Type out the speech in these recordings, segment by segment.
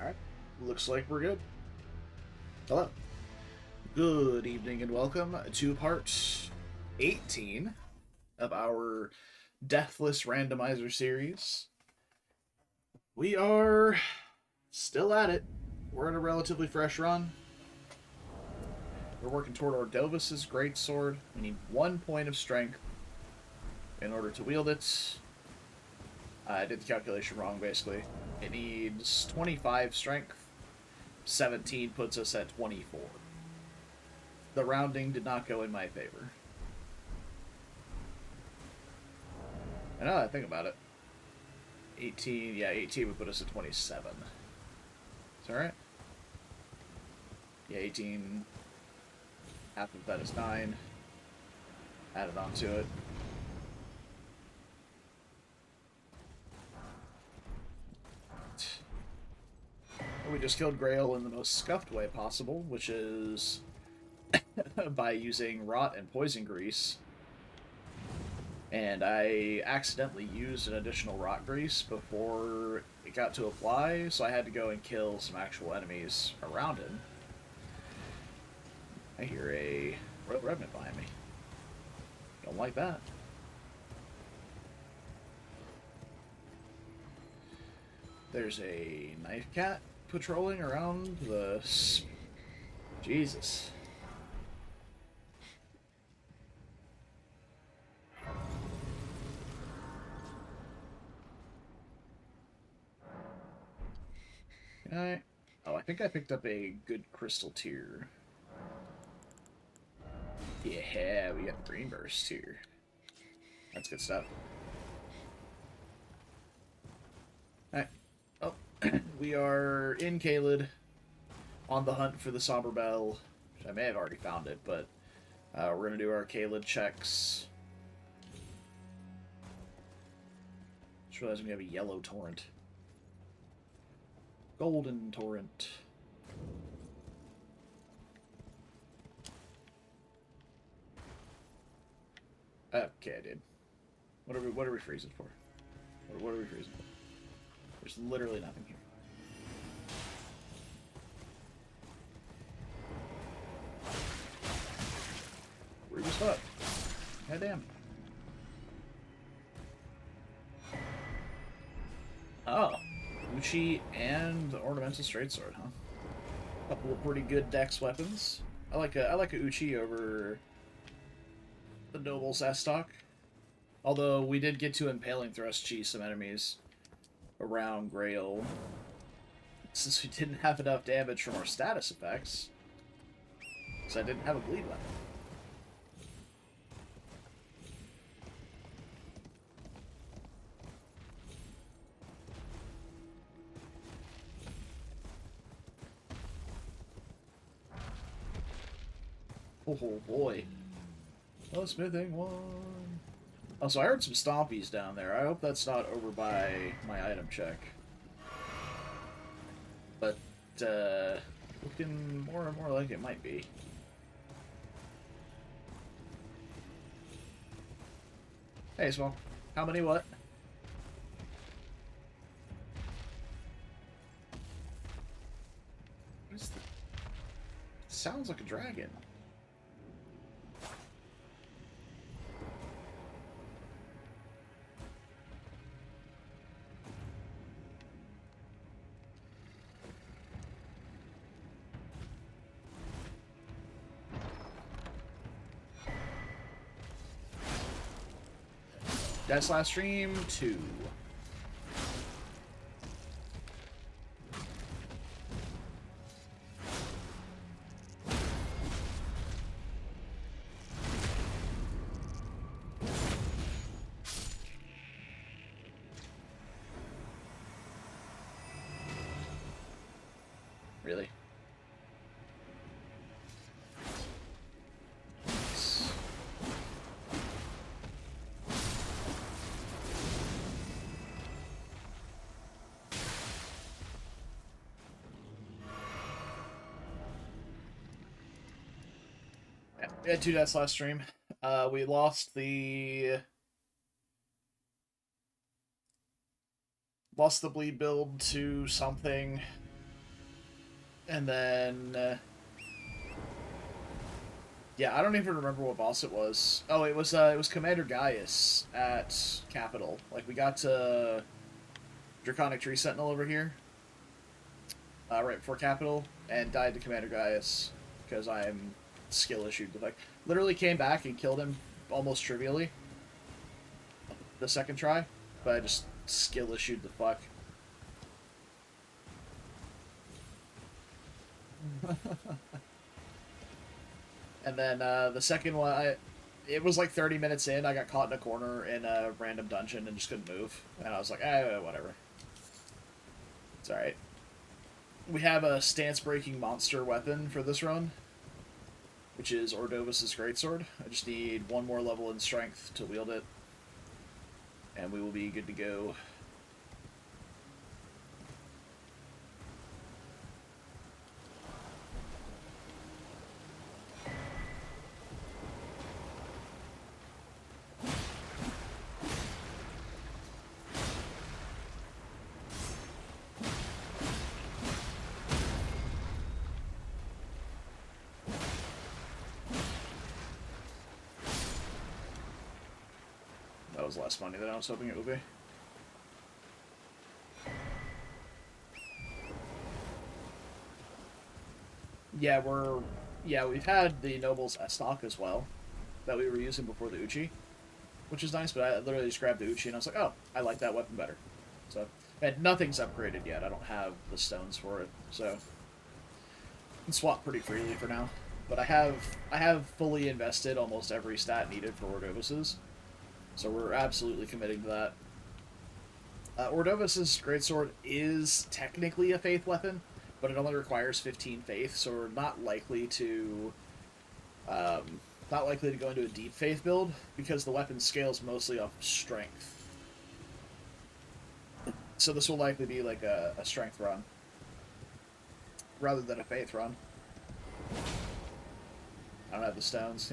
Alright, looks like we're good. Hello. Good evening and welcome to part 18 of our Deathless Randomizer series. We are still at it. We're in a relatively fresh run. We're working toward Ordovis's Greatsword. We need 1 point of strength in order to wield it. I did the calculation wrong, basically. It needs 25 strength. 17 puts us at 24. The rounding did not go in my favor. And now that I think about it, 18, yeah, 18 would put us at 27. Is that right? Yeah, 18, half of that is 9. Add it onto it. We just killed Grail in the most scuffed way possible, which is by using rot and poison grease. And I accidentally used an additional rot grease before it got to apply, so I had to go and kill some actual enemies around him. I hear a Rogue Revenant behind me. Don't like that. There's a knife cat patrolling around the... Jesus. Can I... Oh, I think I picked up a good crystal tier. Yeah, we got green burst here. That's good stuff. Alright. Oh, we are in Caelid, on the hunt for the Somber Bell. I may have already found it, but we're going to do our Caelid checks. Just realizing we have a yellow torrent. Golden torrent. Okay, I did. What are we freezing for? What are we freezing for? There's literally nothing here. Rude as fuck. God damn. Oh. Uchi and the Ornamental Straight-Sword, huh? Couple of pretty good dex weapons. I like a Uchi over the Noble Sastock. Although we did get to Impaling Thrust cheese some enemies around Grail. Since we didn't have enough damage from our status effects. So I didn't have a bleed weapon. Oh boy. Oh, smithing one. Oh, so I heard some stompies down there. I hope that's not over by my item check. But, looking more and more like it might be. Hey, Small. How many what? What is the... It sounds like a dragon. That's last stream 2. Really? We had 2 deaths last stream. We lost the bleed build to something. And then, yeah, I don't even remember what boss it was. Oh, it was Commander Gaius at Capital. Like, we got to Draconic Tree Sentinel over here, right before Capital, and died to Commander Gaius because I'm skill issued. Like, literally came back and killed him almost trivially the second try, but I just skill issued the fuck. And then the second one, it was like 30 minutes in, I got caught in a corner in a random dungeon and just couldn't move. And I was like, whatever. It's alright. We have a stance-breaking monster weapon for this run, which is Ordovis' Greatsword. I just need one more level in strength to wield it, and we will be good to go. That was less money than I was hoping it would be. Yeah, we've had the Nobles at stock as well that we were using before the Uchi, which is nice, but I literally just grabbed the Uchi and I was like, oh, I like that weapon better. So, and nothing's upgraded yet. I don't have the stones for it, so I can swap pretty freely for now. But I have fully invested almost every stat needed for Ordovis's, so we're absolutely committing to that. Ordovis' Greatsword is technically a faith weapon, but it only requires 15 faith, so we're not likely to go into a deep faith build because the weapon scales mostly off of strength. So this will likely be like a strength run rather than a faith run. I don't have the stones.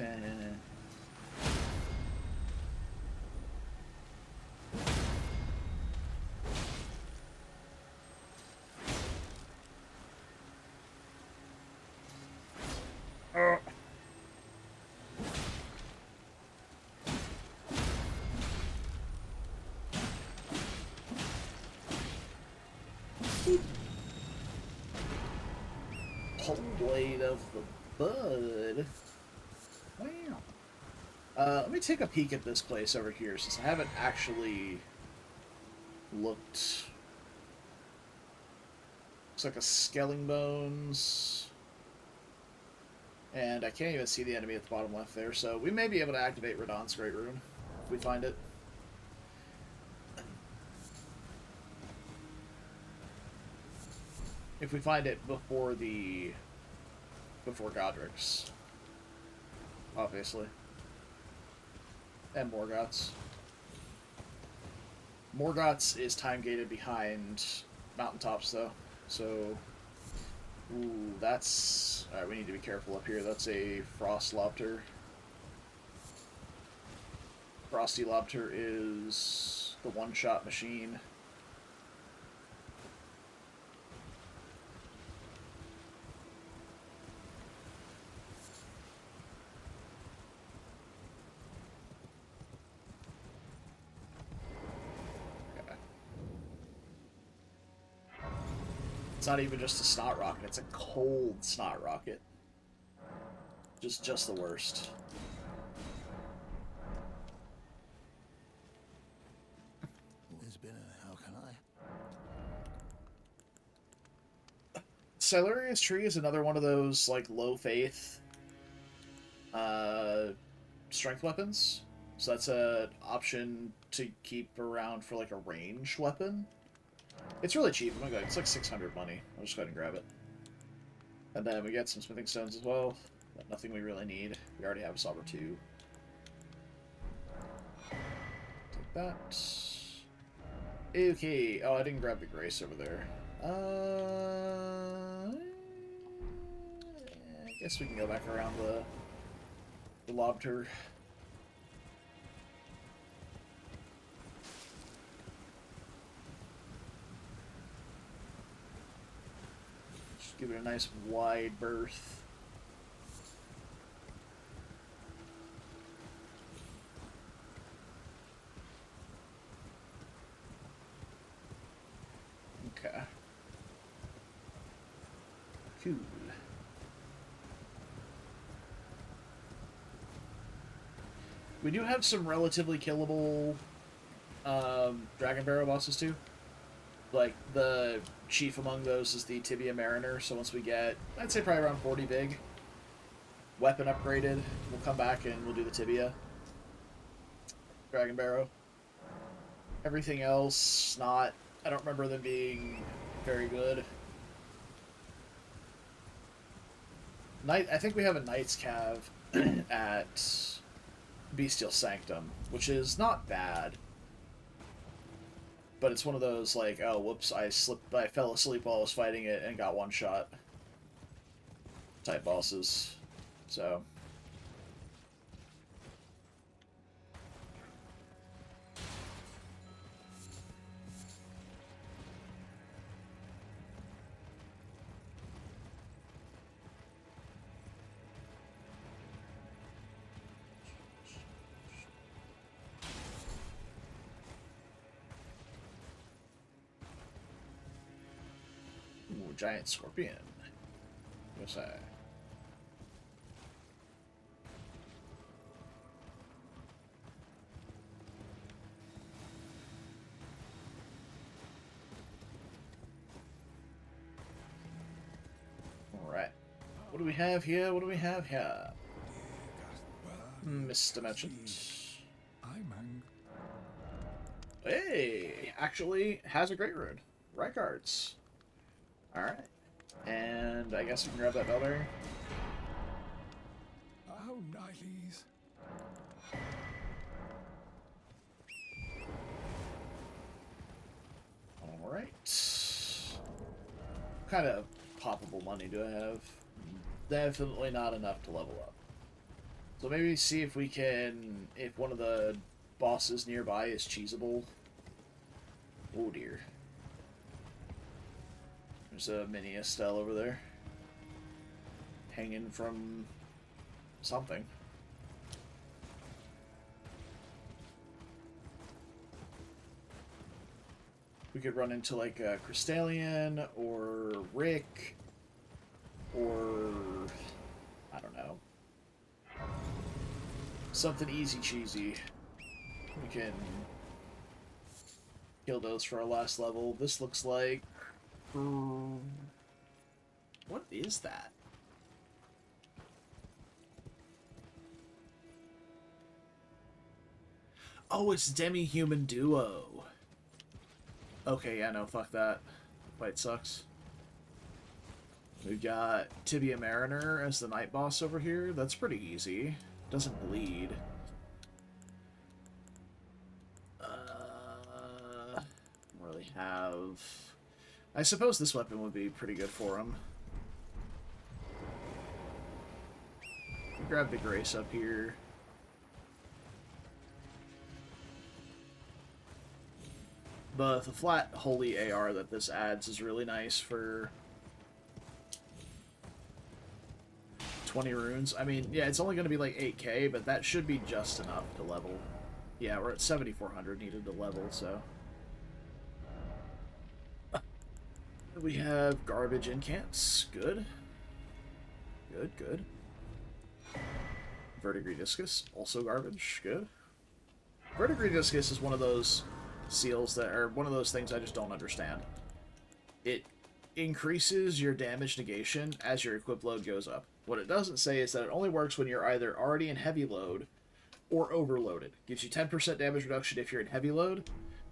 Blade of the Bud. Wow. Let me take a peek at this place over here since I haven't actually looked. Looks like a Skelling Bones. And I can't even see the enemy at the bottom left there, so we may be able to activate Radahn's Great Rune if we find it. If we find it before Godric's, obviously. And Morgoth's. Morgoth's is time-gated behind mountaintops, though. So, ooh, that's... Alright, we need to be careful up here. That's a Frost Lobter. Frosty Lobter is the one-shot machine. It's not even just a snot rocket, it's a cold snot rocket. Just the worst. There's been a... how can I? Siluria's Tree is another one of those, like, low faith strength weapons. So that's an option to keep around for, like, a range weapon. It's really cheap. Oh my god, it's like 600 money. I'll just go ahead and grab it. And then we get some smithing stones as well, but nothing we really need. We already have a Sauber 2. Take that. Okay. Oh, I didn't grab the Grace over there. I guess we can go back around the Lobter. Give it a nice wide berth. Okay. Cool. We do have some relatively killable Dragon Barrow bosses too. Like, the chief among those is the Tibia Mariner, so once we get, I'd say probably around 40 big, weapon upgraded, we'll come back and we'll do the Tibia Dragon Barrow. Everything else, not, I don't remember them being very good. I think we have a Knight's Cav at Bestial Sanctum, which is not bad. But it's one of those, like, oh, whoops, I fell asleep while I was fighting it and got one shot type bosses. So. Ooh, giant scorpion. What's that? Alright. What do we have here? What do we have here? Mr. Merchant. Hey! Actually, has a great rune. Right cards. Alright. And I guess we can grab that bellberry. Oh, nighties. Alright. What kind of poppable money do I have? Definitely not enough to level up. So maybe see if we can, if one of the bosses nearby is cheesable. Oh dear. There's a mini Estelle over there. Hanging from something. We could run into like a Crystallian or Rick or I don't know. Something easy cheesy. We can kill those for our last level. This looks like what is that? Oh, it's Demi-Human Duo. Okay, yeah, no, fuck that. Fight sucks. We've got Tibia Mariner as the night boss over here. That's pretty easy. Doesn't bleed. Don't really have... I suppose this weapon would be pretty good for him. Grab the Grace up here. But the flat holy AR that this adds is really nice for 20 runes. I mean, yeah, it's only going to be like 8k, but that should be just enough to level. Yeah, we're at 7,400 needed to level, so. We have garbage incants. Good. Good, good. Verdigris Discus. Also garbage. Good. Verdigris Discus is one of those seals that are one of those things I just don't understand. It increases your damage negation as your equip load goes up. What it doesn't say is that it only works when you're either already in heavy load or overloaded. Gives you 10% damage reduction if you're in heavy load,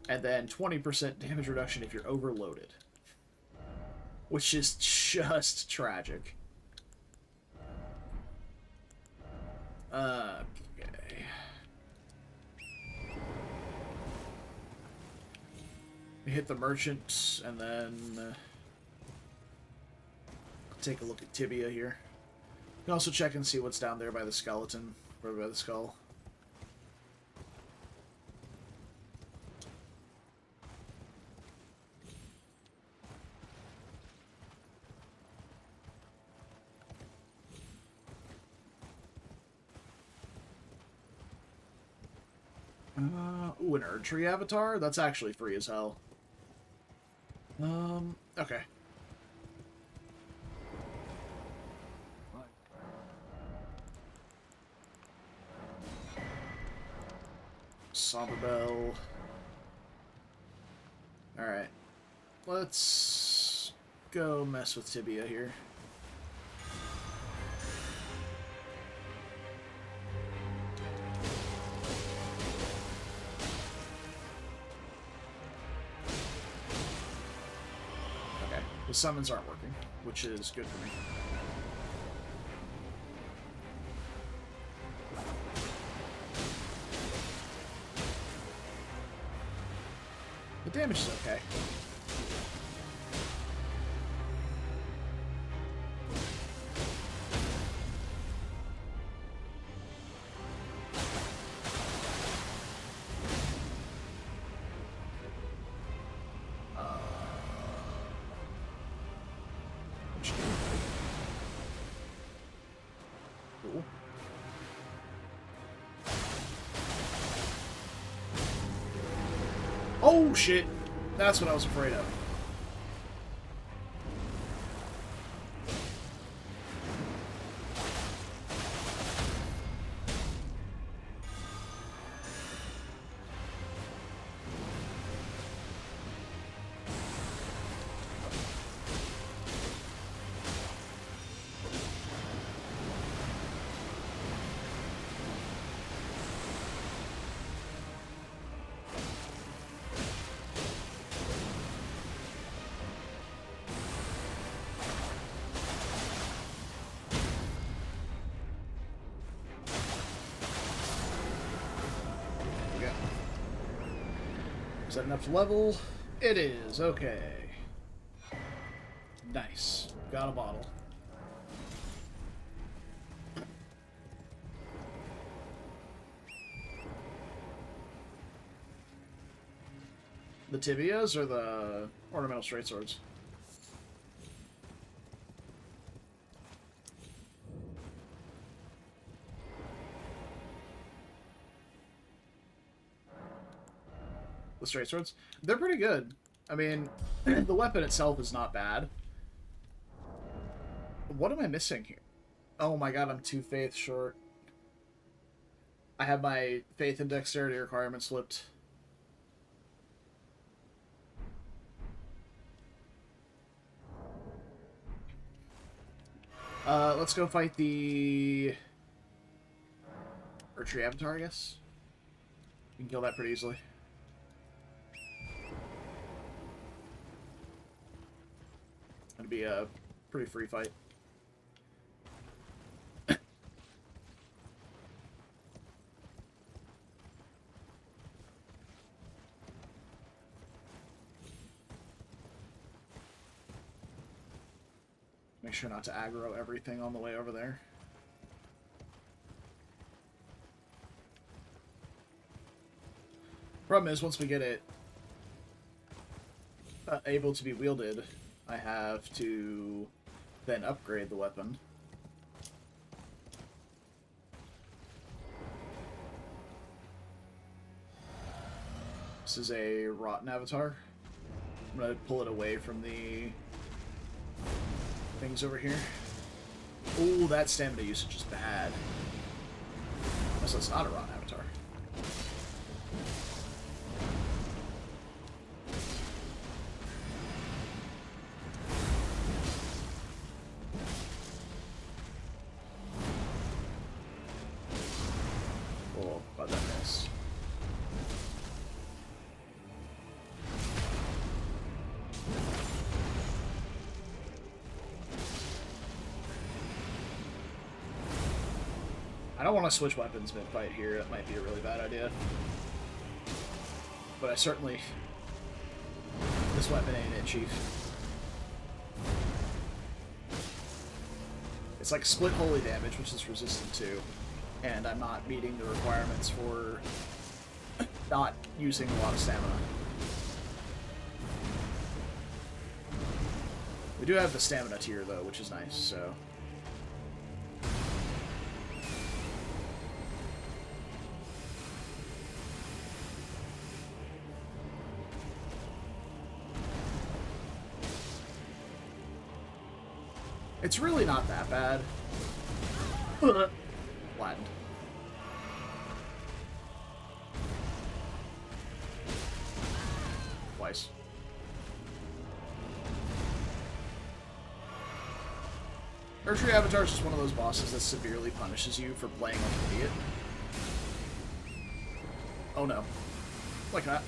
and then 20% damage reduction if you're overloaded. Which is just tragic. Okay. We hit the merchant, and then take a look at Tibia here. You can also check and see what's down there by the skeleton, or by the skull. Ooh, an Erd Tree avatar? That's actually free as hell. Okay. Somber Bell. Alright. Let's go mess with Tibia here. Okay. The summons aren't working, which is good for me. The damage is okay. Cool. Oh shit! That's what I was afraid of. Is that enough to level? It is. Okay. Nice. Got a bottle. The tibias or the ornamental straight swords? The straight swords? They're pretty good. I mean, the weapon itself is not bad. What am I missing here? Oh my god, I'm 2 faith short. I have my faith and dexterity requirements flipped. Let's go fight the Erd Tree Avatar, I guess. We can kill that pretty easily. It'll be a pretty free fight. Make sure not to aggro everything on the way over there. Problem is, once we get it able to be wielded, I have to then upgrade the weapon. This is a Rotten Avatar. I'm going to pull it away from the things over here. Oh, that stamina usage is bad. Unless it's not a Rotten Avatar. Oh, glad that missed. I don't want to switch weapons mid-fight here. That might be a really bad idea. But I certainly... This weapon ain't it, Chief. It's like split holy damage, which is resistant to. And I'm not meeting the requirements for not using a lot of stamina. We do have the stamina tier, though, which is nice, so... It's really not that bad. Flattened. Twice. Archery Avatar is just one of those bosses that severely punishes you for playing like an idiot. Oh no. Like that.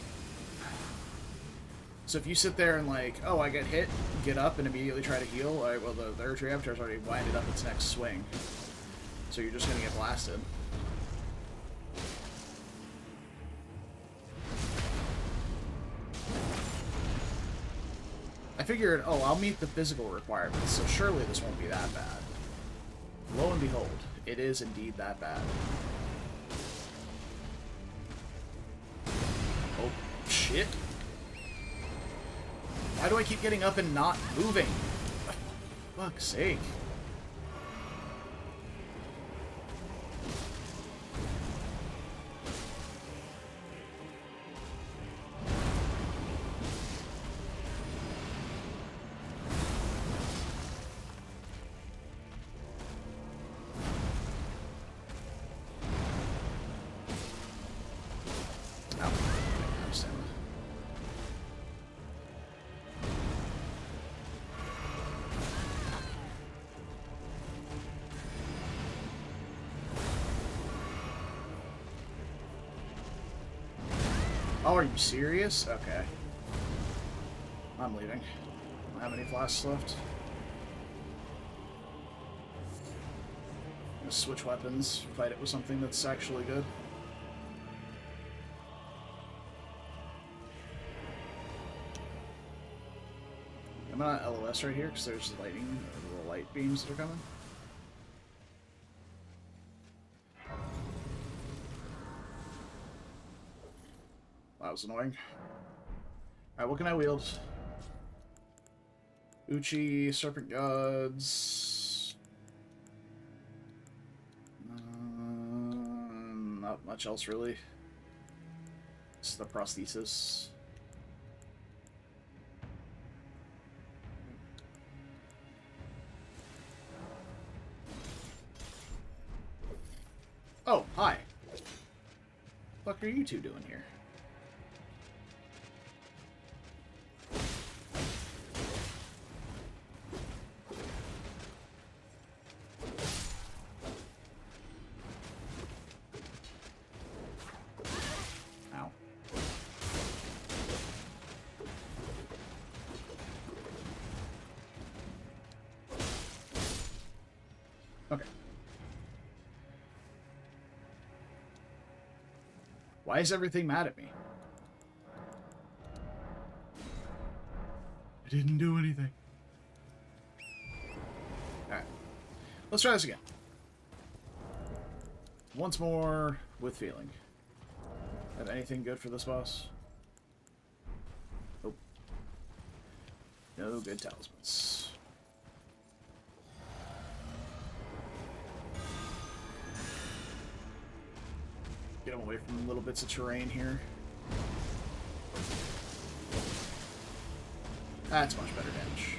So if you sit there and like, oh, I get hit, get up, and immediately try to heal, alright, well, the Archery Avatar's already winded up its next swing. So you're just gonna get blasted. I figured, oh, I'll meet the physical requirements, so surely this won't be that bad. Lo and behold, it is indeed that bad. Oh, shit. Why do I keep getting up and not moving? For fuck's sake. Oh, are you serious? Okay. I'm leaving. I don't have any flasks left. I'm gonna switch weapons, fight it with something that's actually good. I'm gonna LOS right here because there's lightning, little light beams that are coming. That was annoying. Alright, what can I wield? Uchi, Serpent Gods. Not much else, really. It's the prosthesis. Oh, hi. What the fuck are you two doing here? Okay. Why is everything mad at me? I didn't do anything. Alright. Let's try this again. Once more with feeling. Have anything good for this boss? Nope. No good talismans. Get him away from little bits of terrain here. That's much better damage.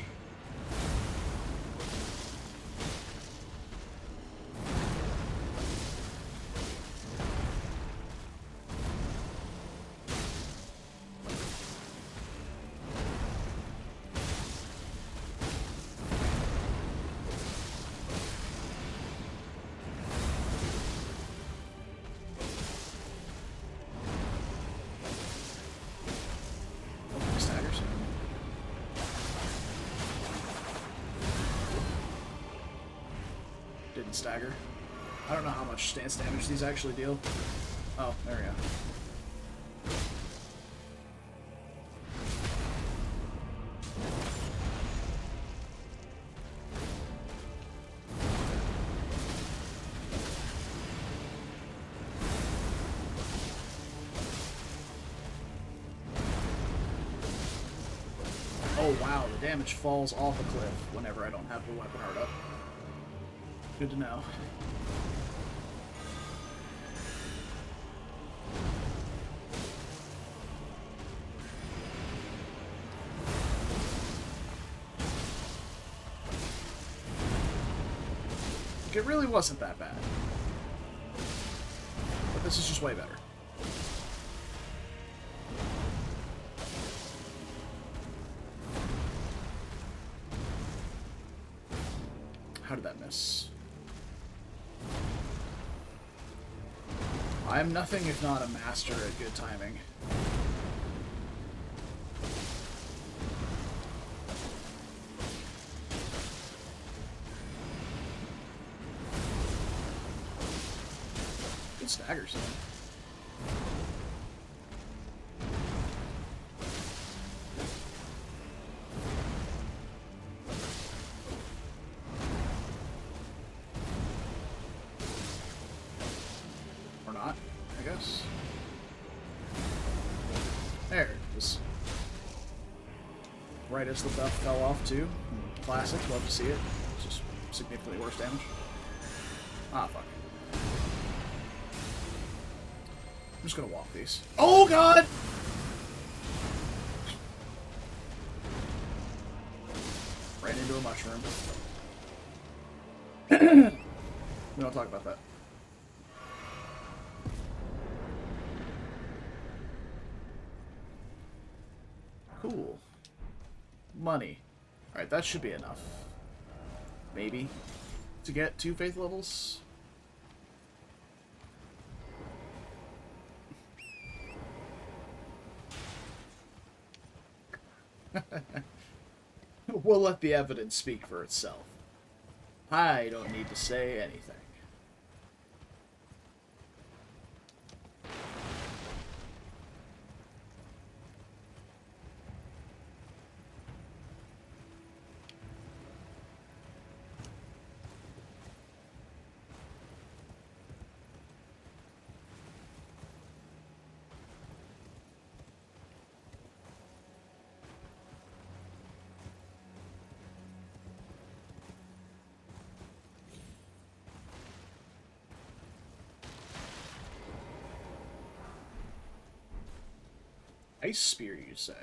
Didn't stagger. I don't know how much stance damage these actually deal. Oh, there we go. Oh wow, the damage falls off a cliff whenever I don't have the weapon art up. Good to know. Like, it really wasn't that bad. But this is just way better. How did that miss? I'm nothing if not a master at good timing. Good staggers. Or not, I guess. There it is. Right as the buff fell off, too. Classic, love to see it. It's just significantly worse damage. Ah, fuck. I'm just gonna walk these. Oh, God! Ran into a mushroom. We don't talk about that. Cool. Money. Alright, that should be enough. Maybe. To get 2 faith levels? We'll let the evidence speak for itself. I don't need to say anything. Ice Spear, you say?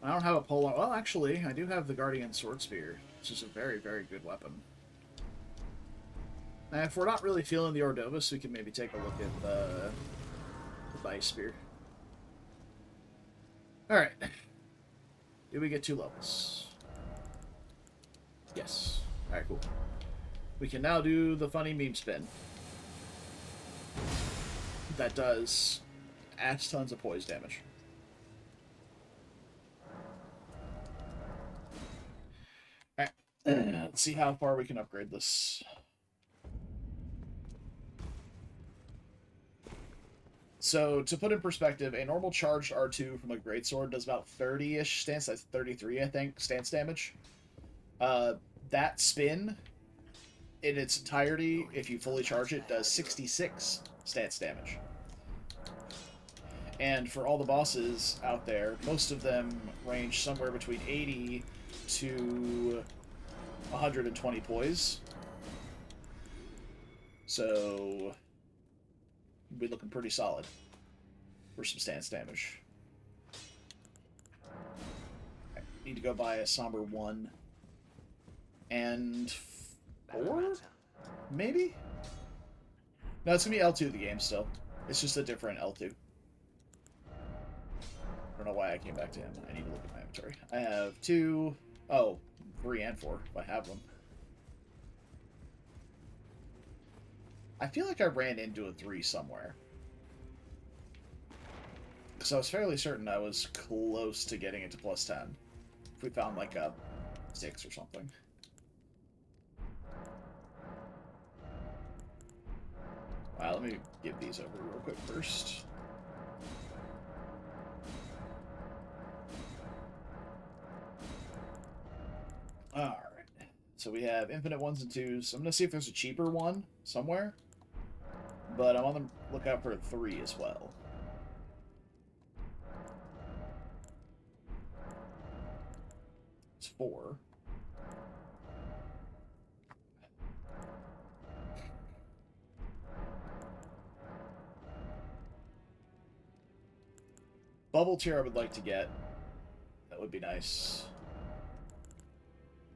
I don't have a polar... Well, actually, I do have the Guardian Sword Spear, which is a very, very good weapon. And if we're not really feeling the Ordovus, we can maybe take a look at the Ice Spear. Alright. Did we get 2 levels? Yes. Alright, cool. We can now do the funny meme spin. That does ass tons of poise damage. Alright. Let's see how far we can upgrade this. So, to put in perspective, a normal charged R2 from a greatsword does about 30-ish stance. That's 33, I think, stance damage. That spin, in its entirety, if you fully charge it, does 66 stance damage. And for all the bosses out there, most of them range somewhere between 80 to 120 poise. So, we'll be looking pretty solid for some stance damage. I need to go buy a Somber 1 and 4? Maybe? No, it's going to be L2 of the game still. It's just a different L2. I don't know why I came back to him. I need to look at my inventory. I have 2... Oh, 3 and 4, if I have them. I feel like I ran into a 3 somewhere. Because I was fairly certain I was close to getting it to plus 10. If we found like a 6 or something. Wow, let me give these over real quick first. Alright. So we have infinite 1s and 2s. I'm going to see if there's a cheaper one somewhere. But I'm on the lookout for a 3 as well. It's 4. Bubble tier I would like to get. That would be nice.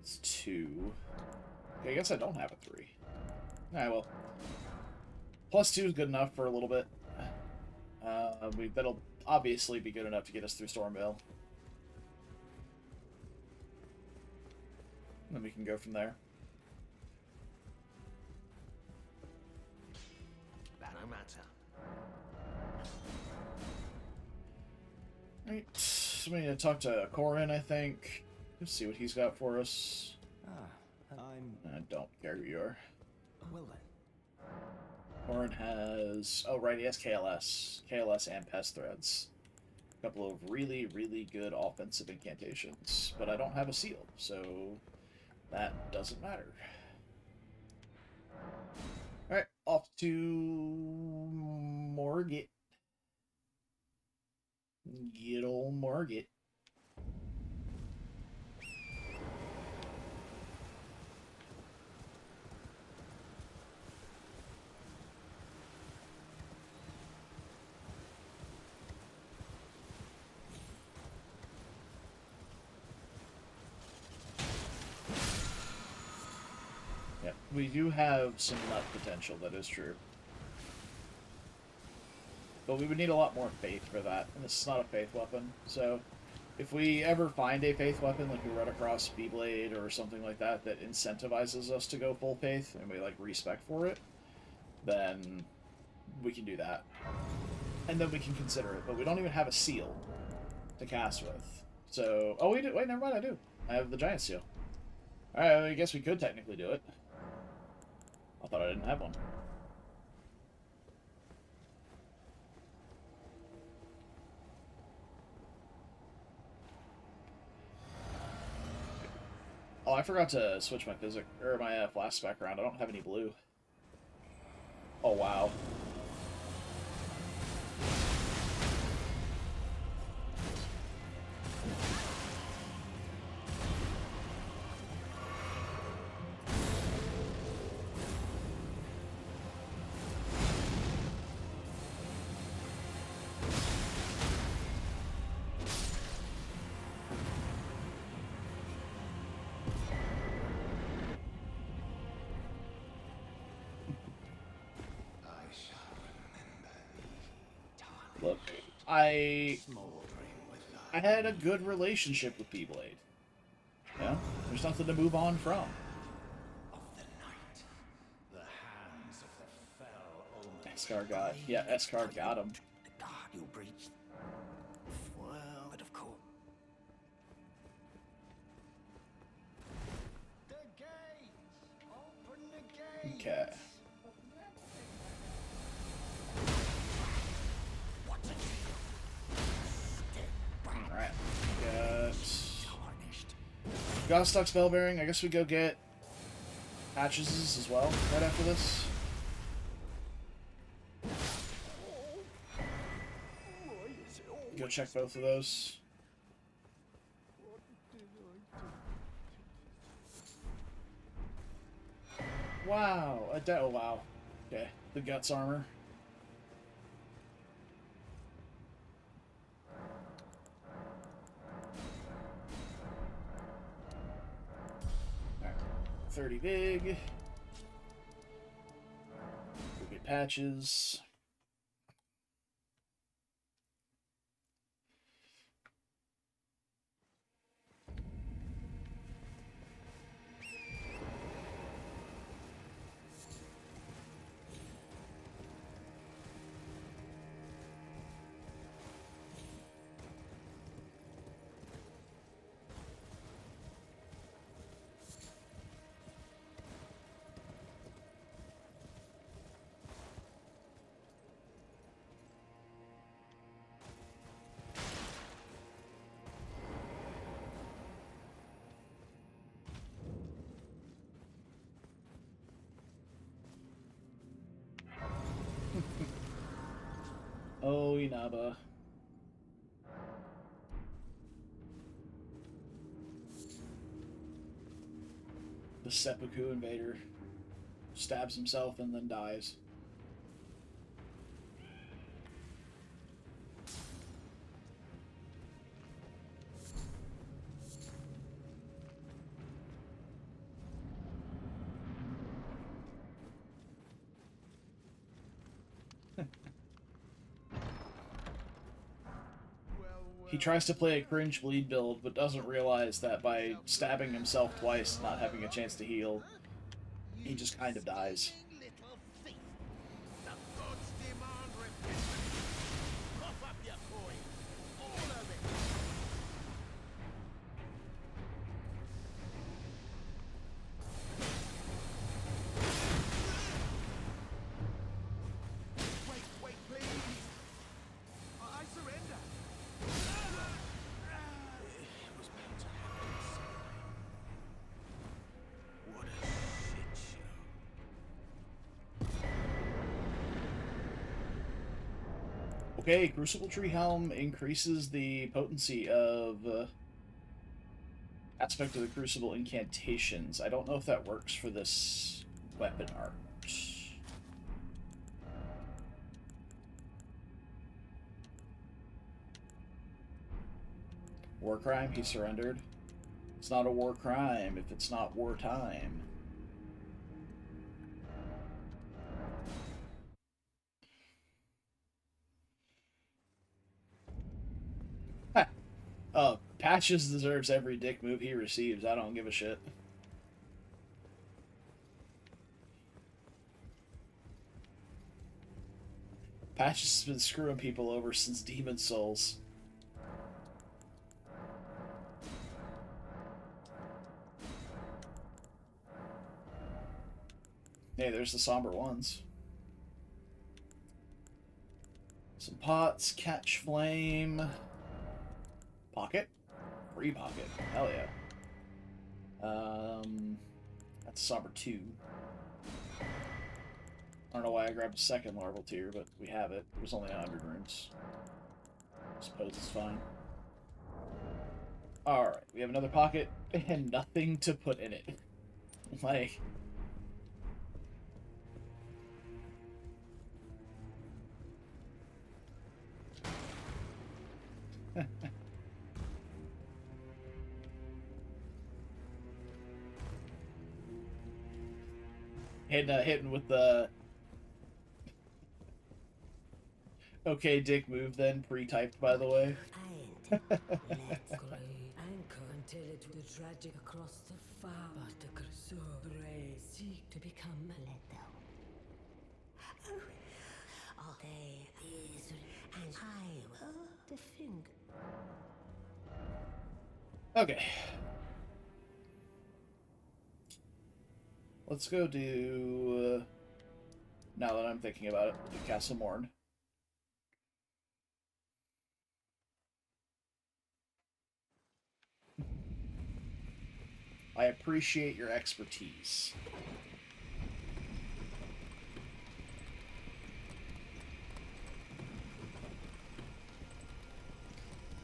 It's 2. Okay, I guess I don't have a 3. Alright, well. +2 is good enough for a little bit. That'll obviously be good enough to get us through Stormvale. And then we can go from there. No matter. Alright, so we need to talk to Corin, I think. Let's see what he's got for us. I don't care who you are. Well then. Corin has... Oh, right, he has KLS. KLS and Pest Threads. A couple of really, really good offensive incantations. But I don't have a seal, so that doesn't matter. Alright, off to Morgit. Good old Morgit. Yep, we do have some nut potential, that is true. But we would need a lot more faith for that, and this is not a faith weapon, so if we ever find a faith weapon, like we run across B-Blade or something like that, that incentivizes us to go full faith, and we, like, respec for it, then we can do that. And then we can consider it, but we don't even have a seal to cast with. So, oh, we do. Wait, never mind, I do. I have the giant seal. Alright, I guess we could technically do it. I thought I didn't have one. Oh, I forgot to switch my my flash spec around. I don't have any blue. Oh, wow. Look, I had a good relationship with B-Blade. Yeah, there's nothing to move on from. Of the night, the hands of the fell omen. Eskar got, yeah, Eskar got him. The guard you breached. Well, but of course. The gates! Open the gates! Okay. Alright. Got stuck Spellbearing. I guess we go get Patches as well right after this. Go check both of those. Wow. Oh, wow. Okay. The Guts armor. Alright. 30 big. We get Patches. Oh, Inaba. The Seppuku invader stabs himself and then dies. He tries to play a cringe bleed build, but doesn't realize that by stabbing himself twice and not having a chance to heal, he just kind of dies. Little thief. The gods demand repentance. Cough up your coin. All of it. Wait, please. I surrender. It was meant to happen someday. What a shit show. Okay, Crucible Tree Helm increases the potency of aspect of the Crucible incantations. I don't know if that works for this weapon art. War crime? He surrendered. It's not a war crime if it's not wartime. Patches deserves every dick move he receives. I don't give a shit. Patches has been screwing people over since Demon Souls. Hey, there's the somber ones. Some pots, catch flame. Pocket? Free pocket. Hell yeah. That's somber 2. I don't know why I grabbed a second larval tier, but we have it. It was only 100 runes. I suppose it's fine. Alright, we have another pocket and nothing to put in it. Like... hitting with the okay dick move then, pre-typed by the way. Let's grave anchor until it the tragic across the far. But the Consort seek to become lethal. All day is and I will defend. Okay. Let's go do, now that I'm thinking about it, we'll do Castle Morn. I appreciate your expertise.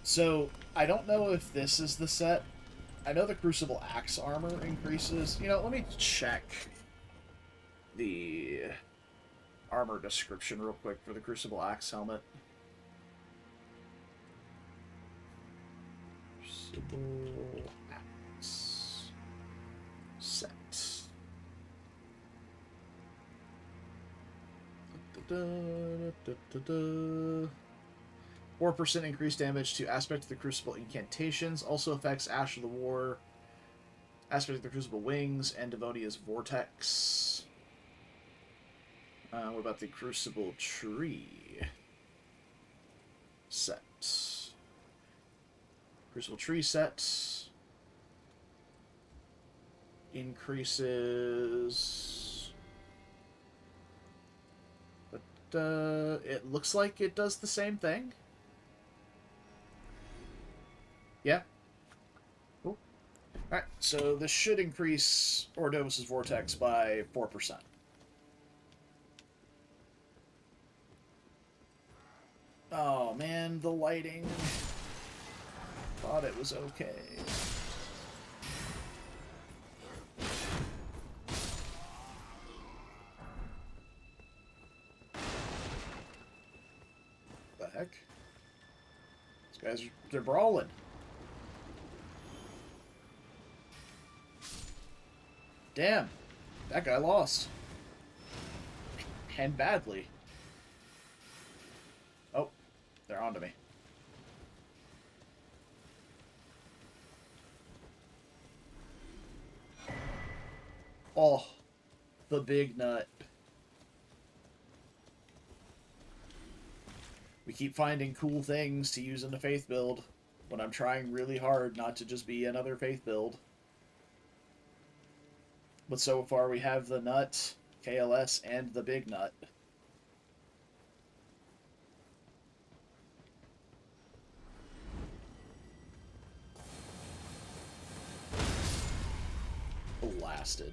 So, I don't know if this is the set. I know the Crucible Axe armor increases. You know, let me check the armor description real quick for the Crucible Axe helmet. Crucible Axe set. 4% increased damage to Aspect of the Crucible incantations. Also affects Ash of the War, Aspect of the Crucible Wings, and Devonia's Vortex. What about the Crucible Tree set? Crucible Tree set increases... But it looks like it does the same thing. Yeah. Cool. Alright, so this should increase Ordovis' Vortex by 4%. Oh man, the lighting. Thought it was okay. What the heck? These guys, they're brawling. Damn, that guy lost. And badly. Oh, they're onto me. Oh, the big nut. We keep finding cool things to use in the Faith build when I'm trying really hard not to just be another Faith build. But so far we have the nut, KLS, and the big nut. Blasted.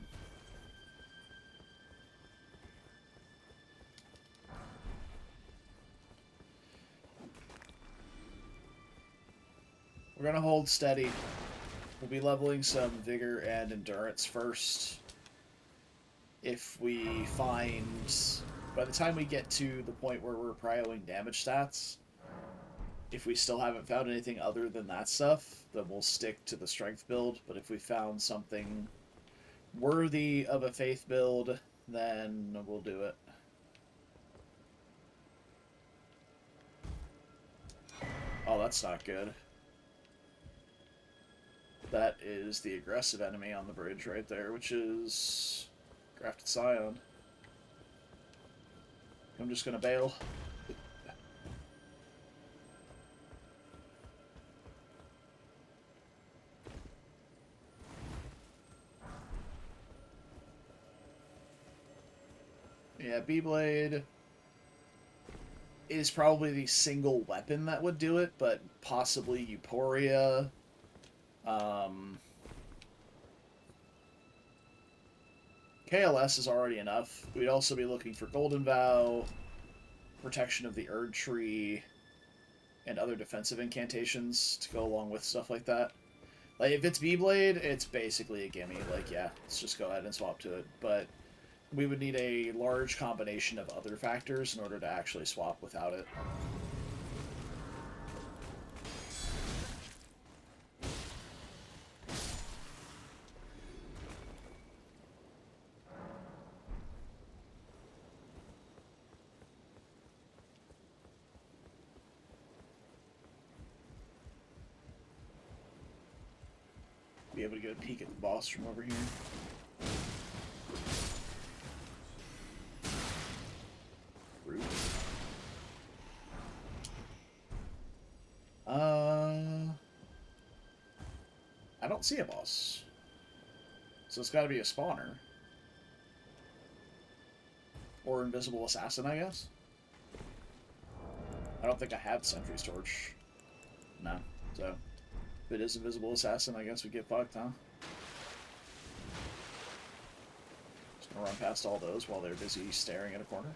We're gonna hold steady. We'll be leveling some vigor and endurance first. If we find... By the time we get to the point where we're prioing damage stats, if we still haven't found anything other than that stuff, then we'll stick to the strength build. But if we found something worthy of a faith build, then we'll do it. Oh, that's not good. That is the aggressive enemy on the bridge right there, which is Grafted Scion. I'm just gonna bail. Yeah, B-Blade is probably the single weapon that would do it, but possibly Euphoria. KLS is already enough. We'd also be looking for Golden Vow, Protection of the Erd Tree, and other defensive incantations to go along with stuff like that. Like, if it's B-Blade, it's basically a gimme. Like, yeah, let's just go ahead and swap to it. But we would need a large combination of other factors in order to actually swap without it. Be able to get a peek at the boss from over here. Rude. I don't see a boss. So it's got to be a spawner. Or Invisible Assassin, I guess. I don't think I have Sentry's Torch. No. So, if it is Invisible Assassin, I guess we get fucked, huh? Just gonna run past all those while they're busy staring at a corner.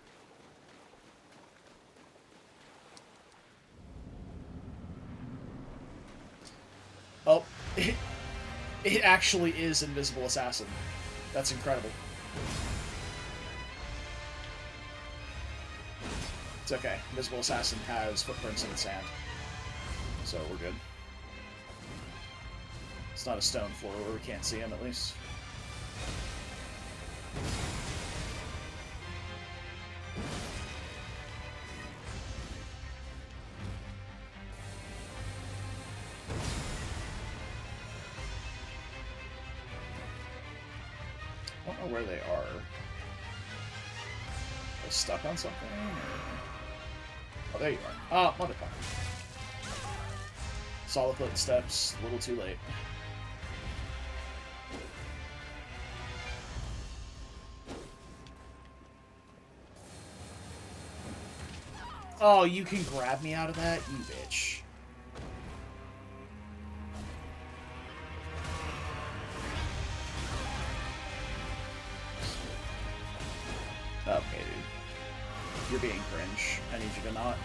Oh, it actually is Invisible Assassin. That's incredible. It's okay. Invisible Assassin has footprints in the sand. So we're good. It's not a stone floor where we can't see him, at least. I don't know where they are. Are they stuck on something? Or... Oh, there you are. Oh, motherfucker. Saw the footsteps, a little too late. Oh, you can grab me out of that? You bitch. Okay, dude. You're being cringe. I need you to not.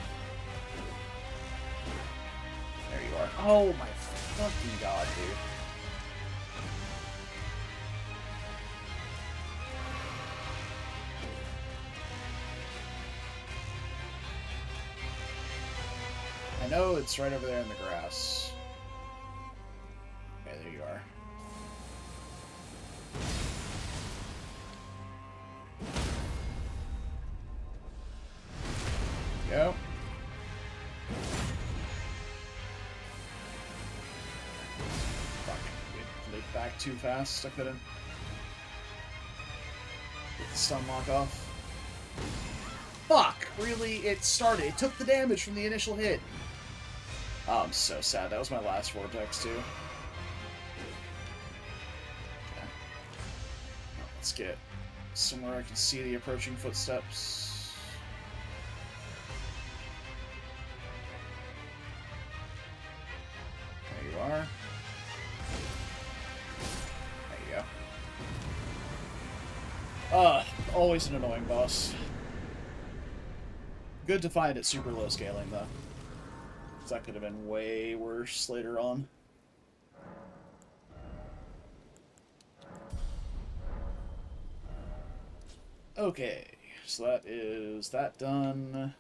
There you are. Oh my fucking god, dude. I know it's right over there in the grass. Okay, there you are. Go. Fuck. Leap back too fast. I couldn't. Get the stun lock off. Fuck! Really? It started. It took the damage from the initial hit. Oh, I'm so sad. That was my last vortex, too. Okay. Let's get somewhere I can see the approaching footsteps. There you are. There you go. Always an annoying boss. Good to find it super low scaling, though. Because that could have been way worse later on. Okay, so that is that done.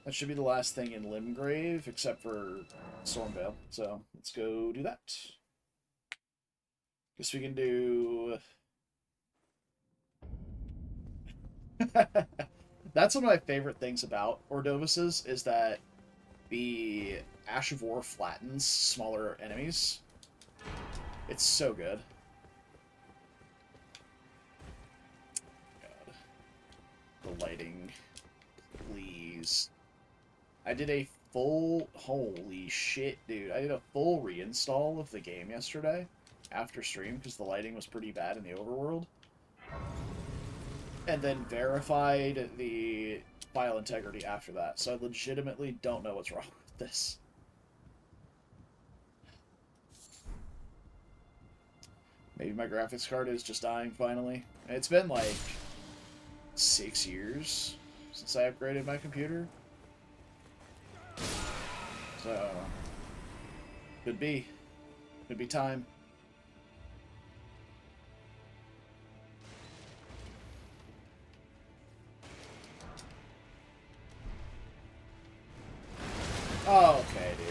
That should be the last thing in Limgrave, except for Stormveil. So, let's go do that. Guess we can do... That's one of my favorite things about Ordovices, is that the Ash of War flattens smaller enemies. It's so good. God. The lighting. Please. I did a full... Holy shit, dude. I did a full reinstall of the game yesterday after stream because the lighting was pretty bad in the overworld. And then verified the file integrity after that. So I legitimately don't know what's wrong with this. Maybe my graphics card is just dying finally. It's been like 6 years since I upgraded my computer. So, could be time. Oh, okay, dude.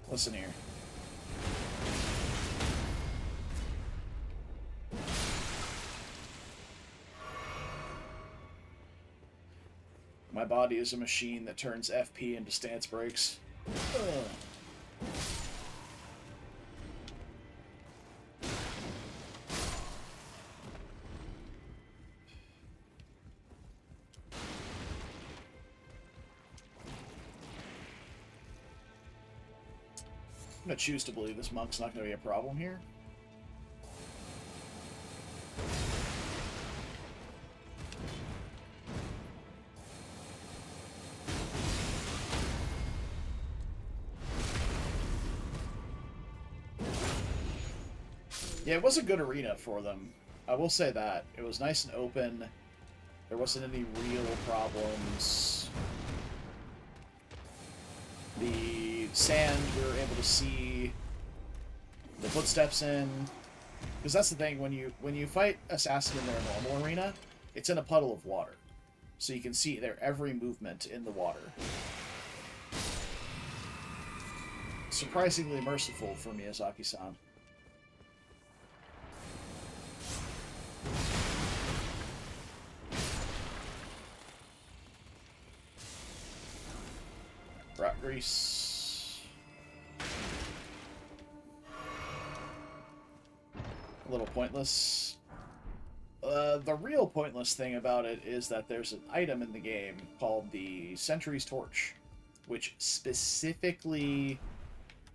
Listen here. My body is a machine that turns FP into stance breaks. Ugh. I'm gonna choose to believe this monk's not gonna be a problem here. Yeah, it was a good arena for them. I will say that. It was nice and open. There wasn't any real problems. The sand, we were able to see the footsteps in. Because that's the thing, when you fight Assassin in their normal arena, it's in a puddle of water. So you can see their every movement in the water. Surprisingly merciful for Miyazaki-san. Rot grease. A little pointless. The real pointless thing about it is that there's an item in the game called the Sentry's Torch, which specifically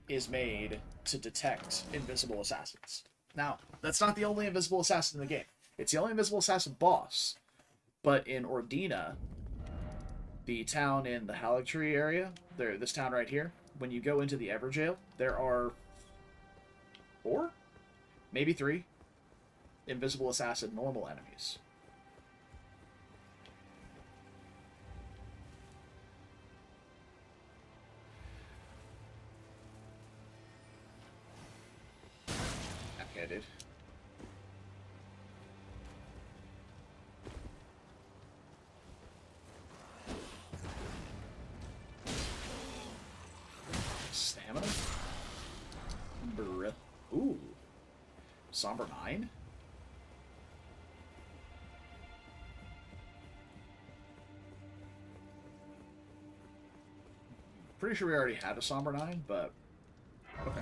is made to detect invisible assassins. Now, that's not the only invisible assassin in the game. It's the only invisible assassin boss. But in Ordina, the town in the Haligtree area, this town right here, when you go into the Everjail, there are 4? Maybe 3 invisible assassin normal enemies. Okay, dude. Stamina? Ooh. Somber 9? Pretty sure we already had a Somber 9, but... Okay.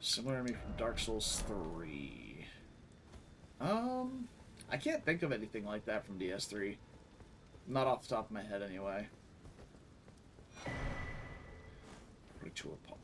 Similar enemy from Dark Souls 3. I can't think of anything like that from DS3. Not off the top of my head, anyway. Ritual pot.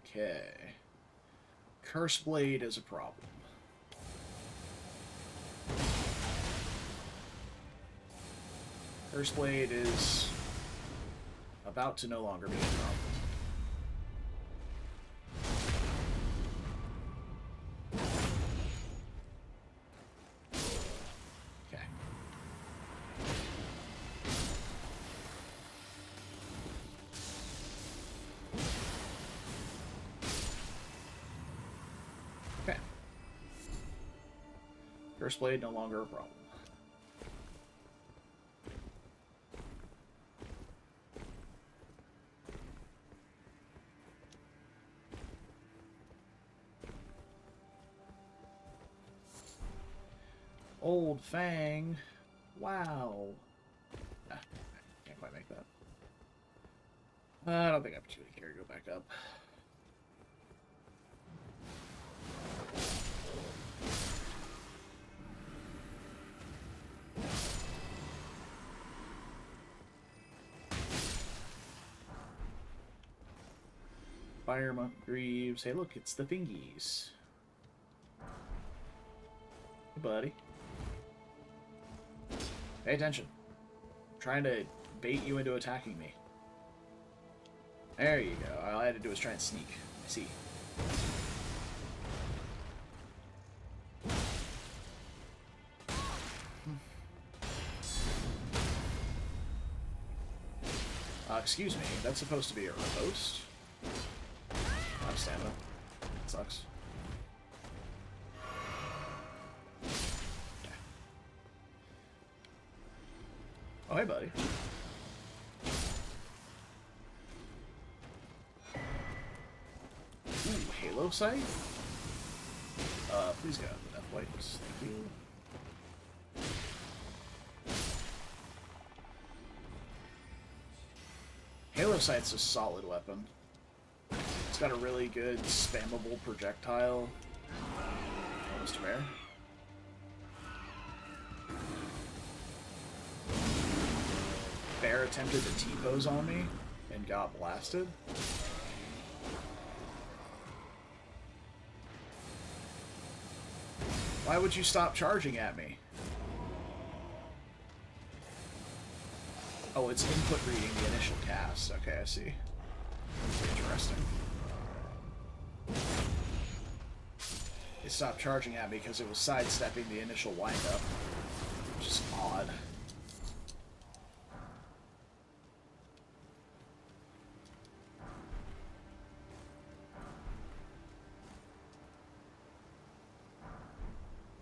Okay. Curse Blade is a problem. Curse Blade is about to no longer be a problem. Okay. Okay. Curse Blade no longer a problem. Old Fang. Wow. Ah, can't quite make that. I don't think I particularly care to go back up. Fire Monk Greaves. Hey, look, it's the Thingies. Hey, buddy. Pay attention. I'm trying to bait you into attacking me. There you go. All I had to do was try and sneak. I see. Excuse me. That's supposed to be a riposte. I'm stamina. Sucks. Oh, hey, buddy. Ooh, Halo Sight? Please get out of the Death Wipes. Thank you. Halo Sight's a solid weapon. It's got a really good spammable projectile. Oh, Mr. Bear. Bear attempted to T-pose on me and got blasted. Why would you stop charging at me? Oh, it's input reading the initial cast. Okay, I see. Interesting. It stopped charging at me because it was sidestepping the initial windup, which is odd.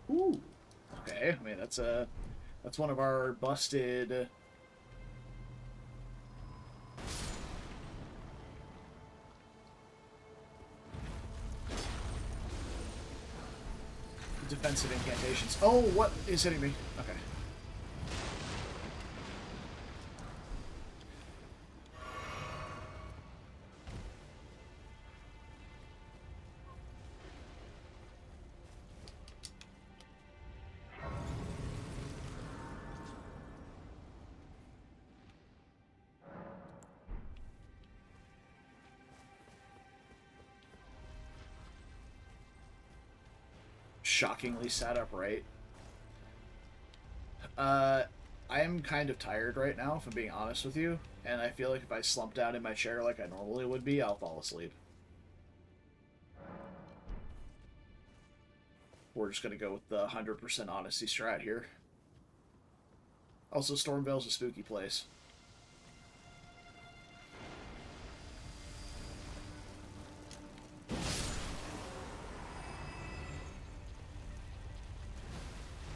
Ooh. Okay, I mean that's one of our busted defensive incantations. Oh, what is hitting me? Okay. Shockingly sat upright. I am kind of tired right now, if I'm being honest with you, and I feel like if I slump down in my chair like I normally would be, I'll fall asleep. We're just gonna go with the 100% honesty strat here. Also, Stormvale's a spooky place.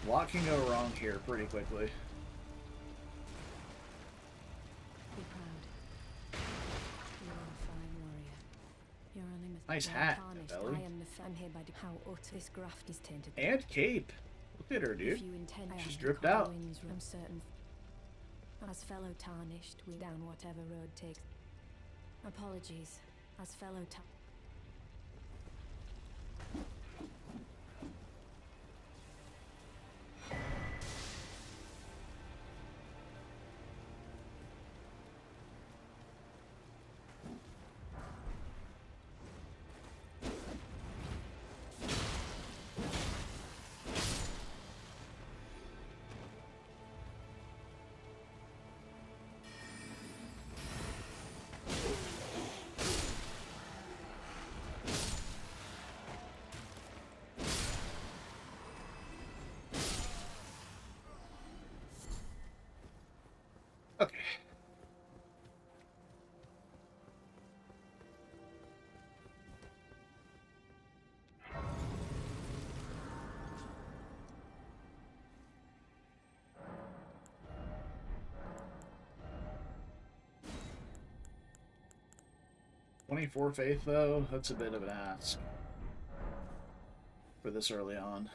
A lot can go wrong here pretty quickly. Be proud. You are a fine warrior. Your animus Nice are hat, tarnished. Belly. I am I'm hereby how utter this graft is tainted. And cape. Look at her, If dude. you intend, She's I dripped have out. wings from certain. As fellow tarnished, we down whatever road takes. Apologies, as fellow Okay. "24 faith, though, that's a bit of an ask for this early on.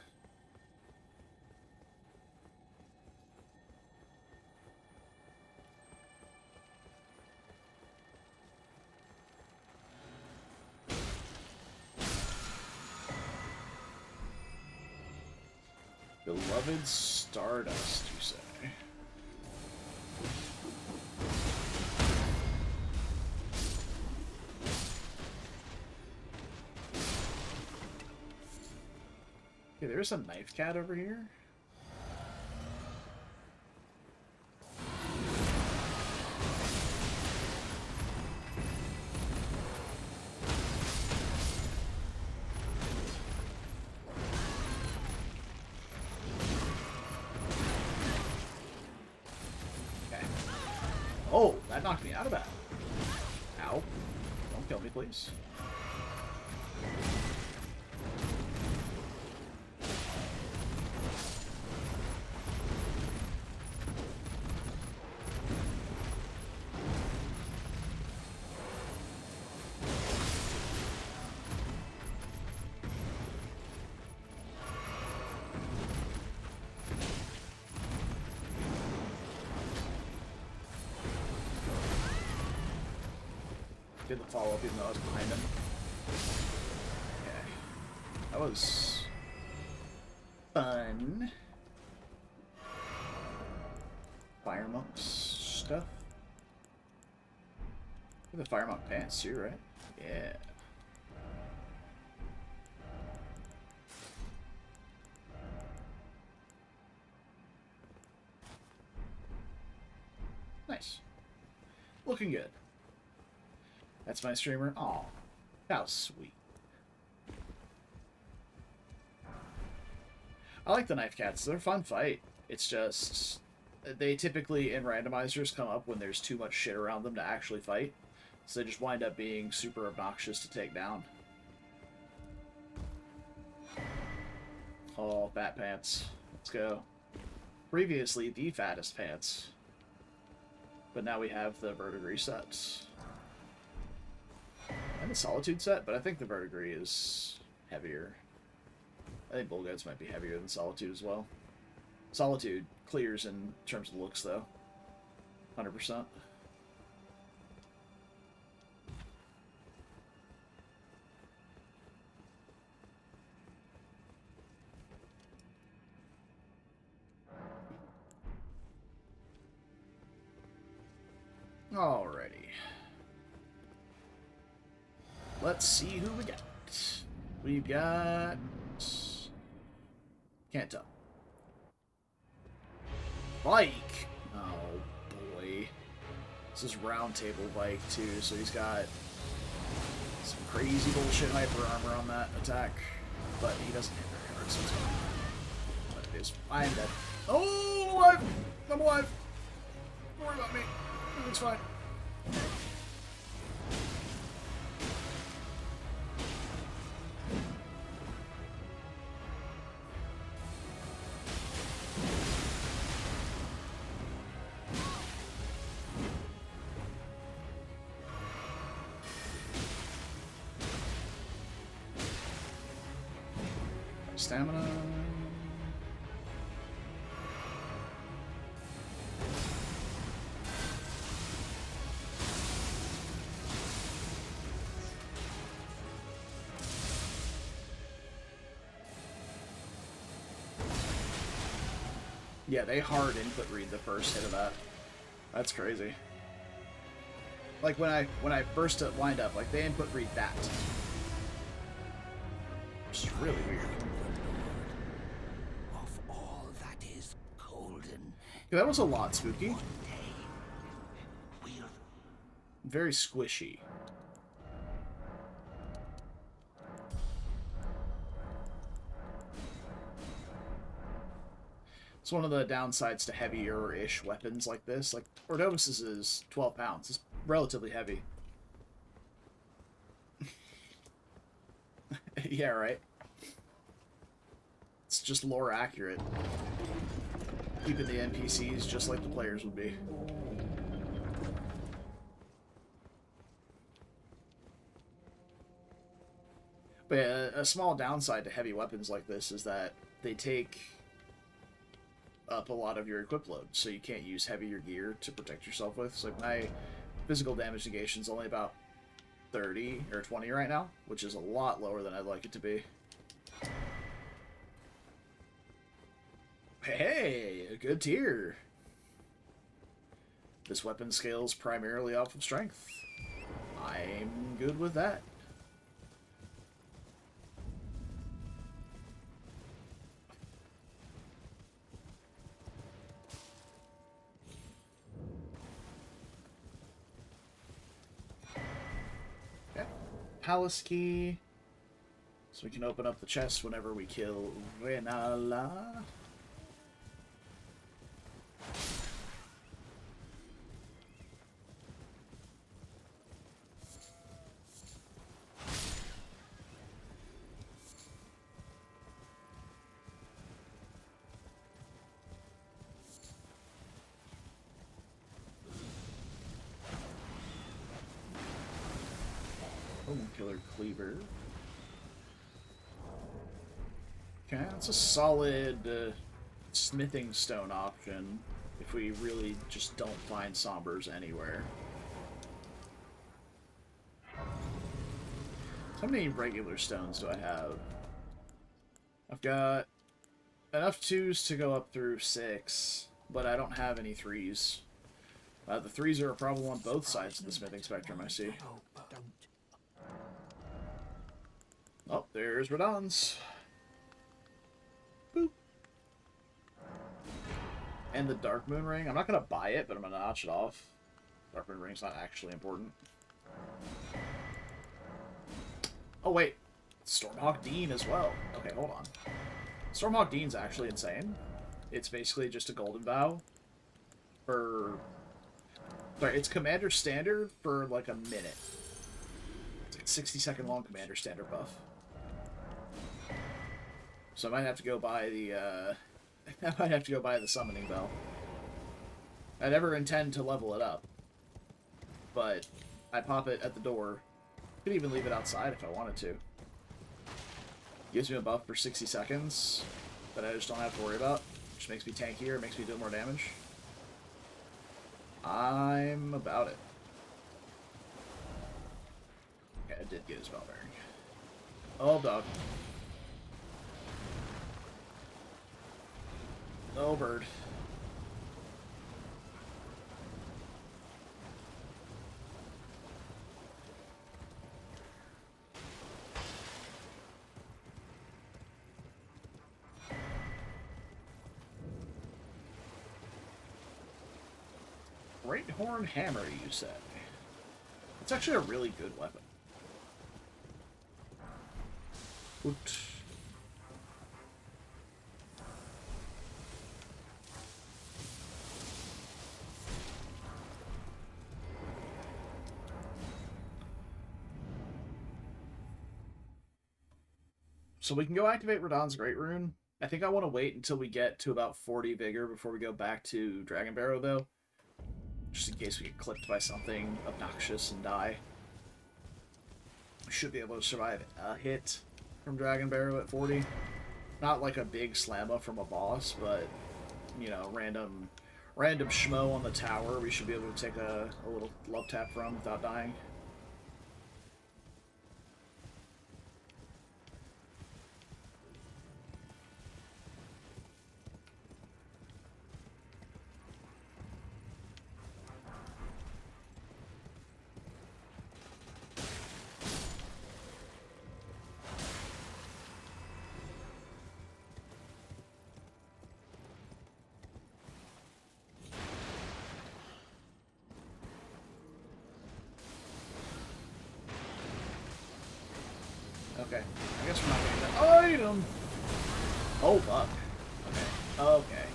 Beloved Stardust, you say? Okay, there's a knife cat over here. Okay. Oh, that knocked me out of that. Ow. Don't kill me, please. Did the follow-up even though I was behind him. Okay. That was fun. Fire monks stuff. The fire monk pants too, right? Yeah. Nice. Looking good. That's my streamer. Aw, how sweet. I like the knife cats. They're a fun fight. It's just they typically in randomizers come up when there's too much shit around them to actually fight. So they just wind up being super obnoxious to take down. Oh, fat pants. Let's go. Previously, the fattest pants. But now we have the verdigris sets. And the Solitude set, but I think the Verdigris is heavier. I think Bullguts might be heavier than Solitude as well. Solitude clears in terms of looks, though. 100%. Alrighty. Let's see who we got. We've got... Can't tell. Vike! Oh, boy. This is round table Vike, too, so he's got some crazy bullshit hyper armor on that attack. But he doesn't hit very hard, so it's fine. But it is... I am dead. Oh, I'm alive! I'm alive! Don't worry about me. It's fine. stamina. Yeah, they hard input read the first hit of that. That's crazy. Like when I first lined up, like they input read that. Which is really weird. Of all that is golden, Yeah, that was a lot spooky. one day we'll Very squishy. It's one of the downsides to heavier-ish weapons like this. Like, Ordovis's is 12 pounds. It's relatively heavy. Yeah, right? It's just lore accurate. Keeping the NPCs just like the players would be. But yeah, a small downside to heavy weapons like this is that they take up a lot of your equip load, so you can't use heavier gear to protect yourself with. So my physical damage negation is only about 30 or 20 right now, which is a lot lower than I'd like it to be. Hey, a good tier. This weapon scales primarily off of strength. I'm good with that. Palace key, so we can open up the chest whenever we kill Renala. Killer Cleaver. Okay, that's a solid smithing stone option if we really just don't find sombers anywhere. How many regular stones do I have? I've got enough 2s to go up through 6, but I don't have any 3s. The 3s are a problem on both sides of the smithing spectrum, I see. Oh, there's Radahn's. Boop. And the Dark Moon Ring. I'm not going to buy it, but I'm going to notch it off. Dark Moon Ring's not actually important. Oh, wait. Stormhawk Dean as well. Okay, hold on. Stormhawk Dean's actually insane. It's basically just a Golden Vow for... Sorry, it's Commander Standard for like a minute. It's like a 60-second long Commander Standard buff. So I might have to go buy the, I might have to go buy the Summoning Bell. I never intend to level it up. But I pop it at the door. Could even leave it outside if I wanted to. Gives me a buff for 60 seconds that I just don't have to worry about. Which makes me tankier, makes me do more damage. I'm about it. Okay, I did get his bell bearing. Oh, dog. Oh, bird. Great Horn Hammer, you say? It's actually a really good weapon. Oops. So we can go activate Radahn's Great Rune. I think I want to wait until we get to about 40 Vigor before we go back to Dragon Barrow, though. Just in case we get clipped by something obnoxious and die. We should be able to survive a hit from Dragon Barrow at 40. Not like a big slamma from a boss, but, you know, random schmo on the tower we should be able to take a little love tap from without dying. Okay, I guess we're not getting that item. Oh, fuck. Okay, okay.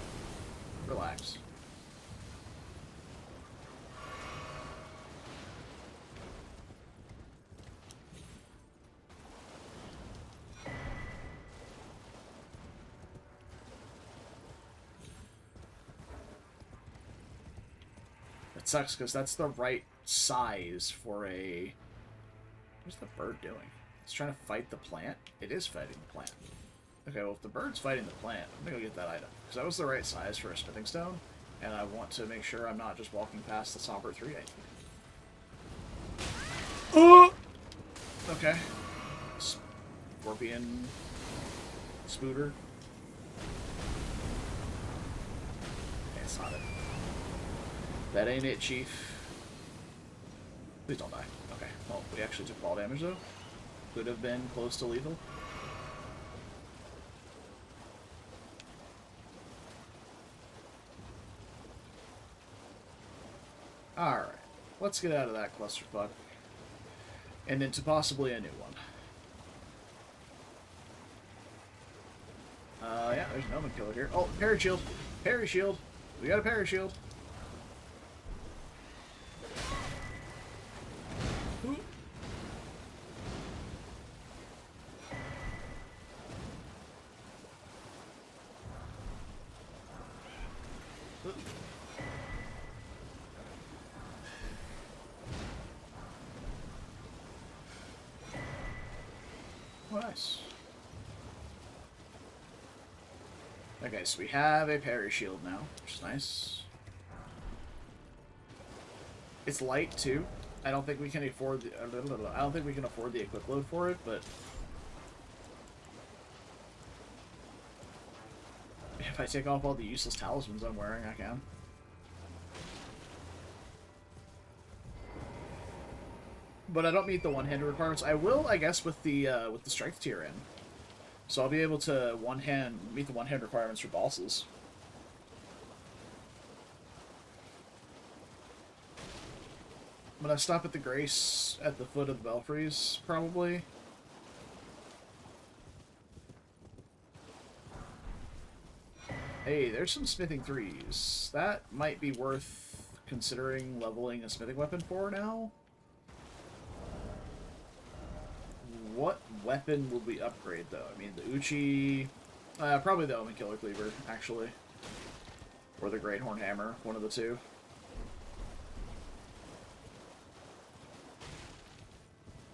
Relax. It sucks because that's the right size for a... What's the bird doing? It's trying to fight the plant? It is fighting the plant. Okay, well, if the bird's fighting the plant, I'm gonna go get that item. Because that was the right size for a smithing stone, and I want to make sure I'm not just walking past the Somber 3 item. Oh! Okay. Scorpion... Spooter. Okay, it's not it. That ain't it, Chief. Please don't die. Okay, well, we actually took fall damage, though. Could have been close to lethal. Alright, let's get out of that clusterfuck. And into possibly a new one. Yeah, there's an Omen Killer here. Oh, parry shield! Parry shield! We got a parry shield! Ooh. Nice. Okay, so we have a parry shield now, which is nice. It's light too. I don't think we can afford the equip load for it, but if I take off all the useless talismans I'm wearing, I can. But I don't meet the one-handed requirements. I will, I guess, with the strength tier in. So I'll be able to meet the one-hand requirements for bosses. I'm gonna stop at the Grace at the foot of the Belfries, probably. Hey, there's some smithing 3s. That might be worth considering leveling a smithing weapon for now. What weapon would we upgrade, though? I mean, the Uchi... probably the Omen Killer Cleaver, actually. Or the Great Horn Hammer, one of the two.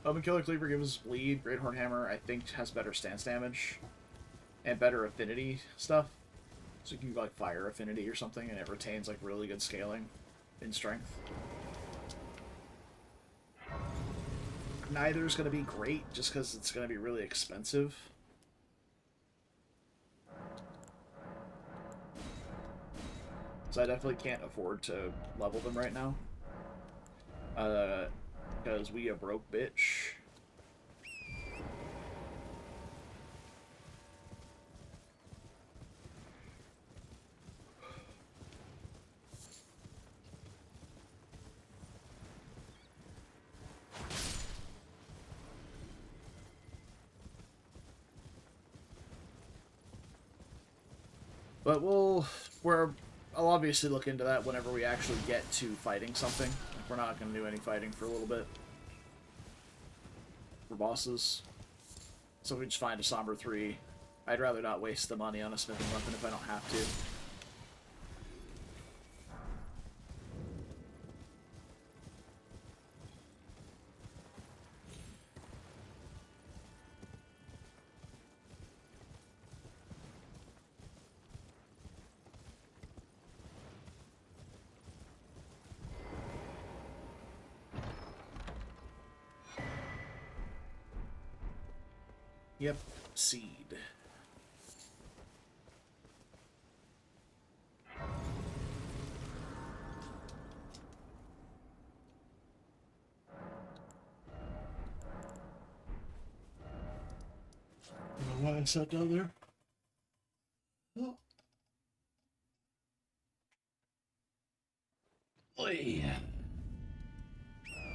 Omen Killer Cleaver gives us bleed. Great Horn Hammer, I think, has better stance damage. And better affinity stuff. So you can go, like, fire affinity or something, and it retains, like, really good scaling in strength. Neither is going to be great, just because it's going to be really expensive. So I definitely can't afford to level them right now. Because we a broke bitch. But I'll obviously look into that whenever we actually get to fighting something. Like, we're not going to do any fighting for a little bit. For bosses. So if we just find a Somber 3, I'd rather not waste the money on a smithing weapon if I don't have to. Yep, seed. I don't know why I sat down there. Oh. Oy.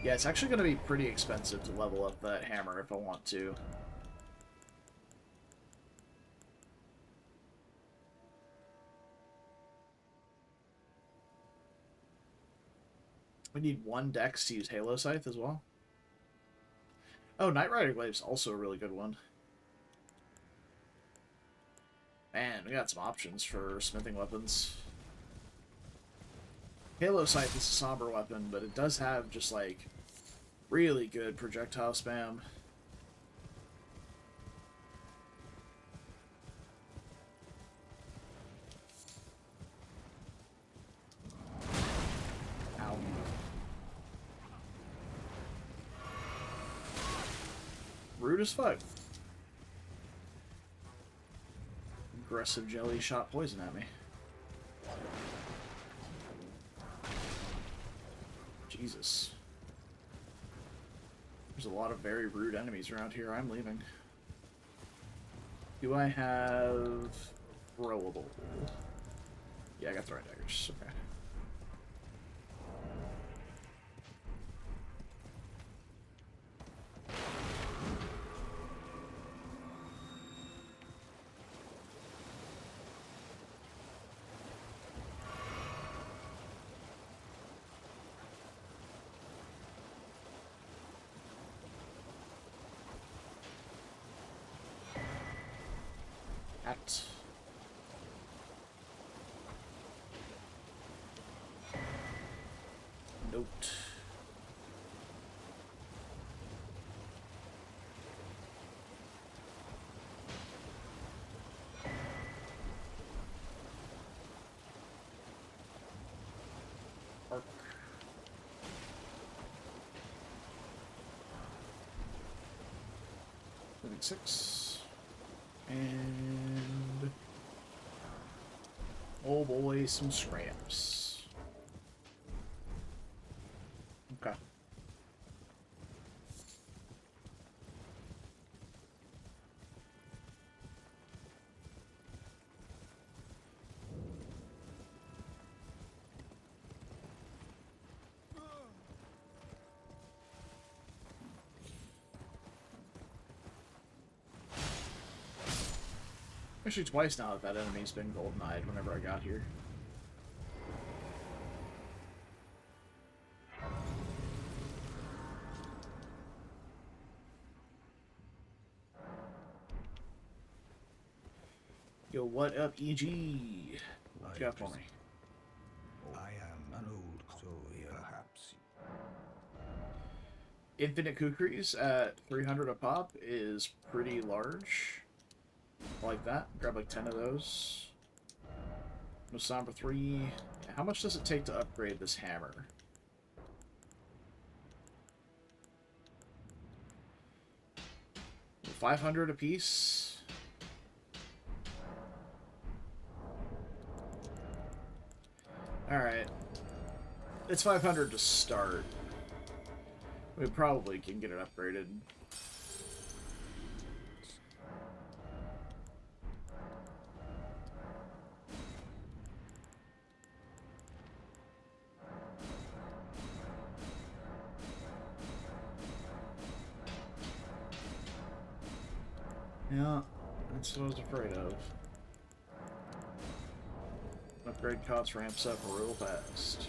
Yeah, it's actually going to be pretty expensive to level up that hammer if I want to. We need 1 dex to use Halo Scythe as well. Oh, Knight Rider Glaive's also a really good one. Man, we got some options for smithing weapons. Halo Scythe is a somber weapon, but it does have just, like, really good projectile spam. Ow. Rude as fuck. Aggressive jelly shot poison at me. Jesus. There's a lot of very rude enemies around here. I'm leaving. Do I have throwable? Yeah, I got throwing daggers. Okay. At. Note. Arc. Moving 6. And... oh boy, some scraps. Okay. Actually, twice now that enemy's been golden-eyed whenever I got here. Yo, what up, EG? What you got for me? I am an old soul, perhaps. Infinite Kukris at 300 a pop is pretty large. Like that. Grab like 10 of those. No Somber 3. Yeah, how much does it take to upgrade this hammer? $500 a piece. Alright. It's 500 to start. We probably can get it upgraded. Yeah, that's what I was afraid of. Upgrade cost ramps up real fast.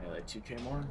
Yeah, like 2K more.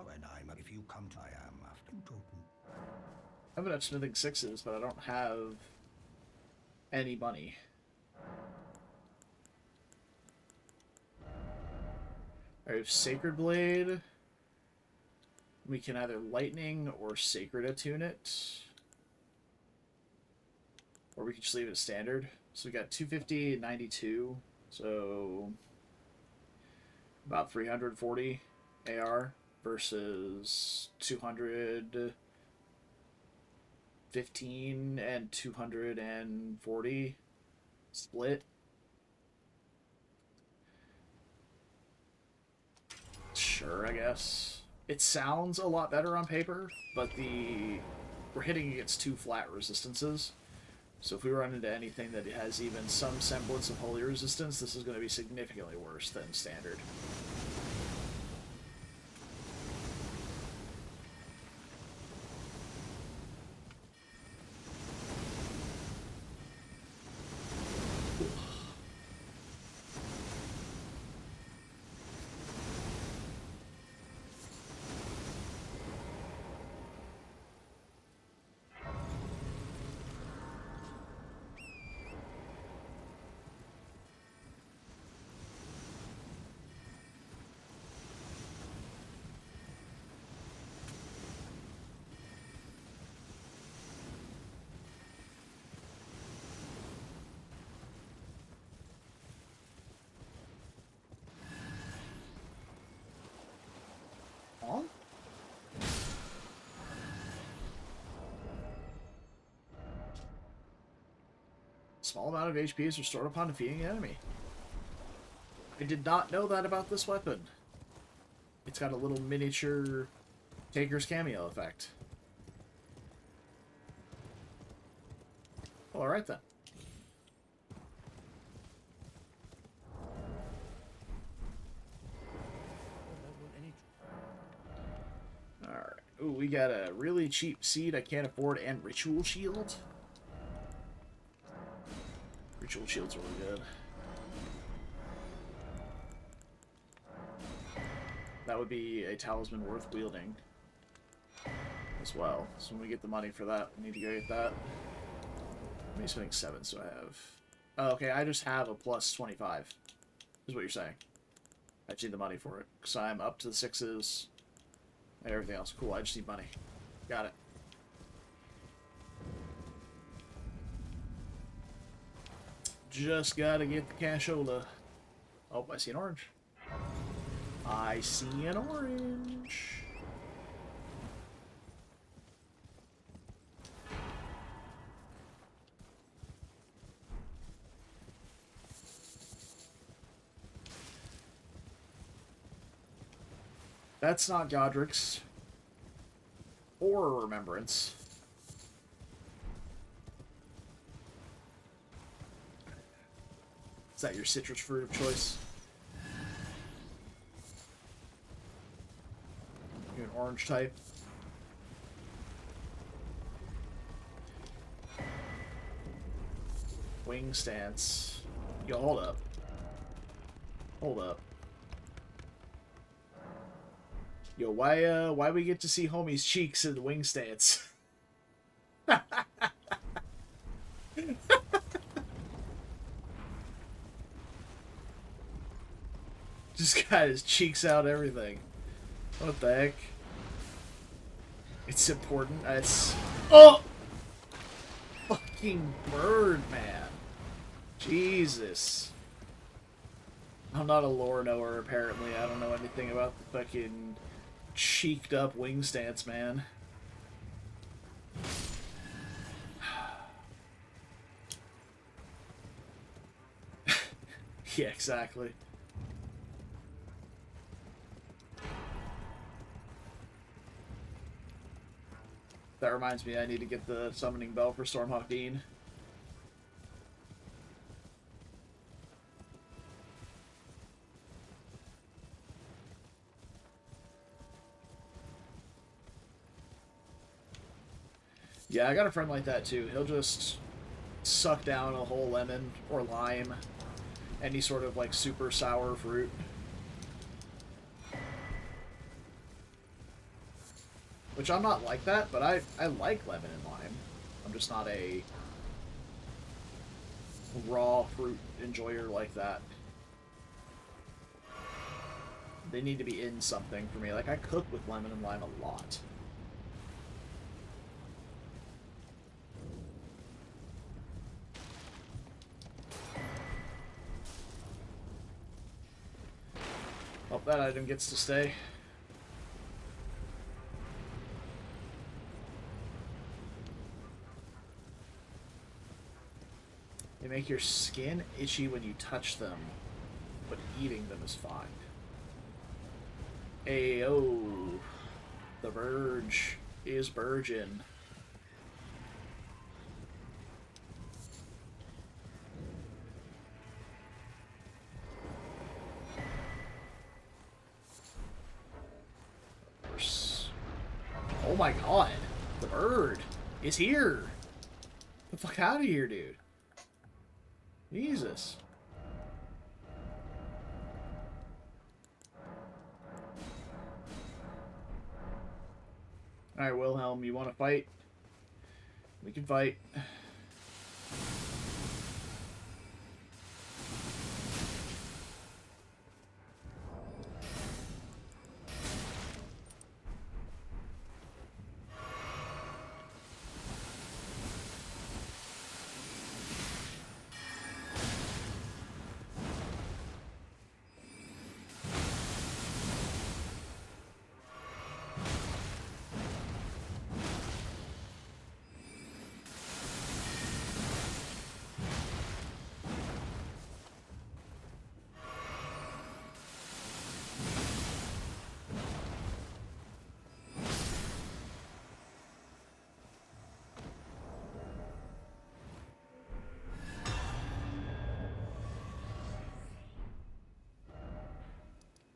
when I'm if you come to I am after totem. I have enough smithing 6s, but I don't have any money. I have Sacred Blade. We can either Lightning or Sacred Attune it. Or we can just leave it standard. So we got 250, 92. So about 340 AR versus 215 and 240 split. Sure, I guess. It sounds a lot better on paper, but we're hitting against 2 flat resistances. So if we run into anything that has even some semblance of holy resistance, this is going to be significantly worse than standard. Huh? Small amount of HP is restored upon defeating an enemy. I did not know that about this weapon. It's got a little miniature Taker's cameo effect. Well, alright then. Alright. Ooh, we got a really cheap seed I can't afford and Ritual Shield. Ritual Shield's really good. That would be a talisman worth wielding as well. So when we get the money for that, we need to go get that. How many spending 7s do I have? Oh, okay, I just have a plus 25, is what you're saying. I just need the money for it. Because I'm up to the 6s and everything else. Cool, I just need money. Got it. Just gotta get the cashola. Oh, I see an orange. I see an orange. That's not Godric's. Or Remembrance. Is that your citrus fruit of choice? You're an orange type. Wing stance. Yo, hold up. Hold up. Yo, why we get to see homie's cheeks in the wing stance? Just got his cheeks out, everything. What the heck? It's important. It's... Oh! Fucking bird, man. Jesus. I'm not a lore knower, apparently. I don't know anything about the fucking cheeked up wing stance, man. Yeah, exactly. That reminds me, I need to get the summoning bell for Stormhawk Dean. Yeah, I got a friend like that too. He'll just suck down a whole lemon or lime, any sort of like super sour fruit. Which I'm not like that, but I like lemon and lime. I'm just not a raw fruit enjoyer like that. They need to be in something for me. Like, I cook with lemon and lime a lot. Oh, that item gets to stay. They make your skin itchy when you touch them, but eating them is fine. Ayo. The Verge is virgin. Oh my god. The bird is here. Get the fuck out of here, dude. Jesus. Alright, Wilhelm, you want to fight? We can fight.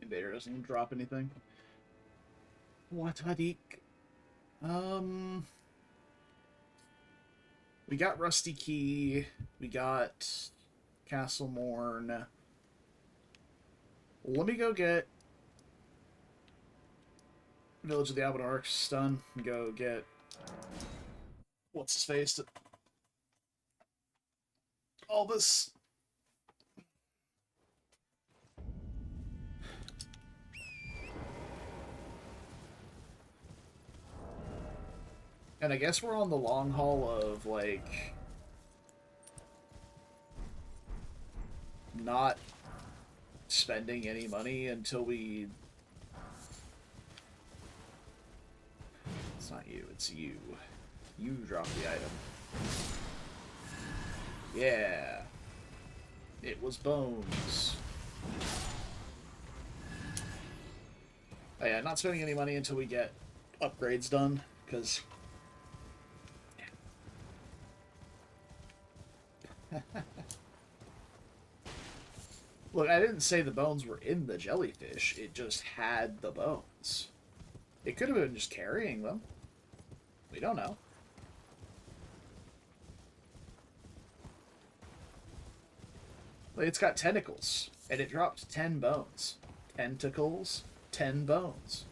Invader doesn't drop anything. What Hadik? We got Rusty Key. We got Castle Morn. Let me go get Village of the Abadarks done and go get what's his face to all this. And I guess we're on the long haul of, like, not spending any money until we... It's not you, it's you. You drop the item. Yeah. It was bones. Oh yeah, not spending any money until we get upgrades done, because... Look, I didn't say the bones were in the jellyfish. It just had the bones. It could have been just carrying them. We don't know. Like, it's got tentacles, and it dropped 10 bones. Tentacles, 10 bones.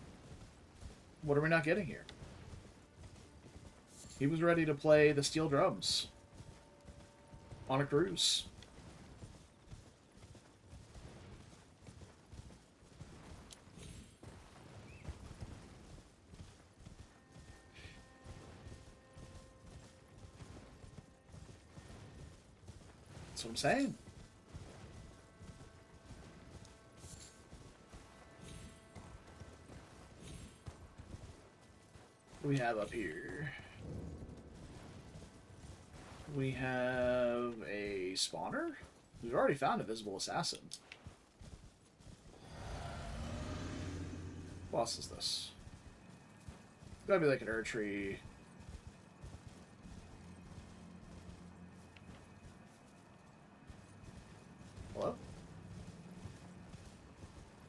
What are we not getting here? He was ready to play the steel drums on a cruise. That's what I'm saying. What do we have up here? We have a spawner? We've already found a visible assassin. What else is this? It's gotta be like an Erdtree. Hello?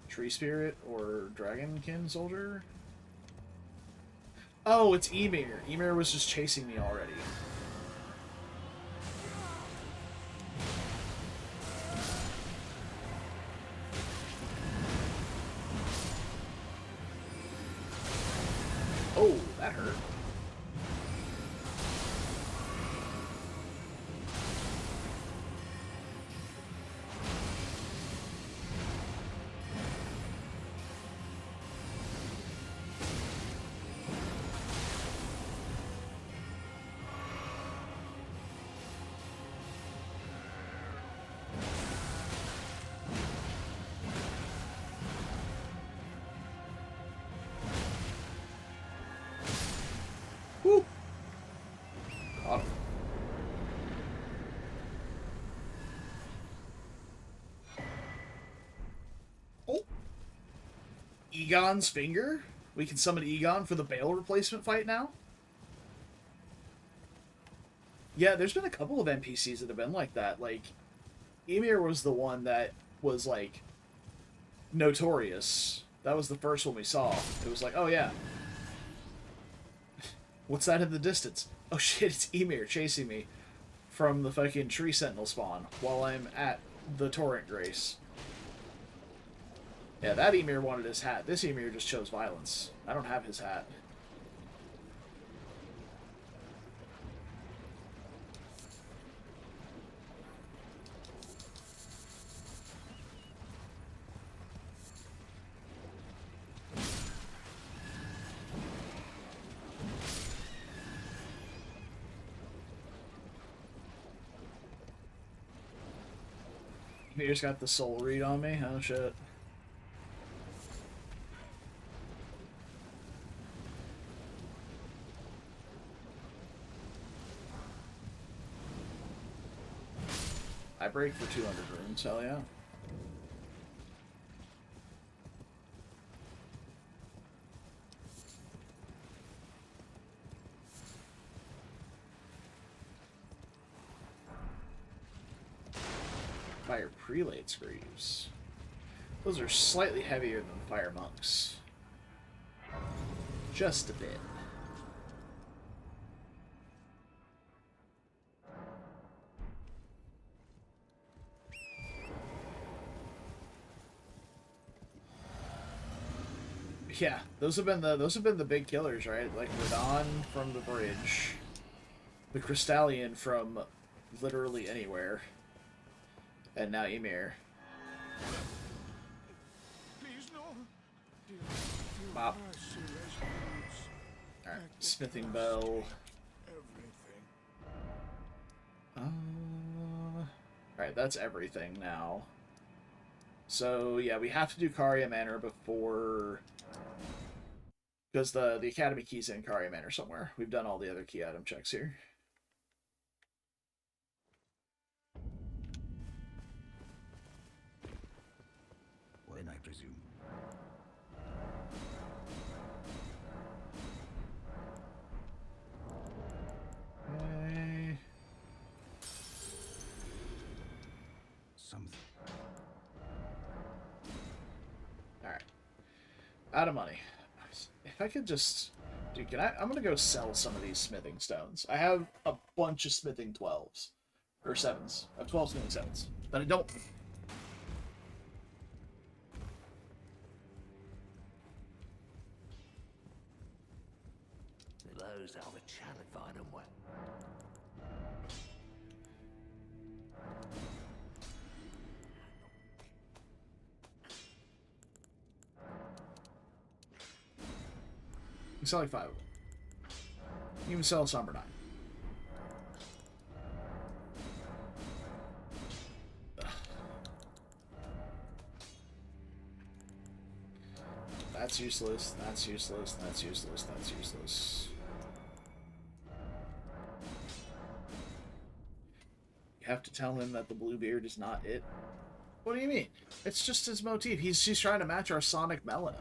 Tree Spirit or Dragonkin Soldier? Oh, it's Ymir. Ymir was just chasing me already. Oh, that hurt. Woo! Got him. Oh! Egon's finger? We can summon Egon for the Bale replacement fight now? Yeah, there's been a couple of NPCs that have been like that. Like, Ymir was the one that was, like, notorious. That was the first one we saw. It was like, oh yeah. What's that in the distance? Oh shit, it's Ymir chasing me from the fucking tree sentinel spawn while I'm at the Torrent Grace. Yeah, that Ymir wanted his hat. This Ymir just chose violence. I don't have his hat. Ymir's got the soul read on me. Oh shit. I break for 200 runes, hell yeah. Fire prelates greaves. Those are slightly heavier than fire monks. Just a bit. Yeah, those have been the big killers, right? Like Radon from the bridge, the Crystallian from literally anywhere, and now Ymir. Please no. Wow. Alright, smithing bell. Everything. Alright, that's everything now. So yeah, we have to do Karia Manor before, because the Academy key's in Karia Manor somewhere. We've done all the other key item checks here. When I presume. Okay. Something. Alright. Out of money. If I could just... Dude, I'm gonna go sell some of these smithing stones. I have a bunch of smithing 12s. Or 7s. I have 12 smithing 7s. But I don't... Those are the challenge and what? You can sell like 5 of them. You can sell a Somber 9. Ugh. That's useless, that's useless, that's useless, that's useless. You have to tell him that the Bluebeard is not it. What do you mean? It's just his motif. He's trying to match our Sonic Melina.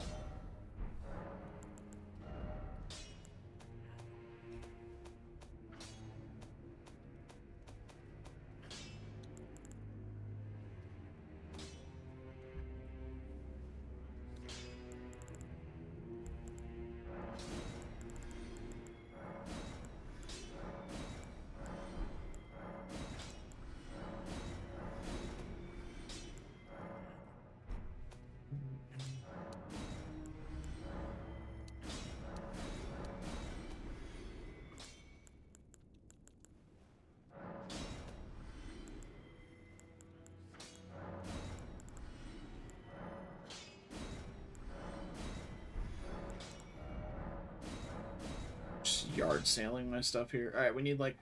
yard sailing my stuff here. Alright, we need like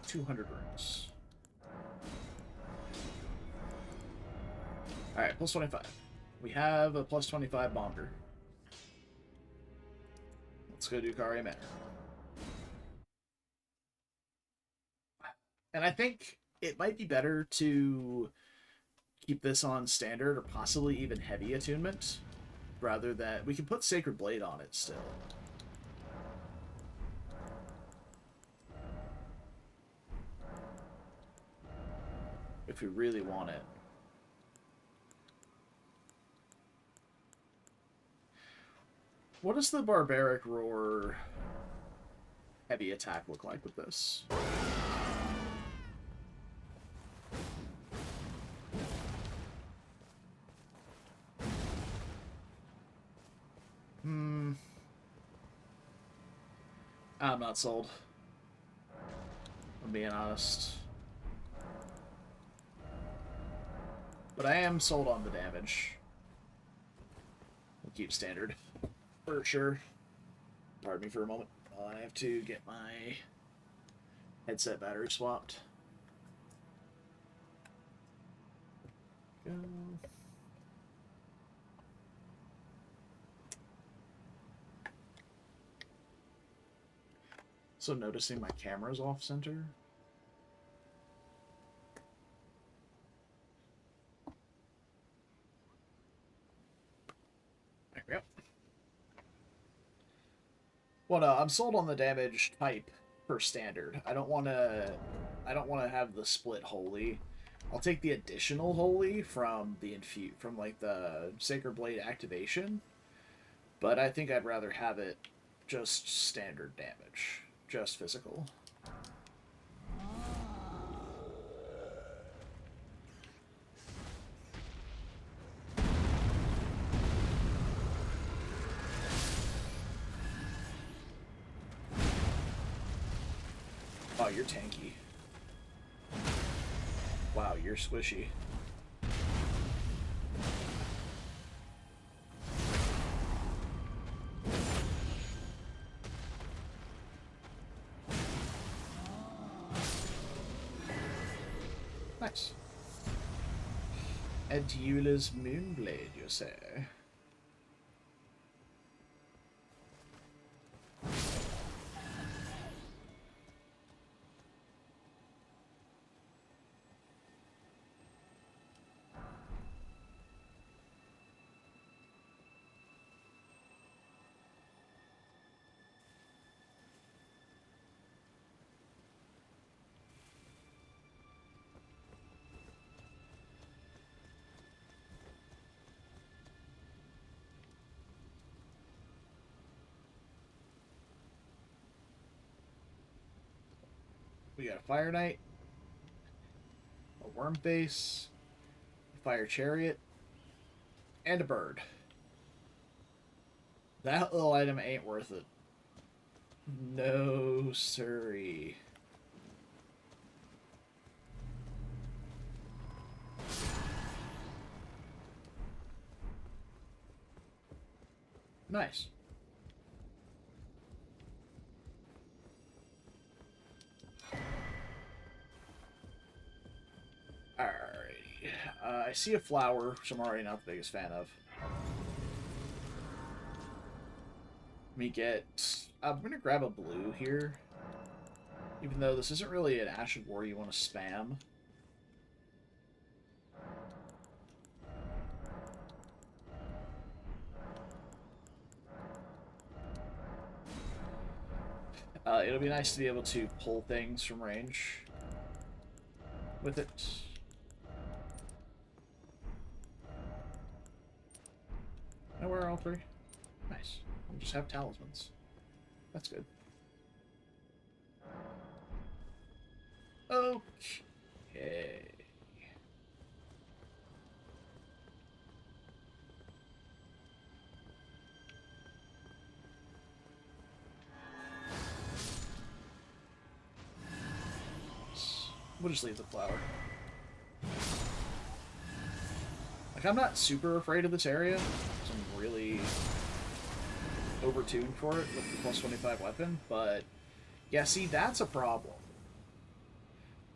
200 runes. Alright, plus 25. We have a plus 25 bonger. Let's go do Kari Manor. And I think it might be better to keep this on standard or possibly even heavy attunement rather than... We can put Sacred Blade on it still. If we really want it. What does the Barbaric Roar heavy attack look like with this? I'm not sold. I'm being honest. But I am sold on the damage. We'll keep standard. For sure. Pardon me for a moment. I have to get my headset battery swapped. Go. So noticing my camera's off center. There we go. Well, no, I'm sold on the damage type for standard. I don't want to have the split holy. I'll take the additional holy from the like the Sacred Blade activation, but I think I'd rather have it just standard damage, just physical. Oh, you're tanky. Wow, you're squishy. Nice. Edula's Moonblade, you say? We got a Fire Knight, a Worm Face, a Fire Chariot, and a bird. That little item ain't worth it. No siree. Nice. Alrighty. I see a flower, which I'm already not the biggest fan of. Let me get... I'm going to grab a blue here. Even though this isn't really an Ash of War you want to spam. It'll be nice to be able to pull things from range with it. Now where are all three? Nice. We'll just have talismans. That's good. Okay. We'll just leave the flower. Like, I'm not super afraid of this area, because I'm really overtuned for it with the plus 25 weapon, but yeah, see, that's a problem.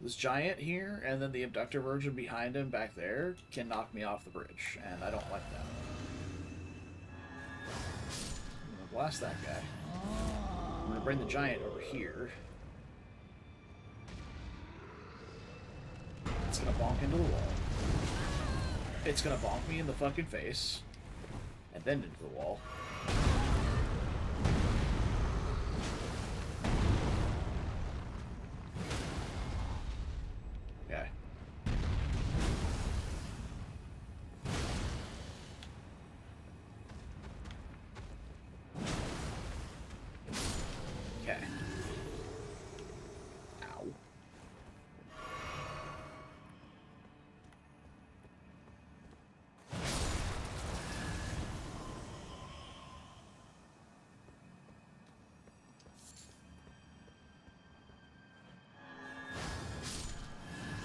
This giant here, and then the abductor virgin behind him back there can knock me off the bridge, and I don't like that. I'm gonna blast that guy. I'm gonna bring the giant over here. It's gonna bonk into the wall. It's gonna bonk me in the fucking face. And then into the wall. Okay. Okay. Ow.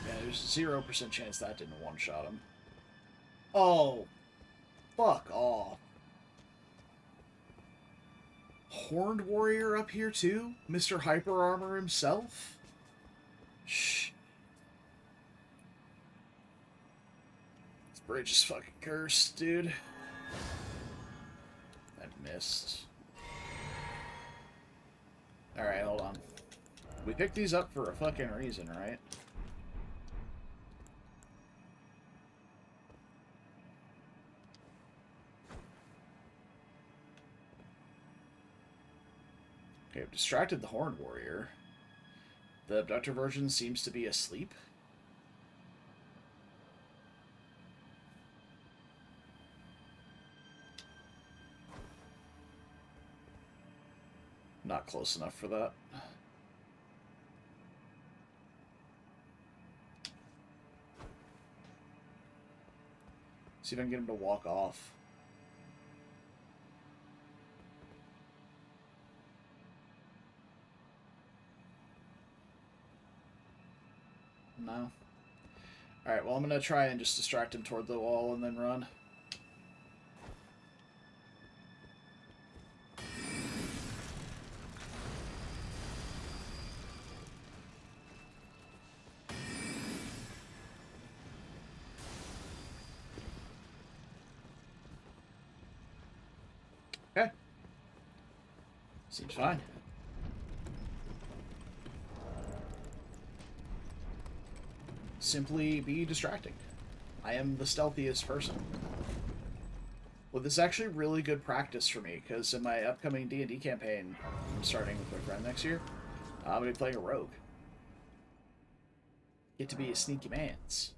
There's a 0% chance that didn't one-shot him. Oh, fuck off. Horned Warrior up here too? Mr. Hyper Armor himself? Shh. This bridge is fucking cursed, dude. I missed. Alright, hold on. We picked these up for a fucking reason, right? Okay, I've distracted the Horned Warrior. The abductor version seems to be asleep. Not close enough for that. See if I can get him to walk off. No. Alright, well, I'm gonna try and just distract him toward the wall and then run. Okay. Seems fine. Simply be distracting. I am the stealthiest person. Well, this is actually really good practice for me, because in my upcoming D&D campaign, I'm starting with my friend next year, I'm going to be playing a rogue. Get to be a sneaky mans.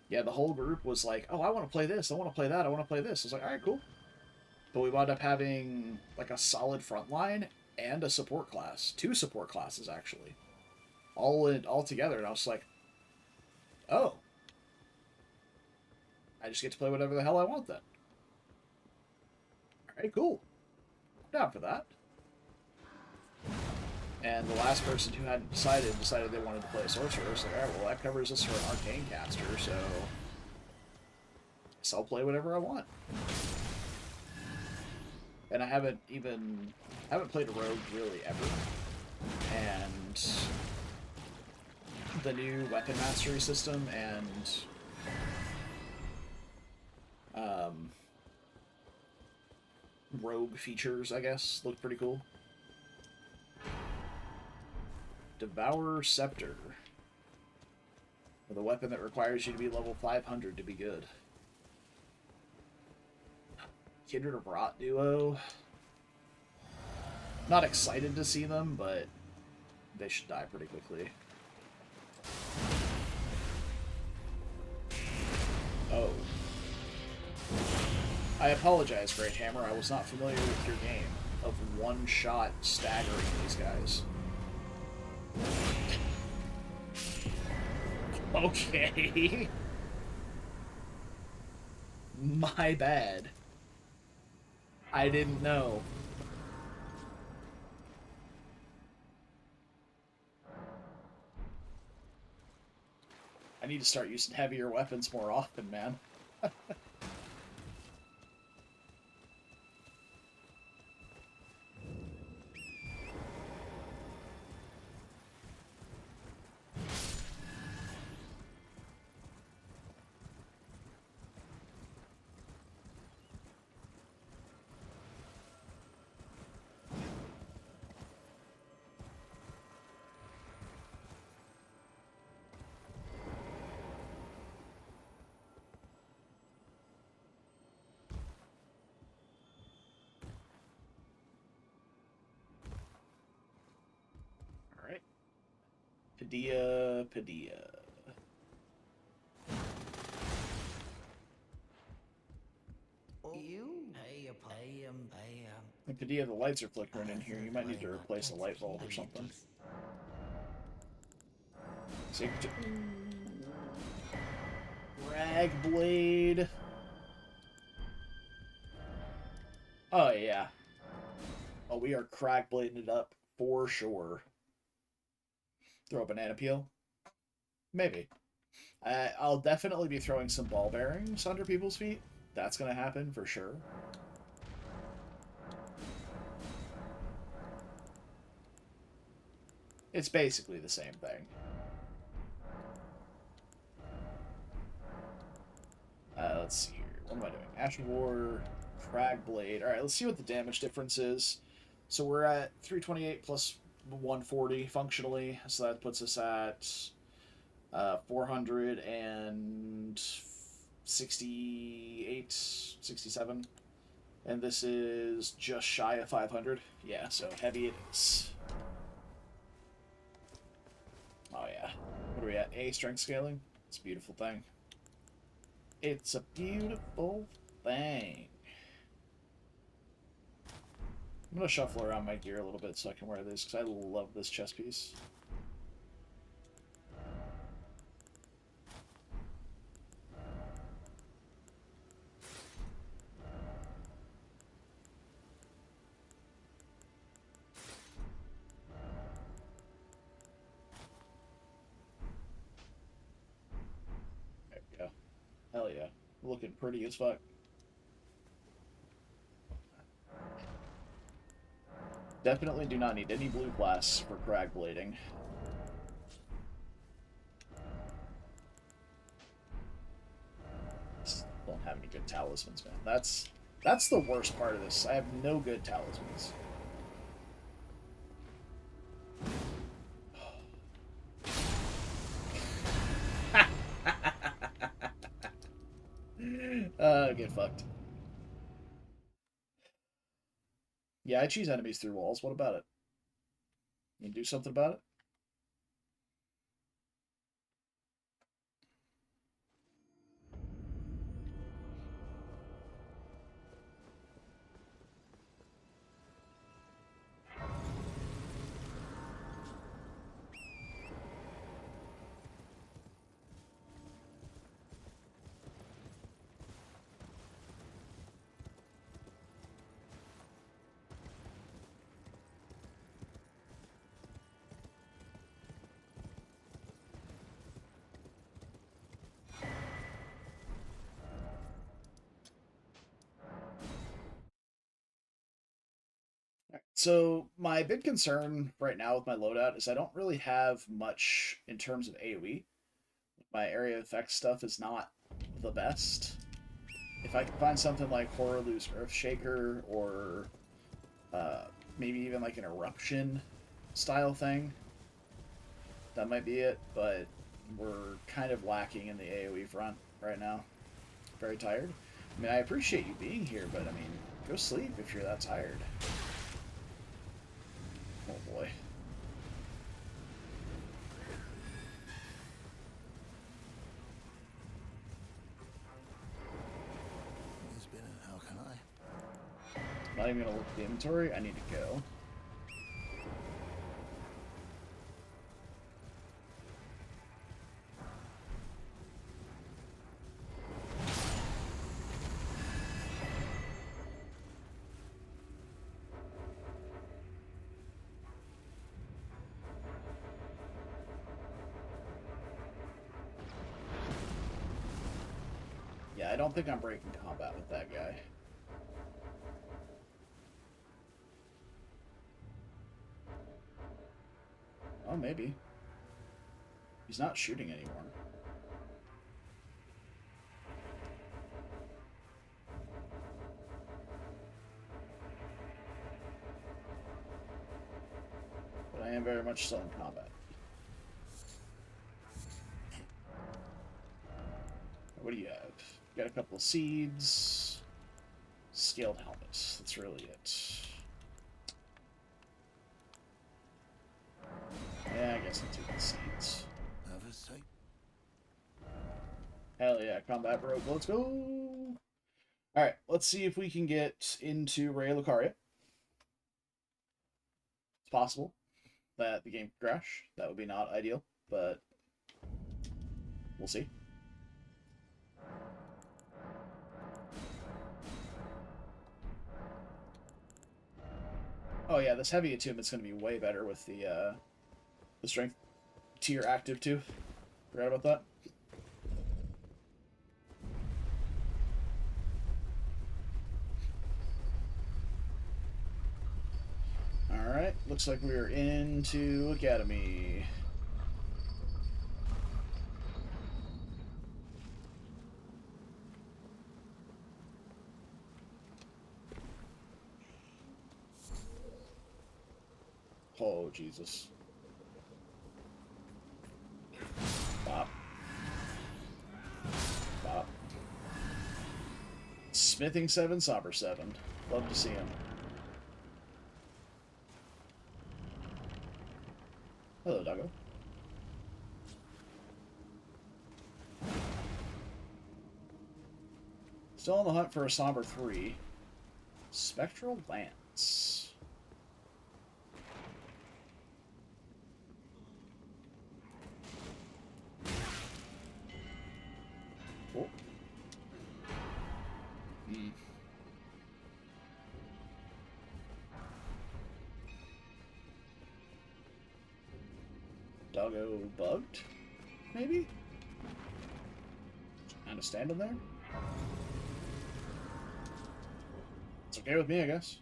Yeah, the whole group was like, oh, I want to play this, I want to play that, I want to play this. I was like, alright, cool. But we wound up having like a solid front line and a support class. 2 support classes, actually. All together, and I was like, oh. I just get to play whatever the hell I want then. Alright, cool. I'm down for that. And the last person who hadn't decided they wanted to play a sorcerer. So like, alright, well that covers us for an arcane caster, so I'll play whatever I want. And I haven't played a rogue really ever. And the new weapon mastery system and rogue features, I guess, look pretty cool. Devourer Scepter. With a weapon that requires you to be level 500 to be good. Kindred of Rot duo. Not excited to see them, but they should die pretty quickly. Oh. I apologize, Great Hammer. I was not familiar with your game of one-shot staggering these guys. Okay. My bad. I didn't know. I need to start using heavier weapons more often, man. Alright. Padilla. And Padilla, the lights are flickering in here. You might need to replace a light bulb or something. Sacred. Ragblade. Oh, yeah. Oh, we are crackblading it up for sure. Throw a banana peel? Maybe. I'll definitely be throwing some ball bearings under people's feet. That's going to happen for sure. It's basically the same thing. Let's see here. What am I doing? Ash of War, Cragblade. Alright, let's see what the damage difference is. So we're at 328 plus 140 functionally. So that puts us at 468, 67. And this is just shy of 500. Yeah, so heavy it is. Oh yeah. What are we at? A strength scaling? It's a beautiful thing. It's a beautiful thing. I'm going to shuffle around my gear a little bit so I can wear this, because I love this chest piece. There we go. Hell yeah. Looking pretty as fuck. Definitely do not need any blue glass for crag blading. Don't have any good talismans, man. That's the worst part of this. I have no good talismans. Get fucked. Yeah, I choose enemies through walls. What about it? You do something about it? So my big concern right now with my loadout is I don't really have much in terms of AoE. My area of effect stuff is not the best. If I could find something like Horrorlu's Earthshaker or maybe even like an Eruption style thing, that might be it, but we're kind of lacking in the AoE front right now. Very tired. I mean, I appreciate you being here, but I mean, go sleep if you're that tired. Oh boy. He's been in, how can I? Not even gonna look at the inventory. I need to go. don't think I'm breaking combat with that guy. Oh, maybe. He's not shooting anymore. But I am very much still in combat. What do you have? You got a couple of seeds. Scaled helmets. That's really it. Yeah, I guess I'll take the seeds. Have a sight. Hell yeah, combat broke. Let's go! Alright, let's see if we can get into Ray Lucaria. It's possible that the game could crash. That would be not ideal, but we'll see. Oh yeah, this heavy attunement's going to be way better with the strength tier active too. Forgot about that. Alright, looks like we're into Academy. Oh, Jesus. Bop. Bop. Smithing 7, Somber 7. Love to see him. Hello, doggo. Still on the hunt for a Somber 3. Spectral Lance. Oh. Doggo bugged? Maybe? Kind of standing there? It's okay with me, I guess.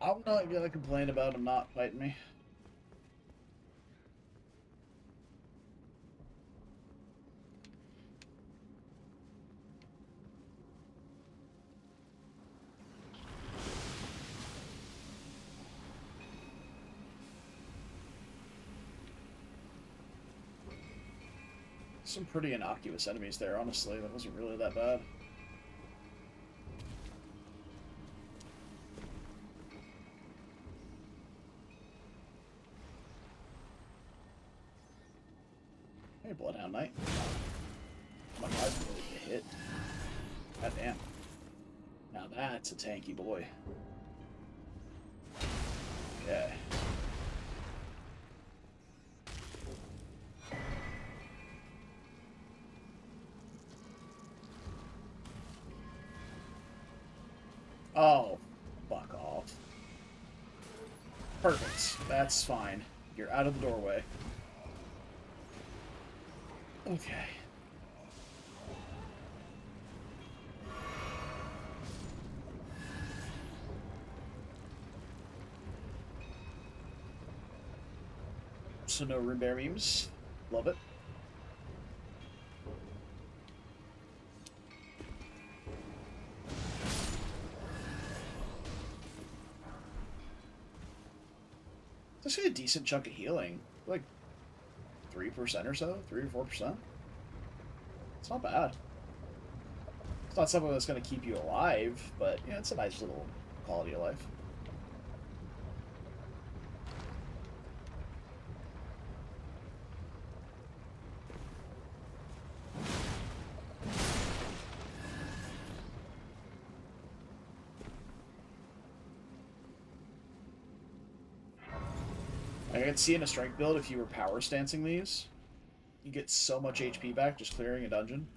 I'm not gonna complain about him not fighting me. Some pretty innocuous enemies there, honestly. That wasn't really that bad. Hey, Bloodhound Knight. Oh my god, really get hit. God damn. Now that's a tanky boy. Yeah. Oh, fuck off. Perfect. That's fine. You're out of the doorway. Okay. So no room bear memes. Love it. That's a decent chunk of healing. Like 3% or so? 3 or 4%? It's not bad. It's not something that's going to keep you alive, but yeah, it's a nice little quality of life. I can see in a strength build, if you were power stancing these, you get so much HP back just clearing a dungeon.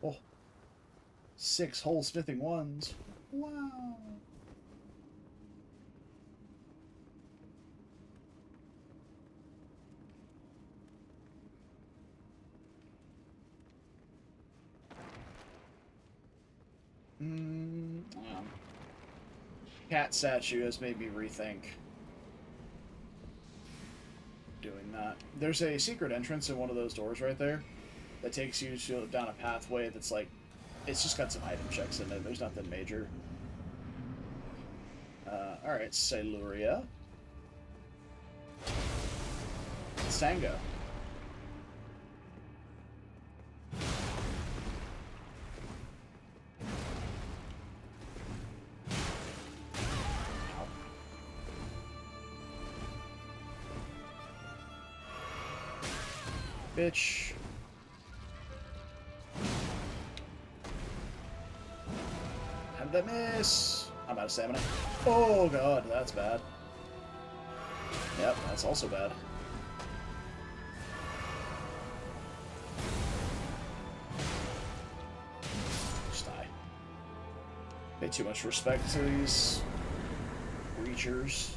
Oh, 6 hole smithing ones. Wow. Cat statue has made me rethink doing that. There's a secret entrance in one of those doors right there that takes you down a pathway that's like, it's just got some item checks in it. There's nothing major. Alright, Siluria. Let's tango. Bitch. How did I miss? I'm out of stamina. Oh god, that's bad. Yep, that's also bad. Just die. Pay too much respect to these creatures.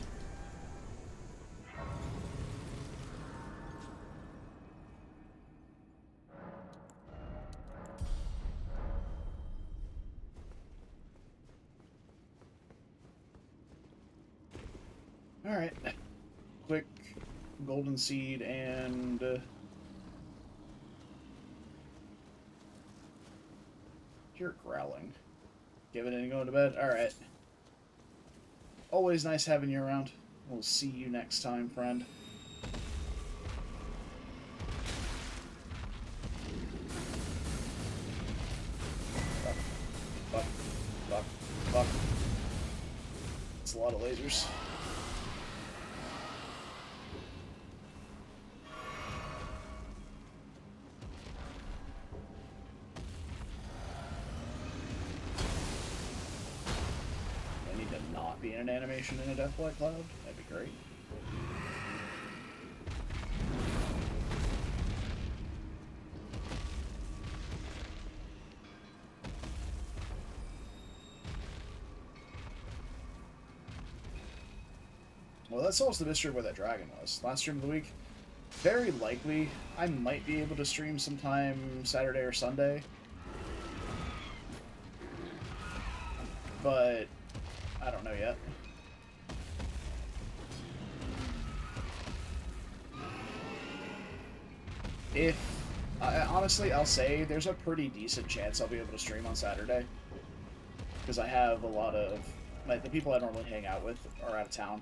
Alright. Quick golden seed and you're growling. Giving it and going to bed? Alright. Always nice having you around. We'll see you next time, friend. Fuck. Fuck. Fuck. It's a lot of lasers. Be in an animation in a Deathlight Cloud? That'd be great. Well, that solves the mystery of where that dragon was. Last stream of the week. Very likely, I might be able to stream sometime Saturday or Sunday. But I don't know yet. Honestly, I'll say there's a pretty decent chance I'll be able to stream on Saturday. Because I have a lot of, like, the people I normally hang out with are out of town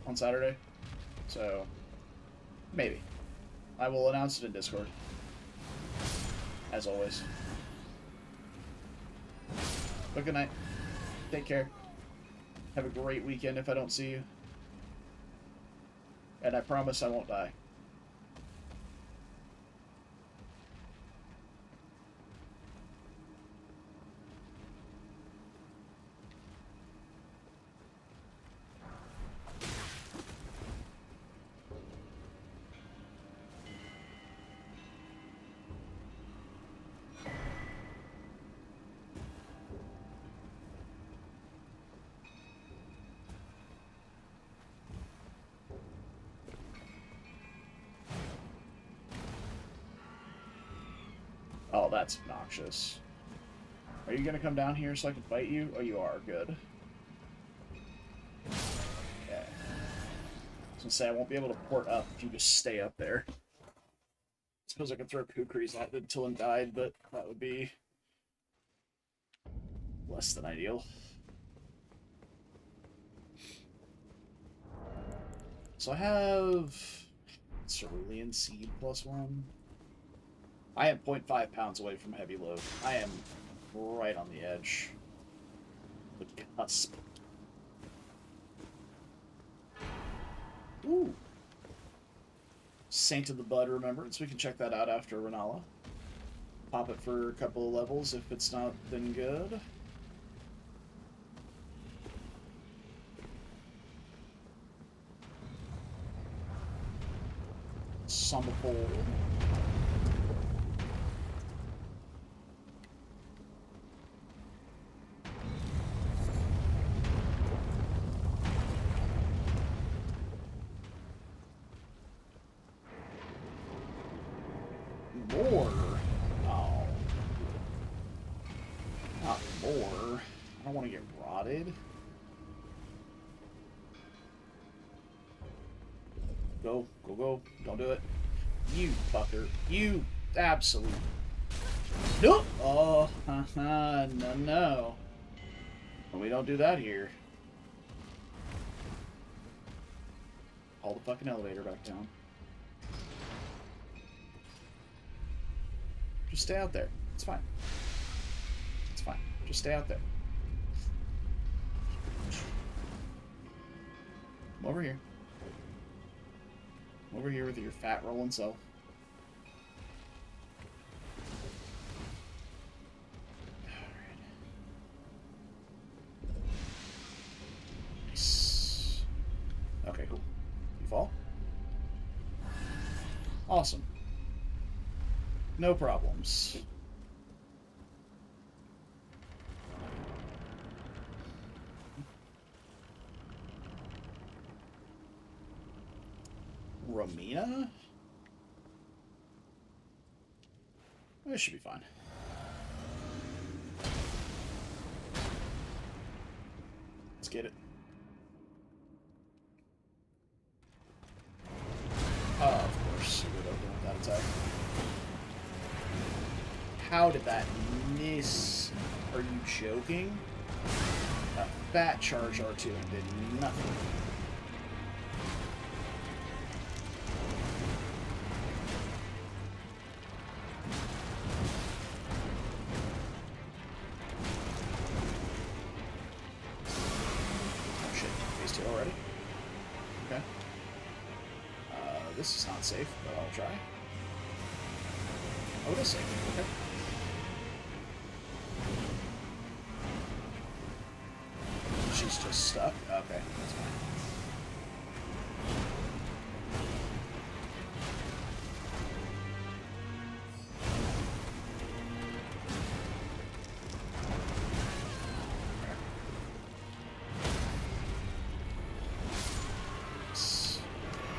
on Saturday. So, maybe. I will announce it in Discord. As always. But good night. Take care. Have a great weekend if I don't see you. And I promise I won't die. Oh, that's obnoxious. Are you gonna come down here so I can fight you? Oh, you are. Good. Okay. I was gonna say, I won't be able to port up if you just stay up there. I suppose I could throw kukris at it until it died, but that would be less than ideal. So I have Cerulean Seed +1. I am 0.5 pounds away from heavy load. I am right on the edge. The cusp. Ooh. Saint of the Bud Remembrance. We can check that out after Renala. Pop it for a couple of levels if it's not been good. Somber Pole. more. Oh. Not more. I don't want to get rotted. Go, go, go. Don't do it. You fucker. You absolute. Nope. Oh, no, no. We don't do that here. Haul the fucking elevator back down. Just stay out there. It's fine. It's fine. Just stay out there. Come over here. Come over here with your fat rolling self. Nice. Okay, cool. You fall? Awesome. No problems. Romina? This should be fine. Let's get it. Oh, of course. You would open with that attack. How did that miss? Are you joking? A fat charge R2 and did nothing. Oh shit, phase 2 already? Okay. This is not safe, but I'll try. Oh, it is safe. Okay. She's just stuck? Okay, that's fine.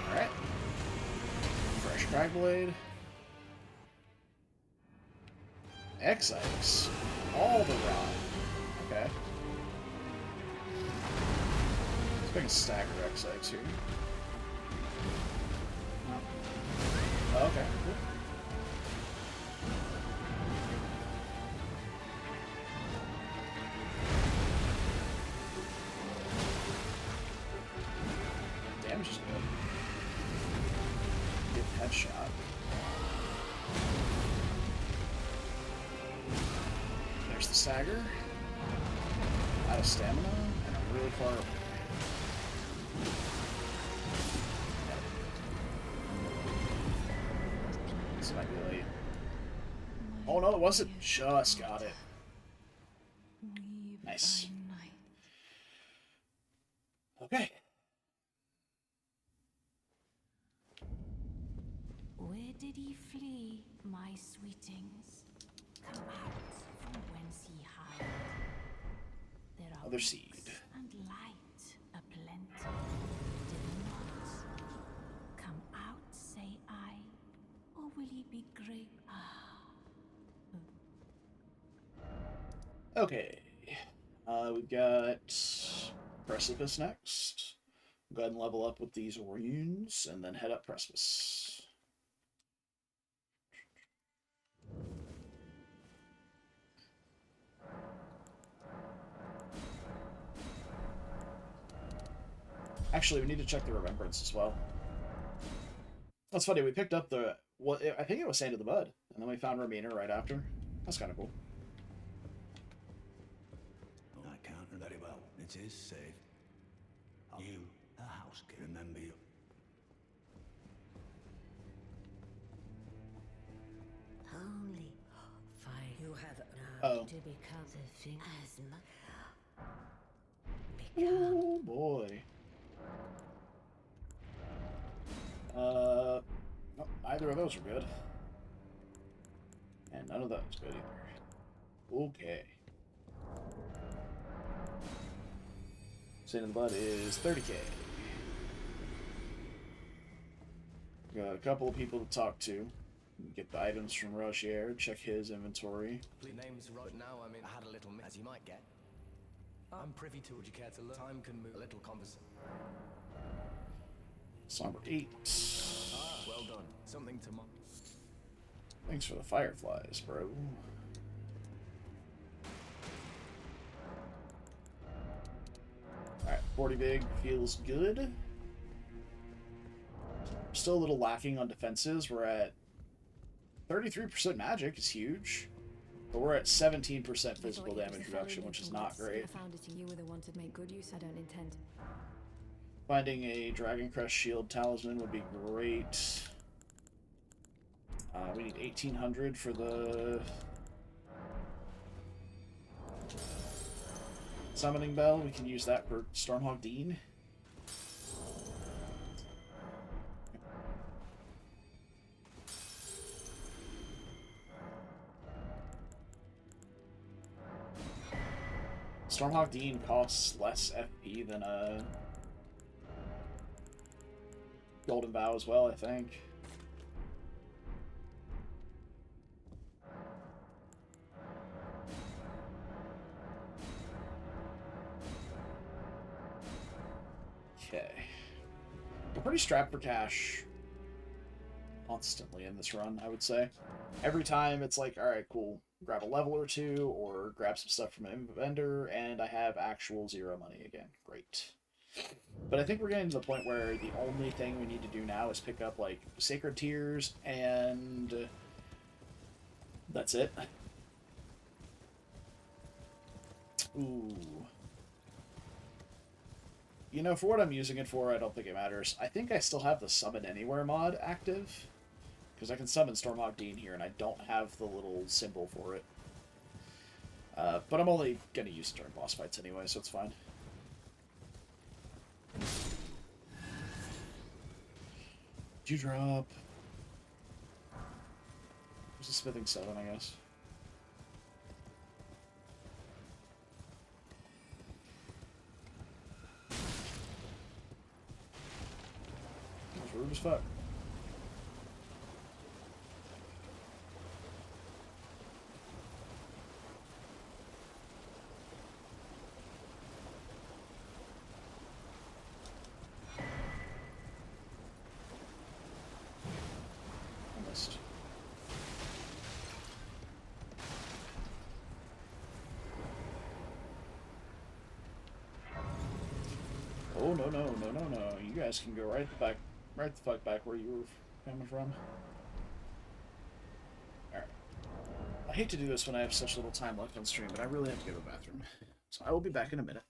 Alright. Fresh crack blade. X-Ice. All the rod. Okay. Let's make a stagger X-Ice here. Oh, okay, cool. Damage is good. Get headshot. There's the stagger. Out of stamina, and I'm really far away. This might be late. Oh no, it wasn't. Just got it. Nice. Okay. Where did he flee, my sweetings? Come out from whence he hide. There are Other seed. books and light aplenty. Did not come out, say I, or will he be great? Okay. We've got Precipice next. Go ahead and level up with these runes, and then head up Precipice. Actually, we need to check the Remembrance as well. That's funny, we picked up the... Well, I think it was Sand of the Bud, and then we found Romina right after. That's kind of cool. I counted very well. It is safe. You, a housekeeper, remember you. Only five. You have now Uh-oh. to become the thing as much. Oh boy. Nope, neither of those are good. And none of those good either. Okay. Sand in the Bud is 30k. Got a couple of people to talk to. Get the items from Rogier, check his inventory. Name's right now, I had a little as you might get. I'm privy to. Would you care to look? Time can move a little conversation. Somber 8. Well done. Something to Thanks for the fireflies, bro. Alright, 40 big feels good. Still a little lacking on defenses. We're at 33% magic is huge. But we're at 17% physical damage reduction, which is not great. I found it and you were the one to make good use. I don't intend. Finding a Dragon Crest Shield Talisman would be great. We need 1800 for the Summoning Bell. We can use that for Stormhawk Dean. Stormhawk Dean costs less FP than a Golden Vow as well, I think. Okay. We're pretty strapped for cash constantly in this run, I would say. Every time it's like, alright, cool, grab a level or two, or grab some stuff from a vendor, and I have actual 0 money again. Great. But I think we're getting to the point where the only thing we need to do now is pick up, like, Sacred Tears, and that's it. Ooh. You know, for what I'm using it for, I don't think it matters. I think I still have the Summon Anywhere mod active, because I can summon Stormhawk Dean here, and I don't have the little symbol for it. But I'm only going to use it during boss fights anyway, so it's fine. Dewdrop. There's a Smithing 7, I guess. That's rude as fuck. Oh, no, no, no, no, no. You guys can go right the fuck back where you were coming from. Alright. I hate to do this when I have such little time left on stream, but I really have to go to the bathroom. So I will be back in a minute.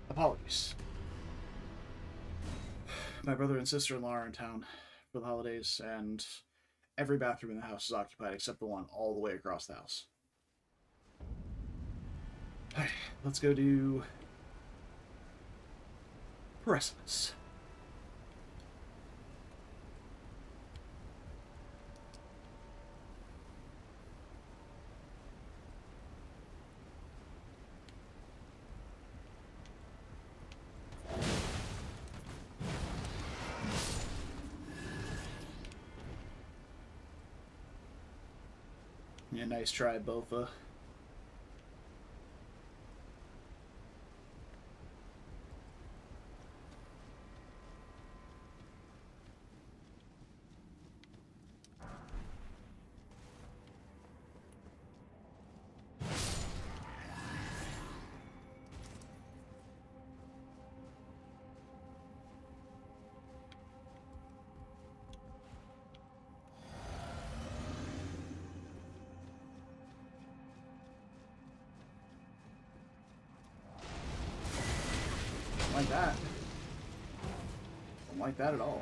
Apologies. My brother and sister-in-law are in town for the holidays, and every bathroom in the house is occupied except the one all the way across the house. Alright, let's go do Precipice. Yeah, nice try, Bofa. Like that. Don't like that at all.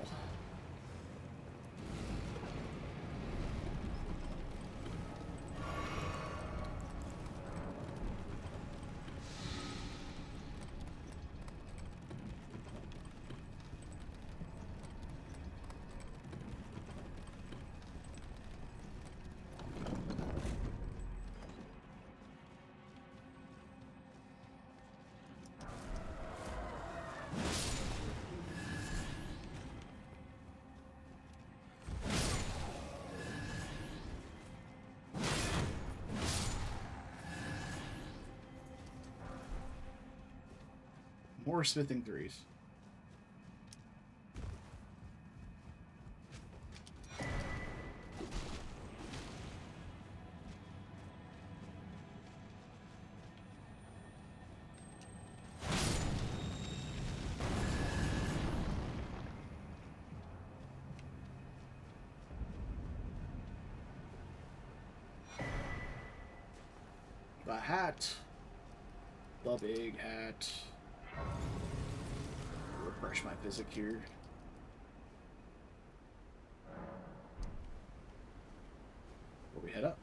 More smithing threes. The hat. The big hat. Refresh my physic here. Before we head up.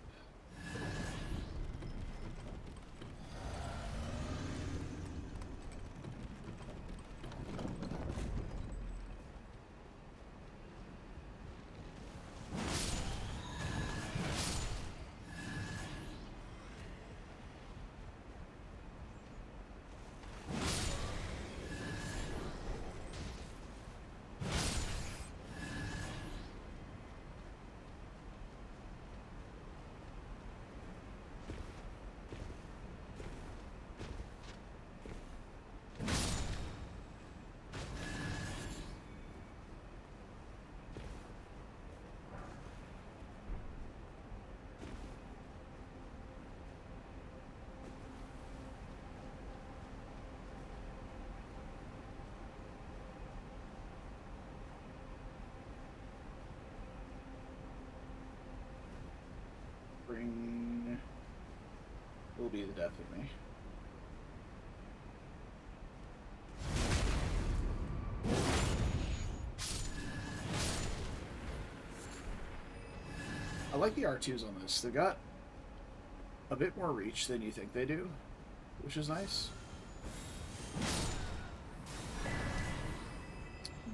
Bring will be the death of me. I like the R2s on this. They got a bit more reach than you think they do, which is nice.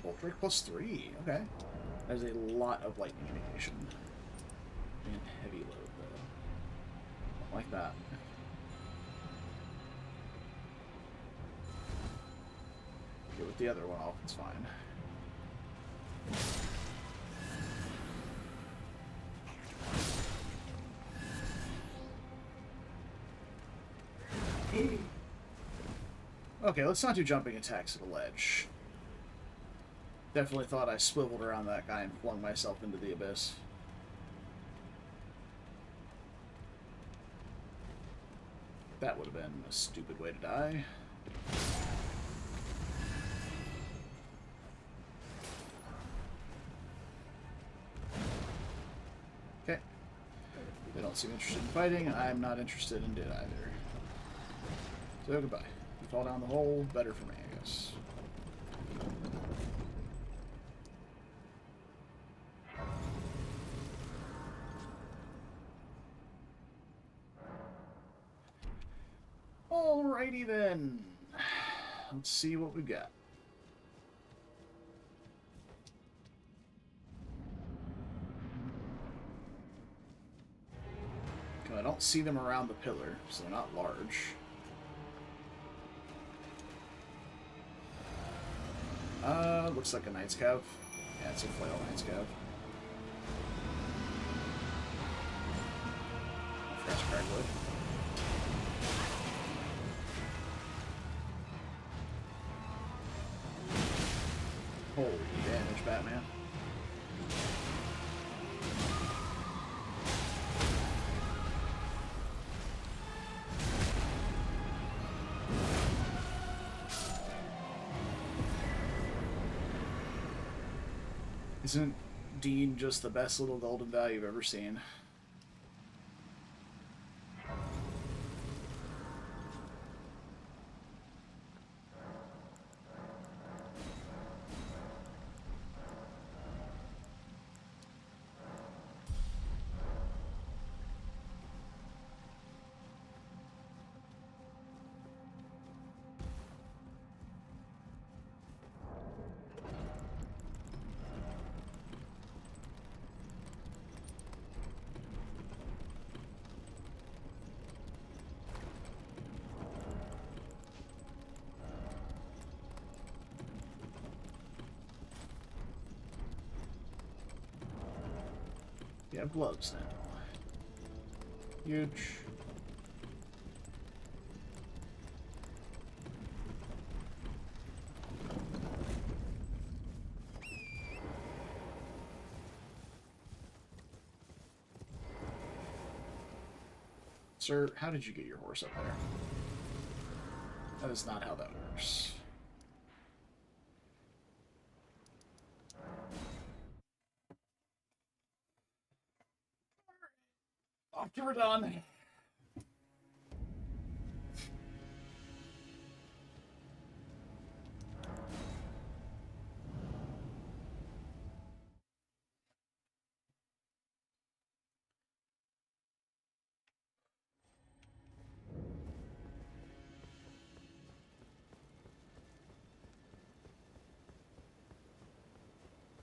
Bolt Drake +3, okay. There's a lot of lightning mitigation. And heavy load, though. Don't like that. Okay, with the other one off, it's fine. Okay, let's not do jumping attacks at a ledge. Definitely thought I swiveled around that guy and flung myself into the abyss. That would have been a stupid way to die. Okay. They don't seem interested in fighting, and I'm not interested in it either. So goodbye. You fall down the hole, better for me, I guess. Alrighty then. Let's see what we got. I don't see them around the pillar, so they're not large. Looks like a Knight's Cav. Yeah, it's a flail Knight's Cav. Fresh crackwood. Holy damage, Batman. Isn't Dean just the best little golden value you've ever seen? You have gloves now. Huge. Sir, how did you get your horse up there? That is not how that works. After we're done.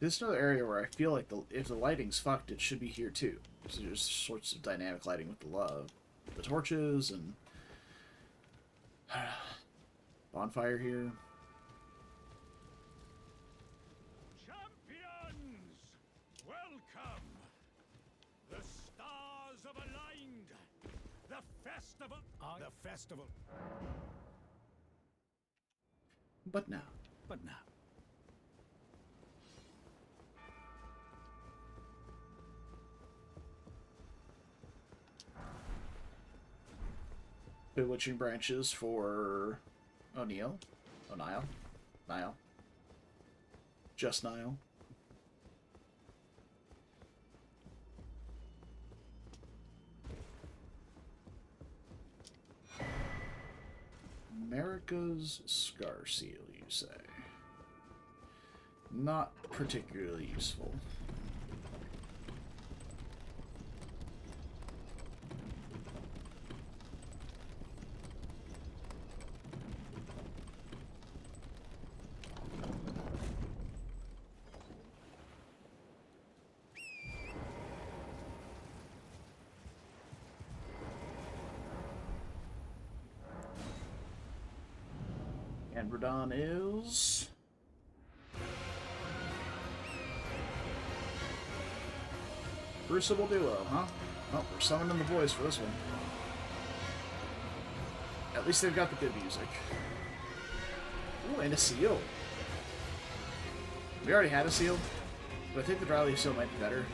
This is another area where I feel like if the lighting's fucked, it should be here too. So there's sorts of dynamic lighting with the torches and bonfire here. Champions! Welcome! The stars have aligned! The festival... The festival... But now. But now... Bewitching branches for O'Neill. Niall. Just Niall. America's Scar Seal, you say? Not particularly useful. And Radon is... Crucible Duo, huh? Well, we're summoning the boys for this one. At least they've got the good music. Ooh, and a seal. We already had a seal, but I think the dry leaf seal might be better.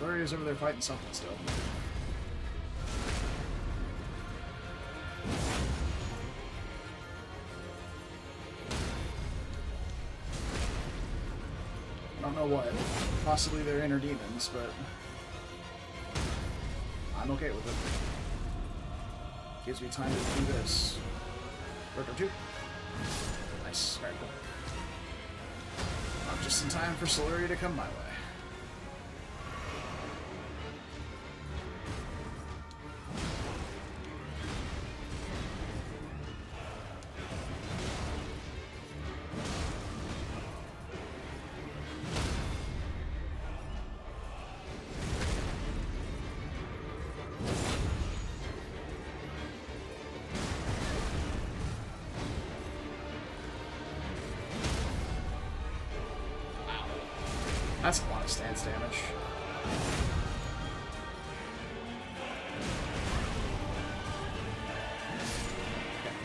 Solaria's over there fighting something still. I don't know what. Possibly they're inner demons, but I'm okay with it. Gives me time to do this. Burger 2. Nice. Very cool. Just in time for Solaria to come my way. That's a lot of stance damage. Okay.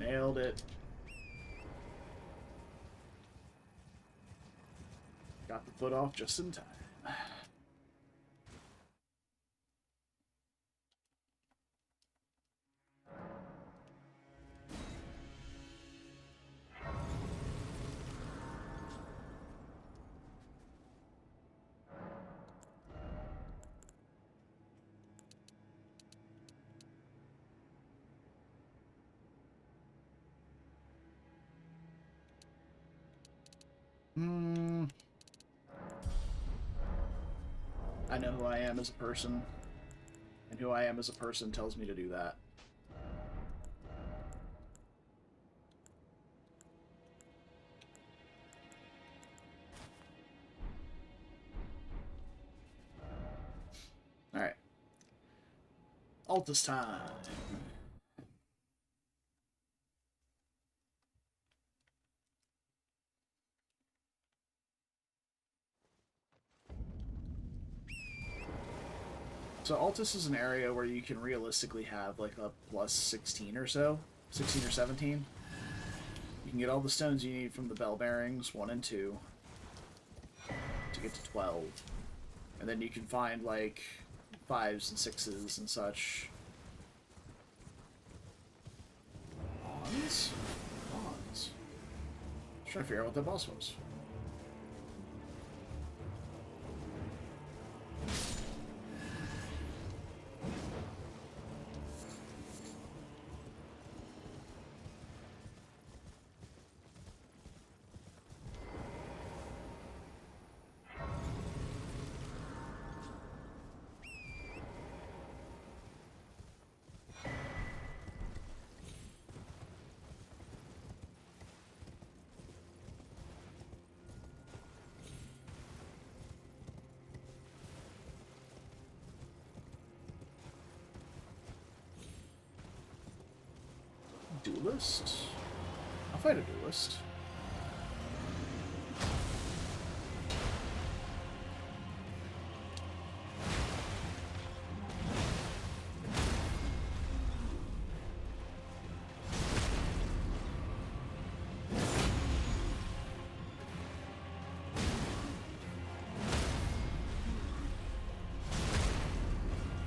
Nailed it. Got the foot off just in time. I know who I am as a person, and who I am as a person tells me to do that. Alright. Altus time. So Altus is an area where you can realistically have like a plus 16 or so. 16 or 17. You can get all the stones you need from the bell bearings 1 and 2 to get to 12. And then you can find like 5s and 6s and such. Bonds? Bonds. Trying to figure out what that boss was. Duelist? I'll fight a duelist.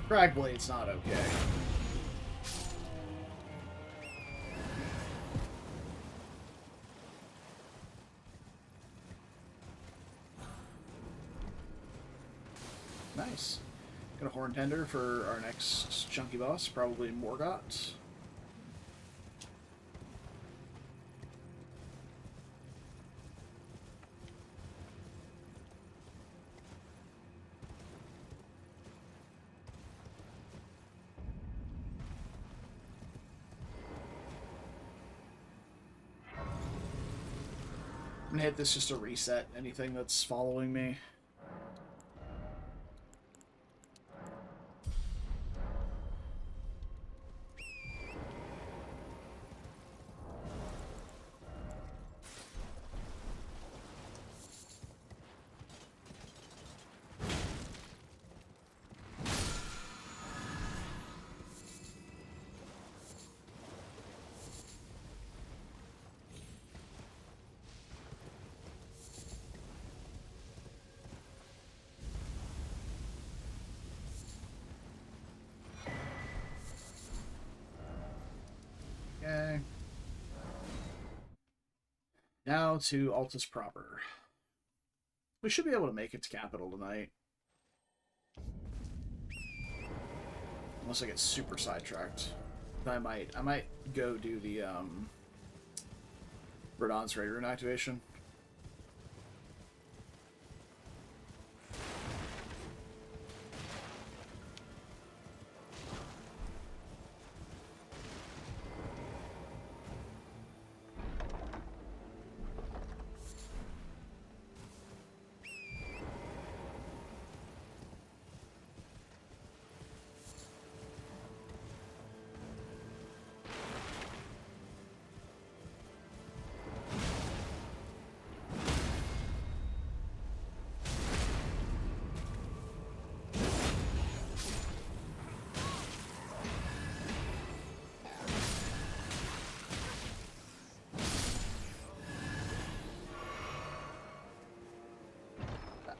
Cragblade's not okay. Nice. Got a Horn Tender for our next chunky boss, probably Morgott. I'm gonna hit this just to reset anything that's following me. Now to Altus proper. We should be able to make it to Capital tonight. Unless I get super sidetracked. I might go do the Radon's Ray Rune activation.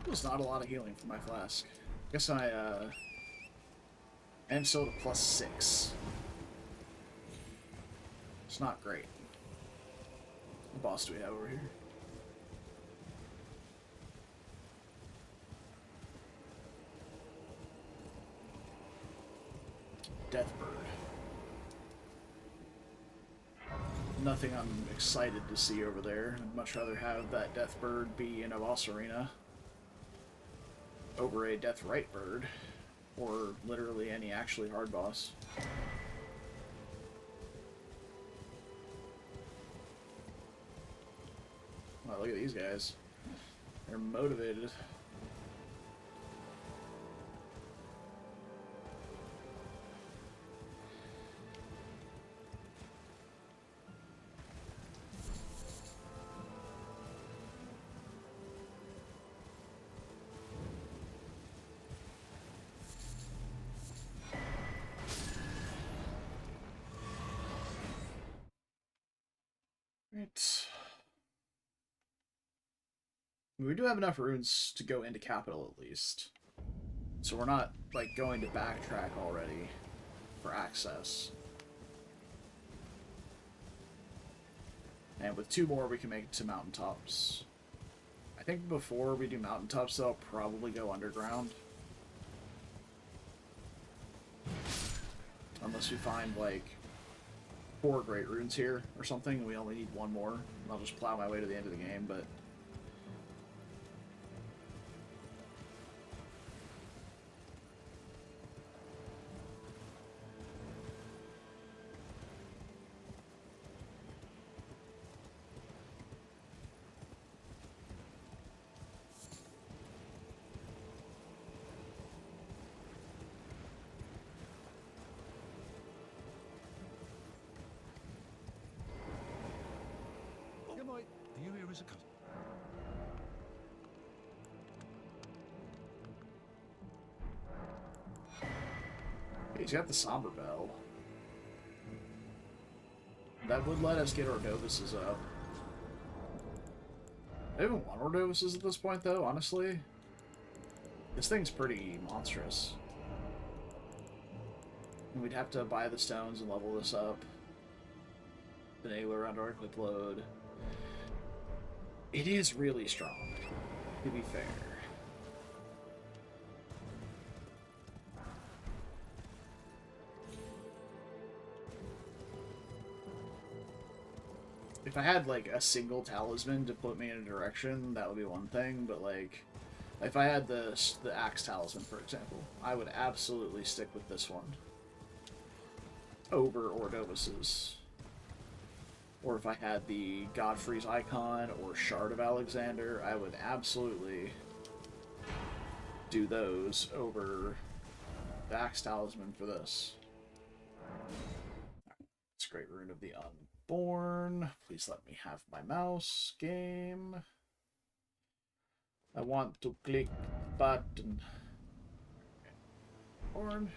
Was not a lot of healing for my flask. Guess I am still at a +6. It's not great. What boss do we have over here? Deathbird. Nothing I'm excited to see over there. I'd much rather have that Deathbird be in a boss arena over a Deathrite Bird, or literally any actually hard boss. Wow, look at these guys. They're motivated. Right. We do have enough runes to go into Capital at least. So we're not, like, going to backtrack already for access. And with 2 more, we can make it to Mountaintops. I think before we do Mountaintops, though, I'll probably go underground. Unless we find, like, 4 great runes here or something, and we only need 1 more. I'll just plow my way to the end of the game, but... Do you hear us a cut? He's got the Somber Bell. That would let us get Ordovices up. I don't even want Ordovices at this point, though, honestly. This thing's pretty monstrous. And we'd have to buy the stones and level this up. Enabler around our clip load. It is really strong, to be fair. If I had, like, a single talisman to put me in a direction, that would be one thing, but, like, if I had the Axe Talisman, for example, I would absolutely stick with this one over Ordovis's. Or if I had the Godfrey's Icon or Shard of Alexander, I would absolutely do those over the Axe Talisman for this. It's a great Rune of the Unborn. Please let me have my mouse. Game. I want to click button. Born.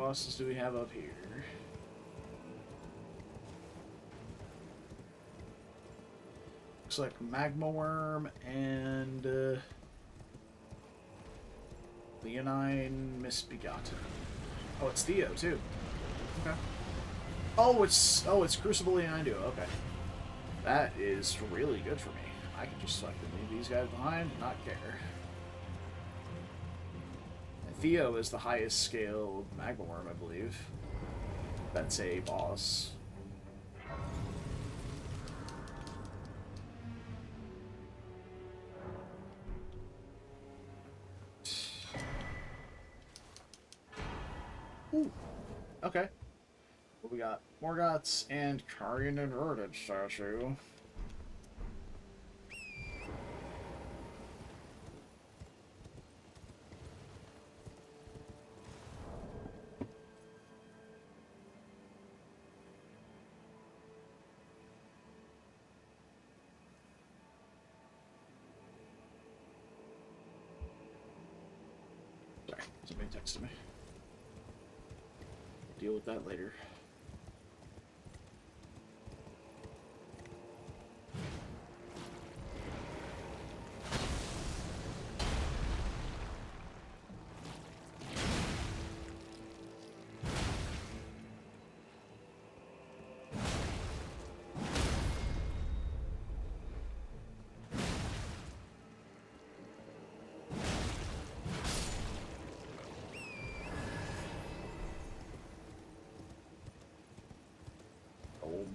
bosses do we have up here? Looks like Magma Worm and Leonine Misbegotten. Oh, it's Theo too. Okay. Oh, it's Crucible Leonine Duo. Okay, that is really good for me. I can just fucking leave these guys behind and not care. And Theo is the highest scaled Magma Worm, I believe. That's a boss. Ooh. Okay. What we got? Morgoth's and Carrion Inverted statue. Sorry, somebody texted me. Deal with that later.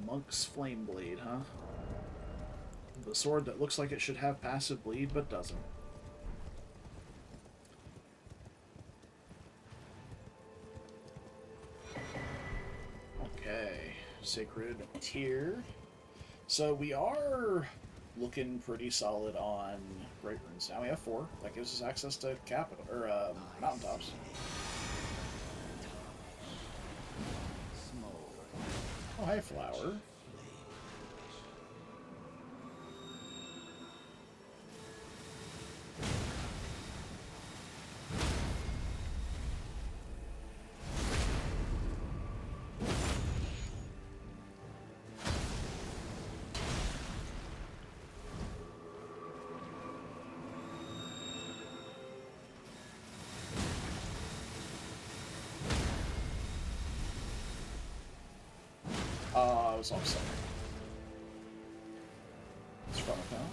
Monk's Flame Blade, huh? The sword that looks like it should have passive bleed, but doesn't. Okay, Sacred Tier. So we are looking pretty solid on Great Runes. Now we have 4. That gives us access to capital or mountaintops. Oh, hi, Flower. I was off center. It's from a town.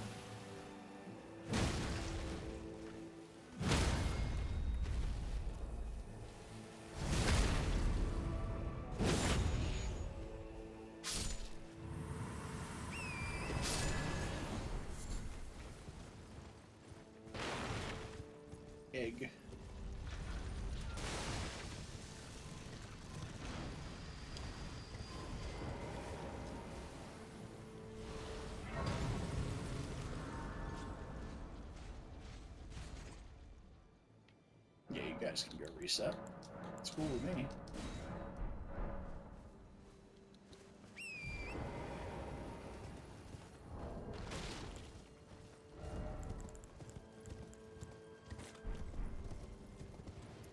Egg. Yeah, you guys can go reset. It's cool with me.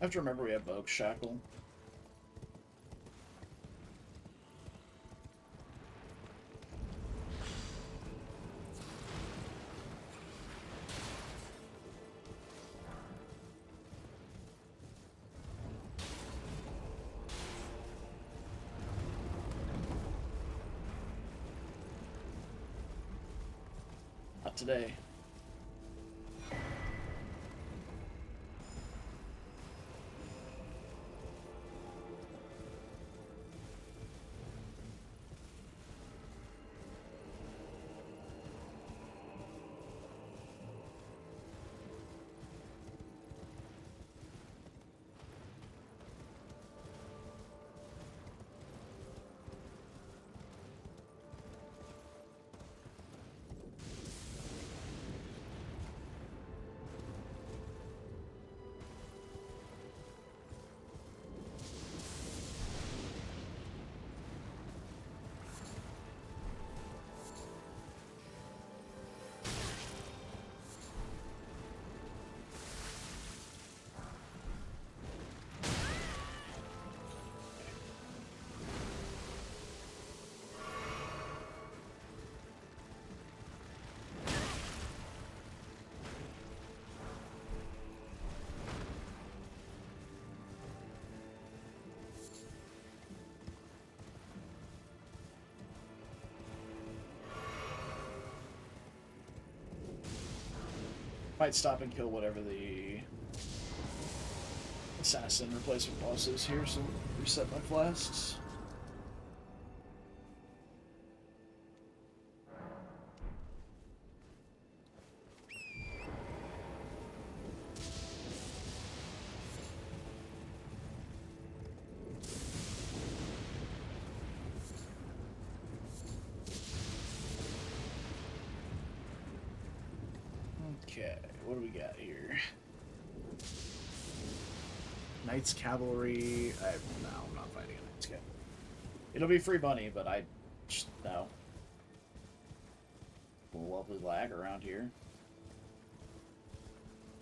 I have to remember we have Vogue Shackle. Not today. Might stop and kill whatever the assassin replacement boss is here, so reset my flasks. Okay, what do we got here? Knights Cavalry. No, I'm not fighting a Knights Cavalry. It'll be free money, but I just no. Lovely lag around here.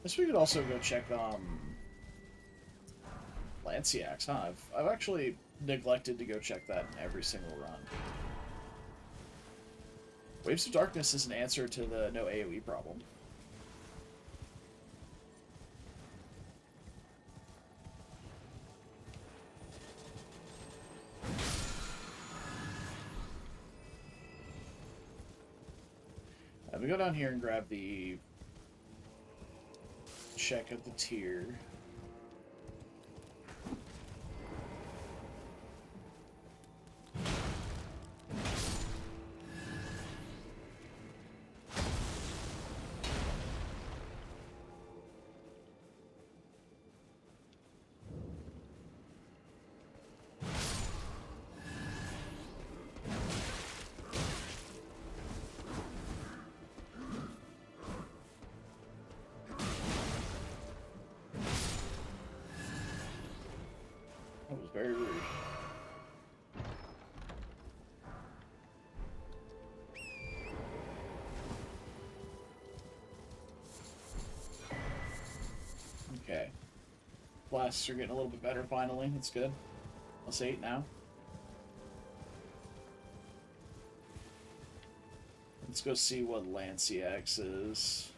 Guess we could also go check Lanciacs, huh? I've actually neglected to go check that in every single run. Waves of Darkness is an answer to the no AoE problem. We go down here and grab the check of the tier. That was very rude. Okay. Blasts are getting a little bit better finally. That's good. +8 now. Let's go see what Lanciax is.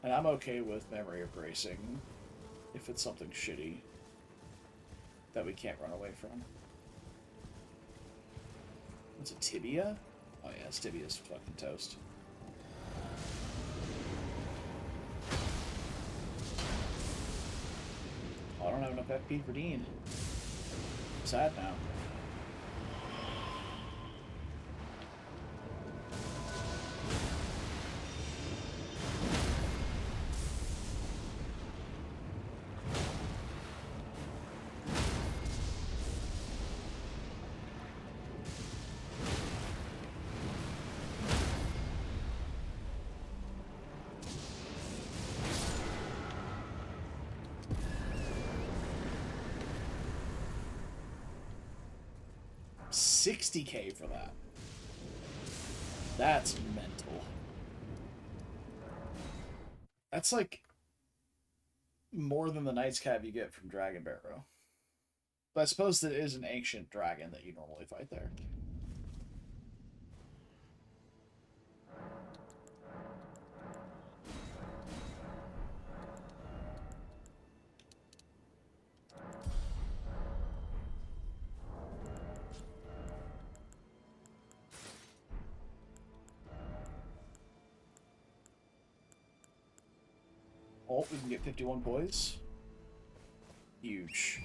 And I'm okay with Memory of Bracing. If it's something shitty that we can't run away from. What's a tibia? Oh yeah, tibia's fucking toast. Oh, I don't have enough FP for Dean. I'm sad now. $60K for that. That's mental. That's like more than the Knight's Cav you get from Dragon Barrow. But I suppose that is an ancient dragon that you normally fight there. Oh, we can get 51 poise. Huge.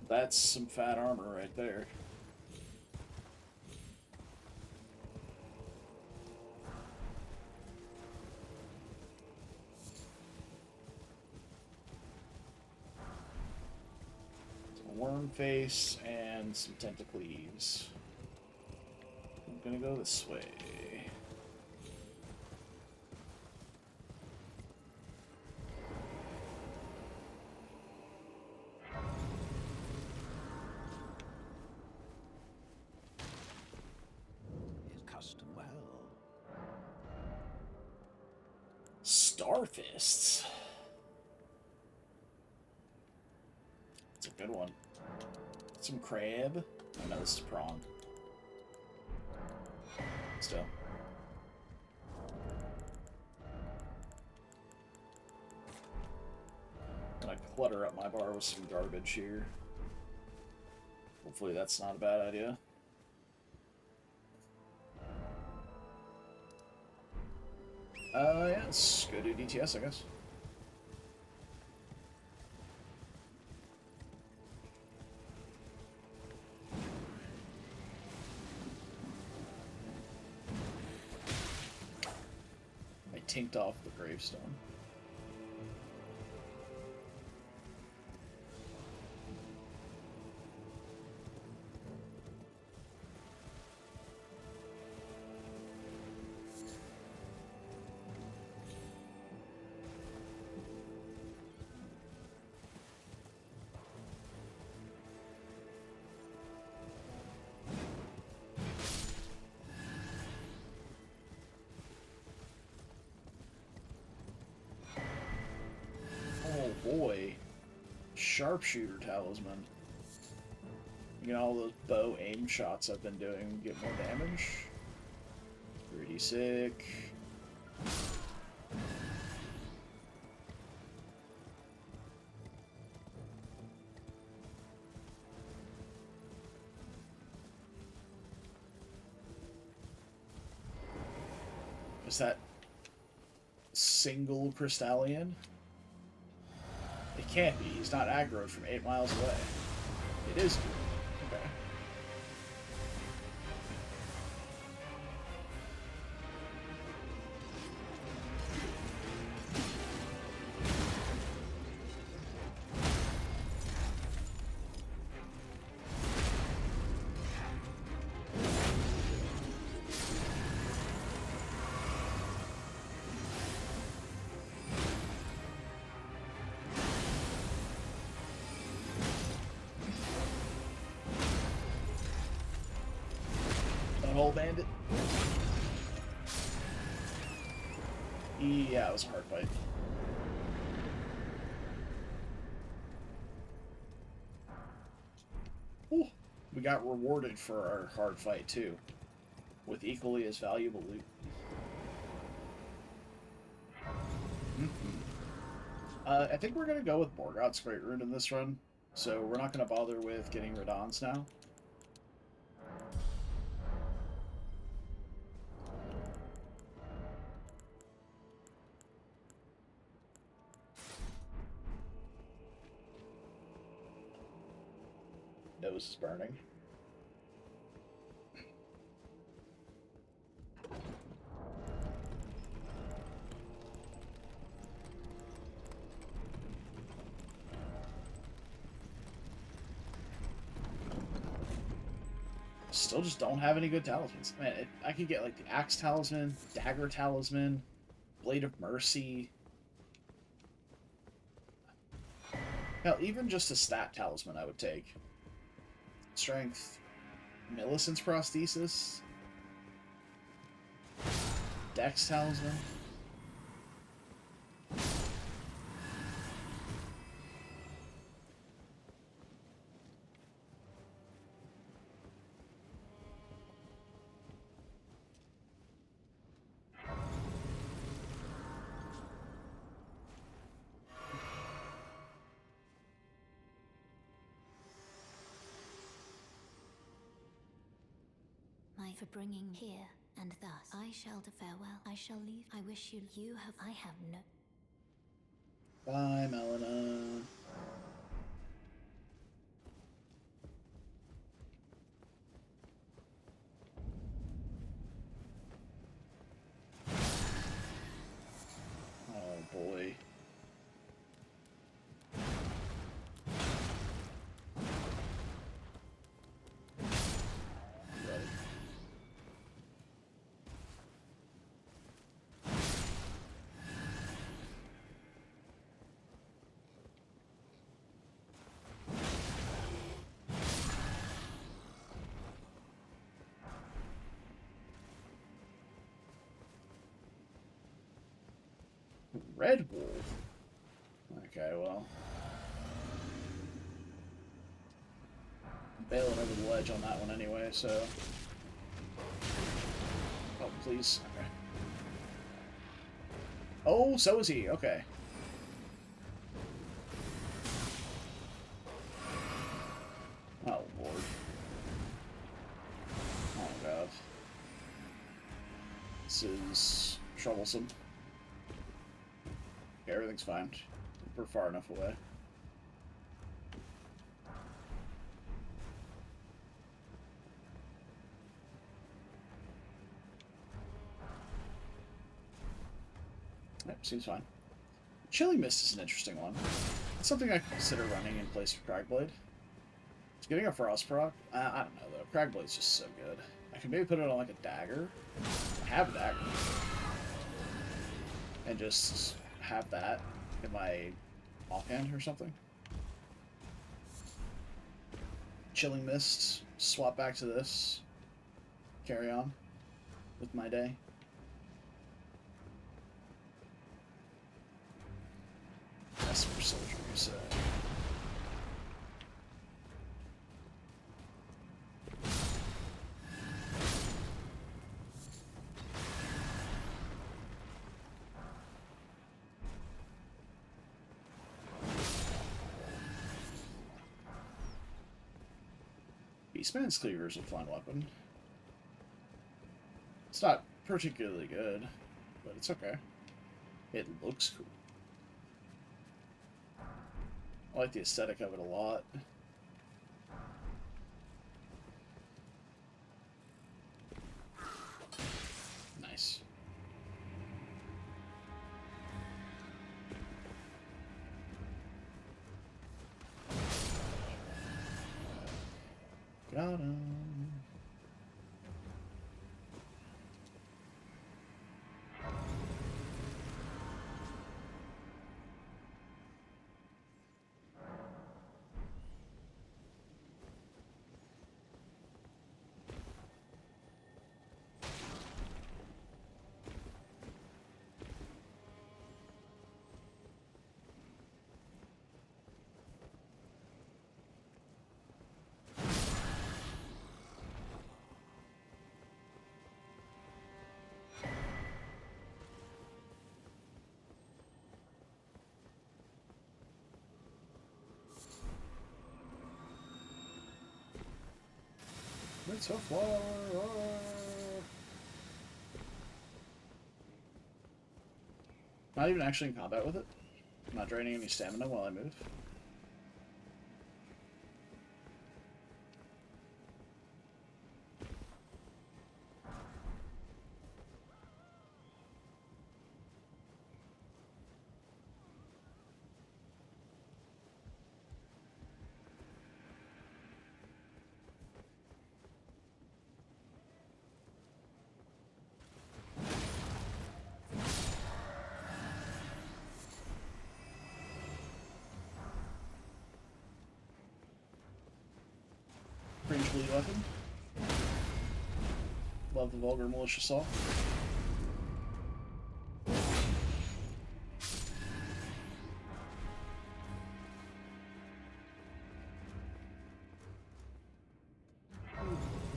That's some fat armor right there. Worm face and some tentacles. I'm gonna go this way. His custom well. Starfists. It's a good one. Some crab. Oh no, this is prawn. Still. I'm gonna clutter up my bar with some garbage here. Hopefully that's not a bad idea. Yeah, let's go do DTS, I guess. I tinked off the gravestone. Oh boy. Sharpshooter talisman. You know, all those bow aim shots I've been doing get more damage. Pretty sick. Is that single Crystallian? It can't be. He's not aggroed from 8 miles away. It is. Okay. Butthole bandit. Yeah, it was a hard fight. Ooh, we got rewarded for our hard fight too, with equally as valuable loot. I think we're gonna go with Morgoth's Great Rune in this run, so we're not gonna bother with getting Radahn's now. Nose is burning. Still just don't have any good talismans. Man, I could get like the Axe Talisman, Dagger Talisman, Blade of Mercy. Hell, even just a stat talisman I would take. Strength, Millicent's Prosthesis, Dex Talisman. For bringing here, and thus I shall to farewell. I shall leave. I wish you have. I have no. Bye, Melina. Oh boy. Red Wolf? Okay, well. bailing over the ledge on that one anyway, so... Oh, please. Okay. Oh, so is he. Okay. Oh, Lord. Oh, God. This is troublesome. Okay, everything's fine. We're far enough away. Yep, seems fine. Chilling Mist is an interesting one. It's something I consider running in place of Cragblade. It's getting a Frost proc. I don't know, though. Cragblade's just so good. I could maybe put it on, like, a dagger. I have a dagger. And just have that in my offhand or something. Chilling Mist. Swap back to this. Carry on with my day. Messmer Soldier, you say. Beastman's Cleaver is a fun weapon. It's not particularly good, but it's okay. It looks cool. I like the aesthetic of it a lot. Nice. Got him. It's a flower. Not even actually in combat with it. I'm not draining any stamina while I move. Range bleed weapon. Love the Vulgar Militia Saw.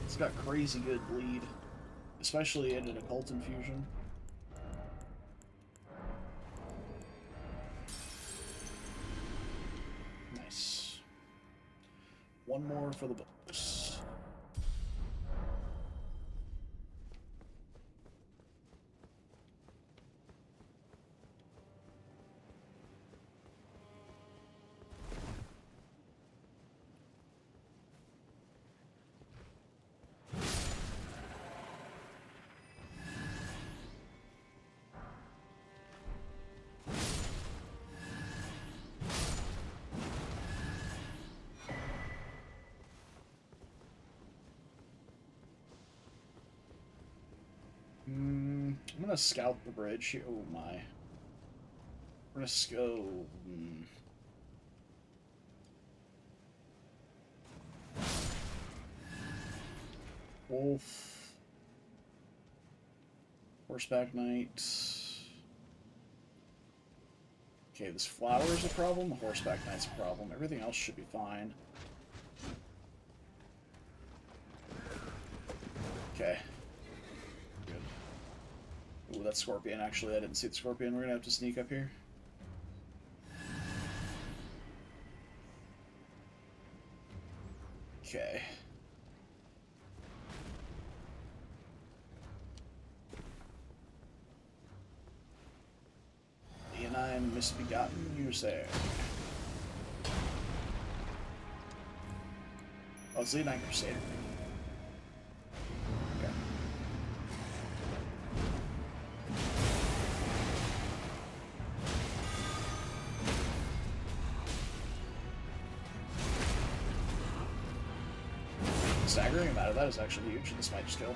It's got crazy good bleed, especially in an occult infusion. Nice. One more for the books. I'm gonna scout the bridge here. Oh my. We're gonna go. Wolf. Horseback Knight. Okay, this flower is a problem. The Horseback Knight's a problem. Everything else should be fine. Okay. Good. Ooh, that scorpion. Actually, I didn't see the scorpion. We're gonna have to sneak up here. Okay. Leonine misbegotten, you say. Oh, it's Leonine Crusader. Okay. Staggering amount of that is actually huge. This might just kill.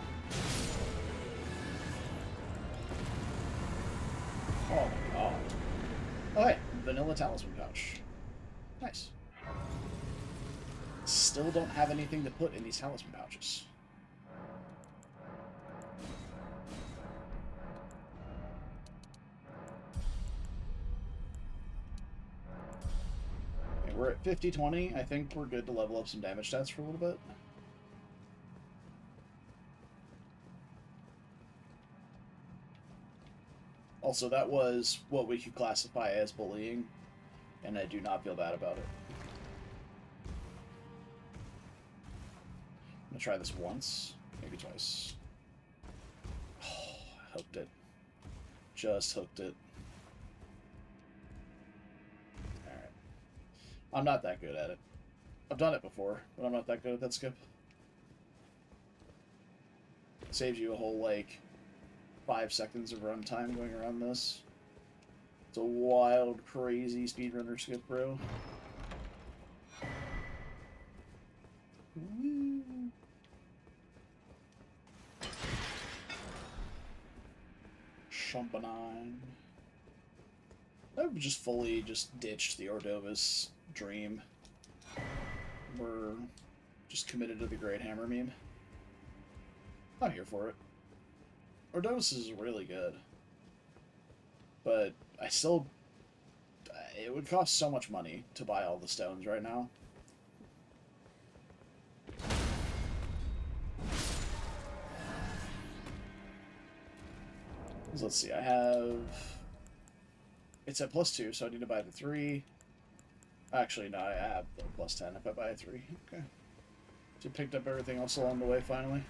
Oh my god. Oh hey, vanilla talisman pouch. Nice. Still don't have anything to put in these talisman pouches. Okay, we're at 50-20. I think we're good to level up some damage stats for a little bit. Also, that was what we could classify as bullying, and I do not feel bad about it. I'm gonna try this once, maybe twice. Oh, I hooked it. Just hooked it. Alright. I'm not that good at it. I've done it before, but I'm not that good at that skip. It saves you a whole, like, 5 seconds of runtime going around this. It's a wild, crazy speedrunner skip, bro. Woo. Shumpanine. I've just fully ditched the Ordovis dream. We're just committed to the Great Hammer meme. I'm here for it. Ordovis is really good. But I still... It would cost so much money to buy all the stones right now. So let's see, I have... It's at +2, so I need to buy the 3. Actually, no, I have the +10 if I buy a 3. Okay. So picked up everything else along the way, finally.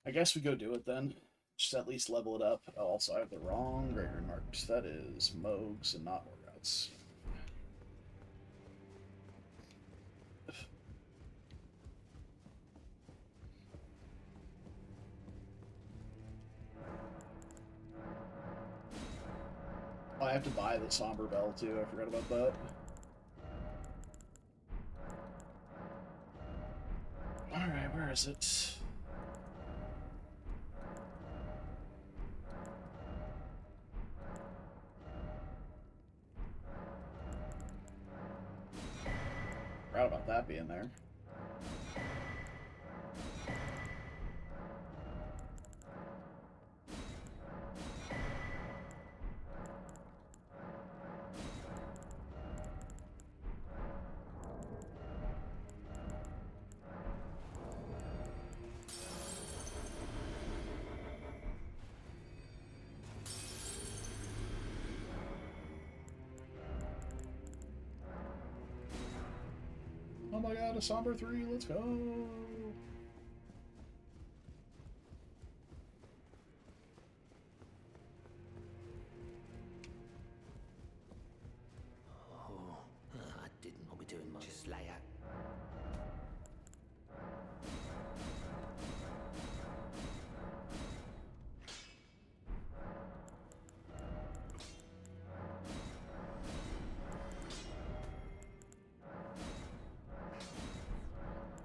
I guess we go do it then. Just at least level it up. Oh, also, I have the wrong Gregory marks. That is Mogs and not Morgouts. Oh, I have to buy the Somber Bell too. I forgot about that. Alright, where is it? Forgot about that being there. Oh my god, a Somber 3, let's go! Oh, I didn't know we're doing much. Just lay out.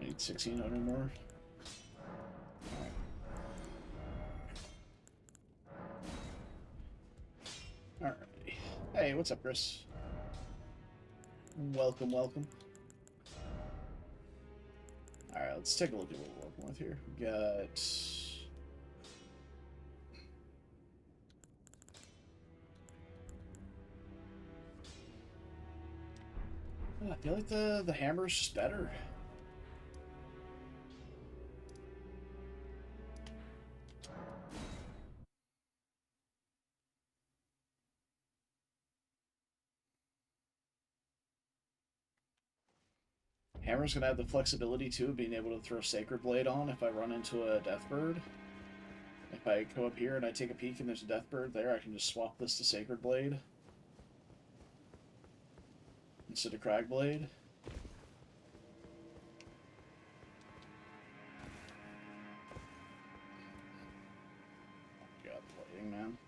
I need 1,600 more. Alright. Hey, what's up, Chris? Welcome, welcome. Alright, let's take a look at what we're working with here. We got... I feel like the hammer is just better. Hammer's gonna have the flexibility too of being able to throw Sacred Blade on if I run into a Deathbird. If I go up here and I take a peek and there's a Deathbird there, I can just swap this to Sacred Blade instead of Crag Blade. God, blading, man.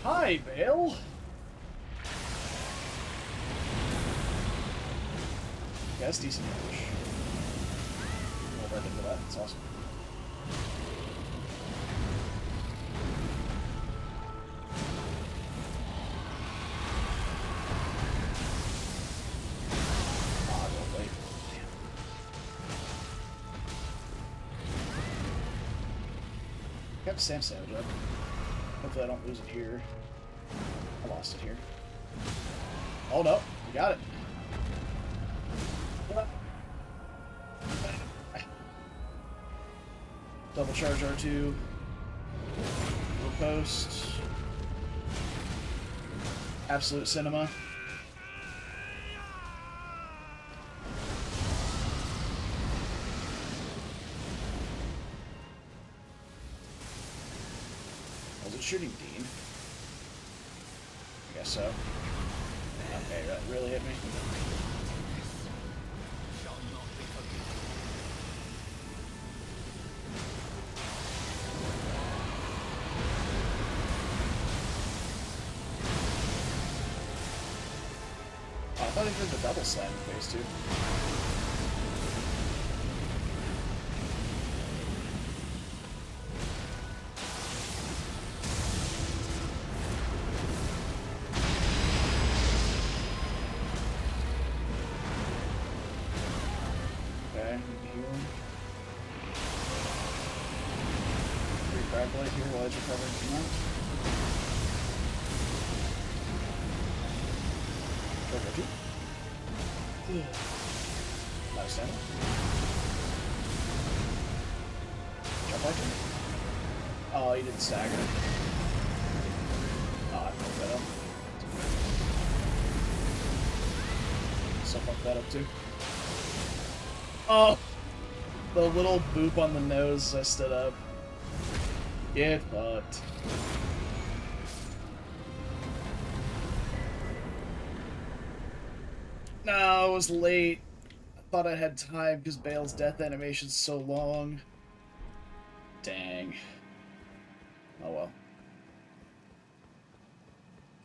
Hi, Bale! Yeah, that's decent damage. Roll right into that, that's awesome. Ah, roll late. Damn. Kept Sam Savage up. Hopefully I don't lose it here. I lost it here. Oh no, we got it. Double charge R2. Post. Absolute cinema. Was it shooting Dean? I guess so. Okay, that really hit me. Oh, I thought he did the double slam in phase 2. Okay, heal. Free Crag Blade here while he's recovering from that. Trigger 2. Nice damage. Jump like him. Oh, he didn't stagger. Oh, I fucked that up. So fucked that up too. Oh! The little boop on the nose as I stood up. Get fucked. No, I was late. I thought I had time because Bale's death animation's so long. Dang. Oh well.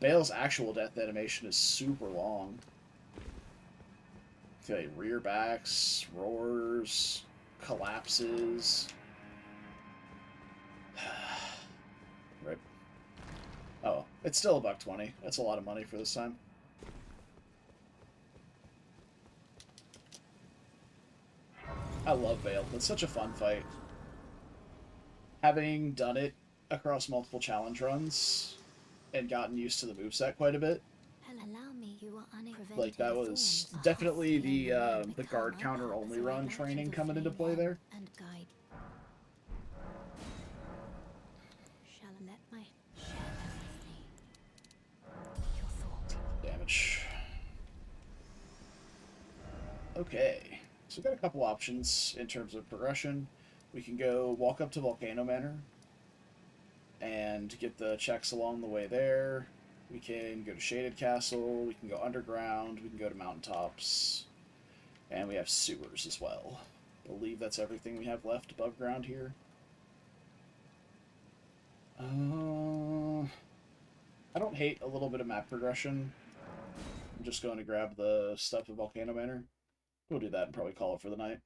Bale's actual death animation is super long. Okay, rear backs, roars, collapses. Rip. Oh, it's still $120. That's a lot of money for this time. I love Bale. It's such a fun fight. Having done it across multiple challenge runs and gotten used to the moveset quite a bit, Allow me, you are like that was definitely the guard counter only run training coming into play there. And guide. Shall I let my shadow with me? Your thought. Damage. Okay, so we've got a couple options in terms of progression. We can go walk up to Volcano Manor and get the checks along the way there. We can go to Shaded Castle, we can go underground, we can go to mountaintops, and we have sewers as well. I believe that's everything we have left above ground here. I don't hate a little bit of map progression. I'm just going to grab the stuff at Volcano Manor. We'll do that and probably call it for the night.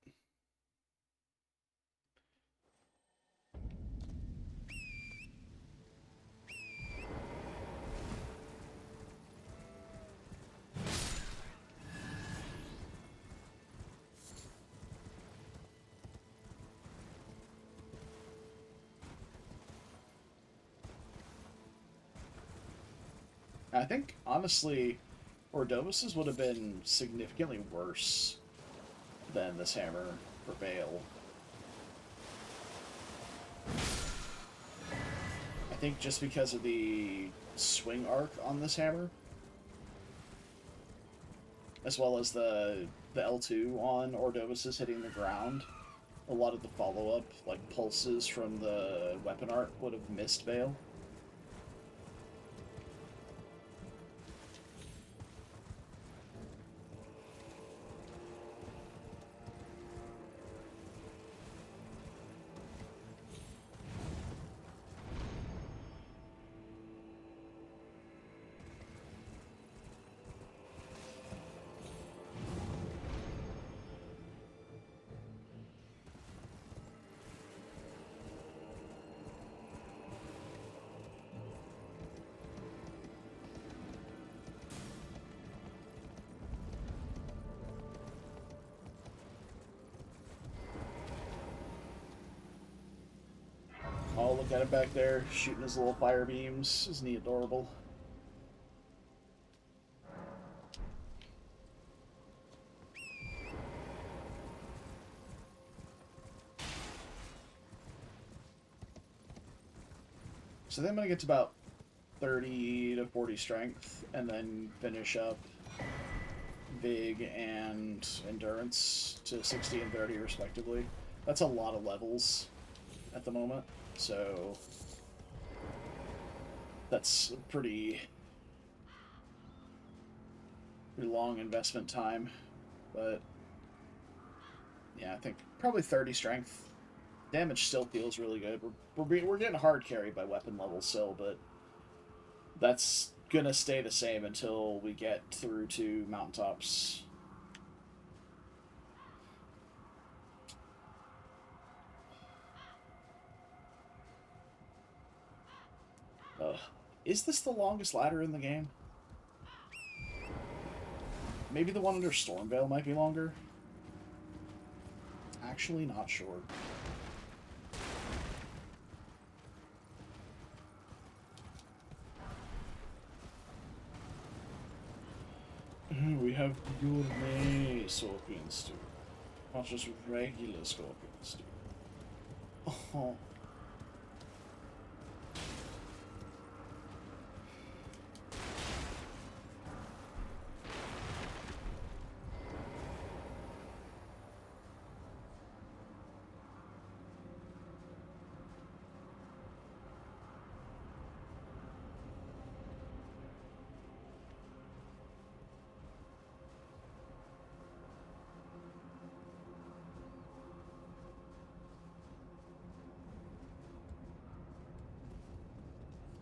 I think, honestly, Ordovus's would have been significantly worse than this hammer for Bale. I think just because of the swing arc on this hammer, as well as the L2 on Ordovus's hitting the ground, a lot of the follow-up, like pulses from the weapon art, would have missed Bale. Oh, look at him back there, shooting his little fire beams. Isn't he adorable? So then I'm going to get to about 30 to 40 strength, and then finish up Vig and Endurance to 60 and 30 respectively. That's a lot of levels at the moment, so that's a pretty long investment time. But yeah, I think probably 30 strength. Damage still feels really good. We're getting hard carried by weapon level still, but that's gonna stay the same until we get through to mountaintops. Is this the longest ladder in the game? Maybe the one under Stormveil might be longer. Actually, not sure. We have gourmet scorpion stew, not just regular scorpion stew. Oh.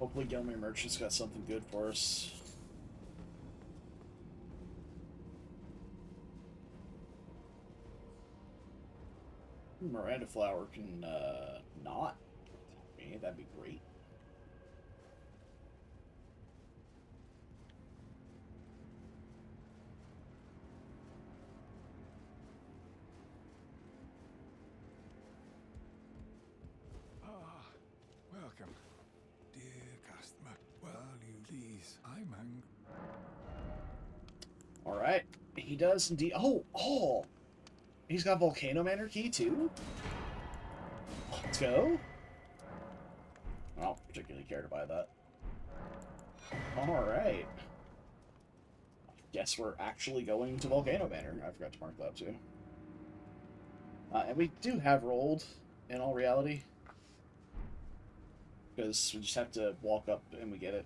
Hopefully Gilmere Merchant's got something good for us. Miranda Flower can, not attack me. That'd be great. Welcome, dear customer. Well, you please, I'm hungry. Alright. He does indeed. Oh! He's got Volcano Manor Key too? Let's go. I don't particularly care to buy that. Alright. Guess we're actually going to Volcano Manor. I forgot to mark that too. And we do have rolled, in all reality. Because we just have to walk up and we get it.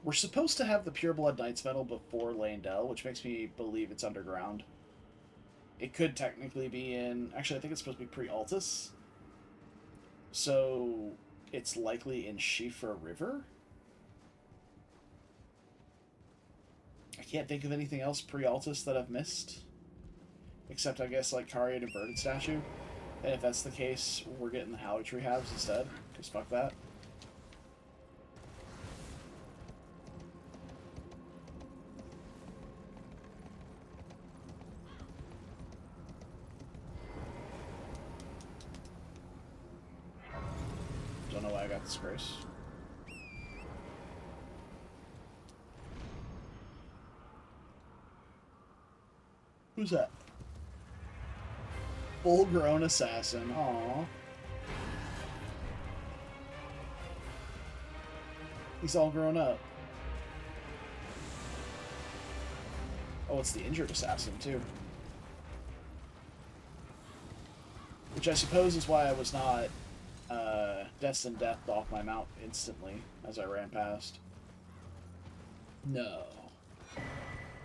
We're supposed to have the Pureblood Knight's Medal before Landell, which makes me believe it's underground. It could technically be in... Actually, I think it's supposed to be pre-Altus. So, it's likely in Shifa River? I can't think of anything else pre-Altus that I've missed. Except, I guess, like, Cariad and Birded Statue. And if that's the case, we're getting the Howie Tree Halves instead. Because fuck that. got this, Grace. Who's that? Full-grown assassin. Aww. He's all grown up. Oh, it's the injured assassin, too. Which I suppose is why I was not destined death off my mount instantly as I ran past. No.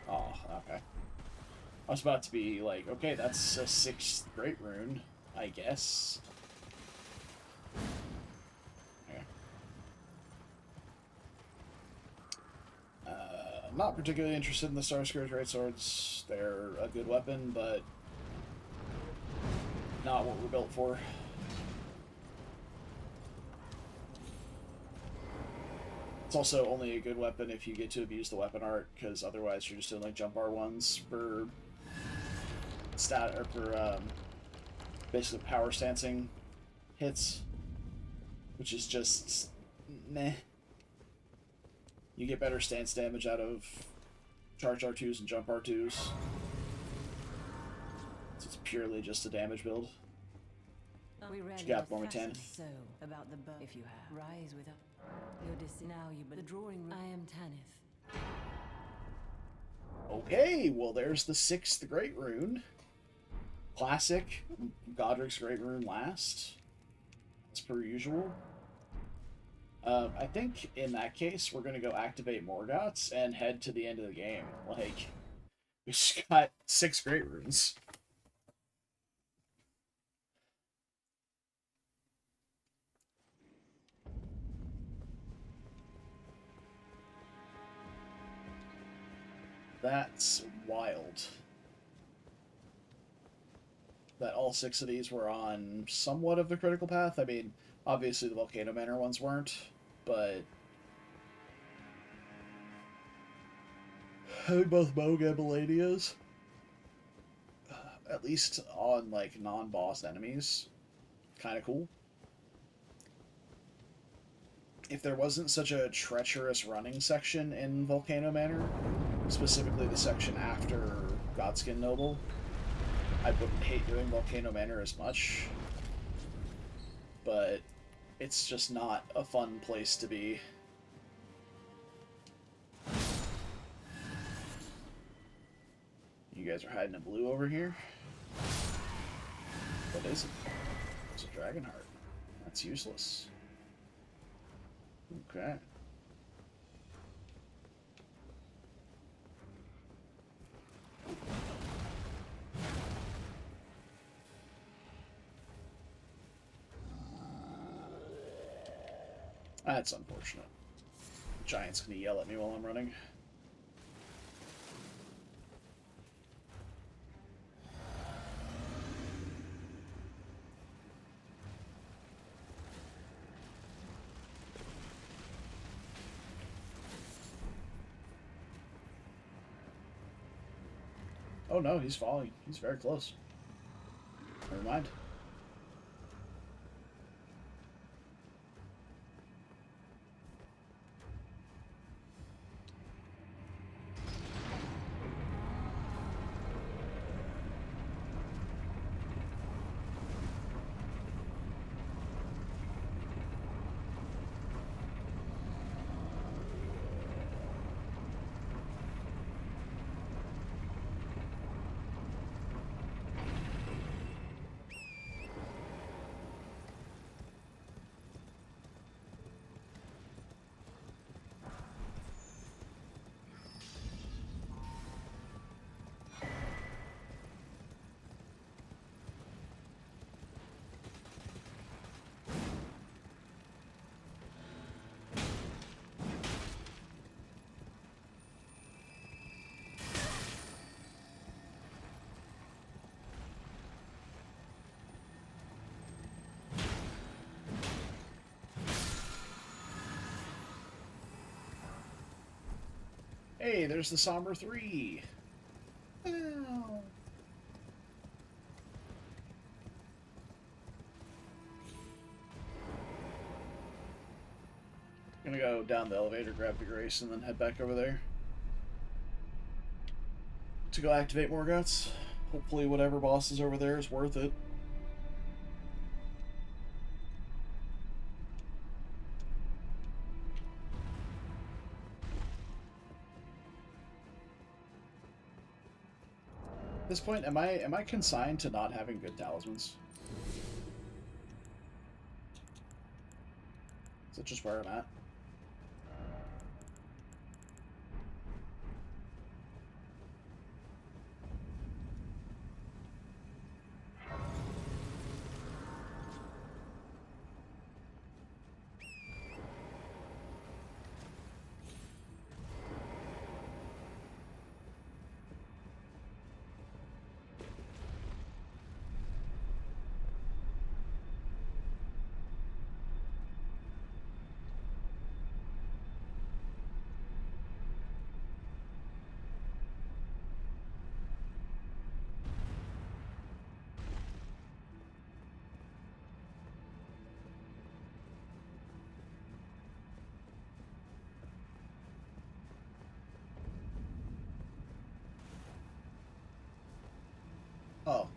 Oh, okay. I was about to be like, okay, that's a 6th Great Rune, I guess. Okay. I'm not particularly interested in the Star Scourge Greatswords. They're a good weapon, but not what we're built for. It's also only a good weapon if you get to abuse the weapon art, because otherwise you're just doing like jump R1s for stat or for basically power stancing hits, which is just meh. You get better stance damage out of charge R2s and jump R2s. So it's purely just a damage build. We What you got for me, 10? So about the bow, if you have rise with your now you the drawing room. I am Tanith. Okay, well there's the 6th Great Rune. Classic Godric's Great Rune last, as per usual. I think in that case we're gonna go activate Morgoth's and head to the end of the game. Like, we just got 6 Great Runes. That's wild. That all 6 of these were on somewhat of the critical path. I mean, obviously the Volcano Manor ones weren't, but having both Moog and Melania's, at least on like non-boss enemies, kind of cool. If there wasn't such a treacherous running section in Volcano Manor, specifically the section after Godskin Noble, I wouldn't hate doing Volcano Manor as much, but it's just not a fun place to be. You guys are hiding a blue over here? What is it? It's a dragon heart. That's useless. Okay. That's unfortunate. The giant's gonna yell at me while I'm running. Oh no, he's falling. He's very close. Never mind. Hey, there's the Somber 3. Oh. Gonna go down the elevator, grab the Grace, and then head back over there to go activate more guts. Hopefully whatever boss is over there is worth it. At this point, am I consigned to not having good talismans? Is that just where I'm at? Oh.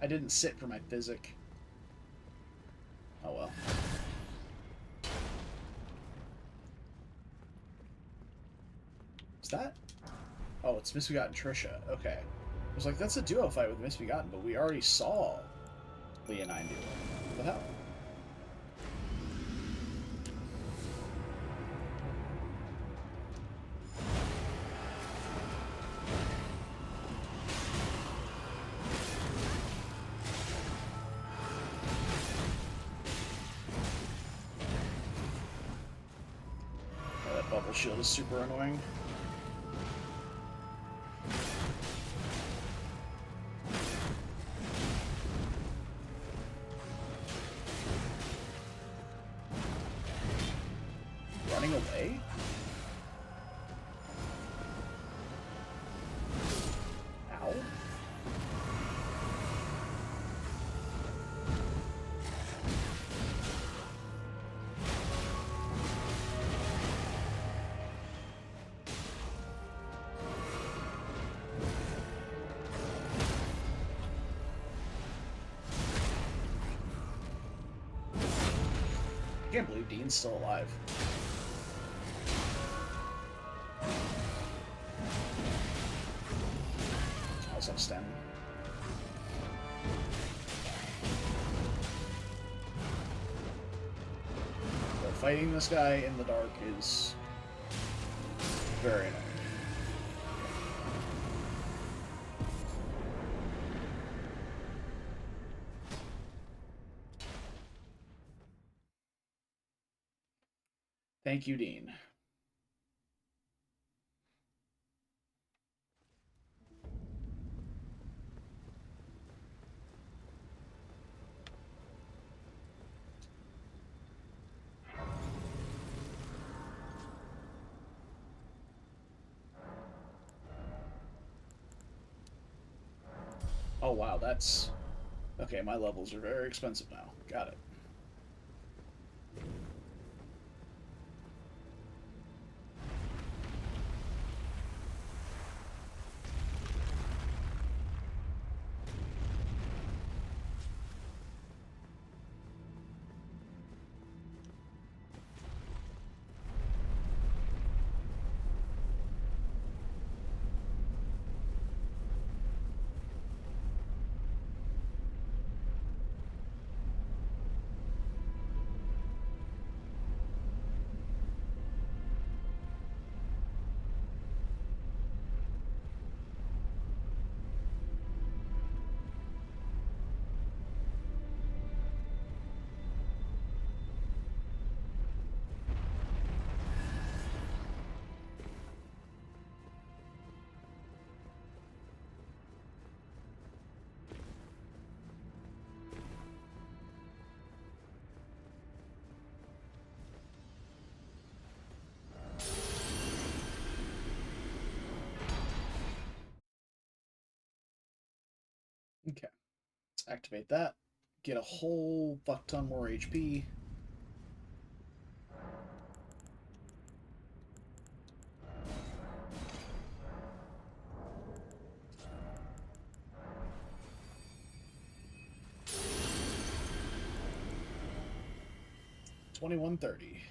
I didn't sit for my physic. Oh well. Is that? Oh, it's Misbegotten Trisha. Okay. I was like, that's a duo fight with Misbegotten, but we already saw Leonine do it. What the hell? Oh, that bubble shield is super annoying. Running away? Ow. I can't believe Dean's still alive. Also stem. But fighting this guy in the dark is very annoying. Thank you, Dean. Oh wow, that's... Okay, my levels are very expensive now. Got it. Okay. Let's activate that. Get a whole fuck ton more HP. 2130.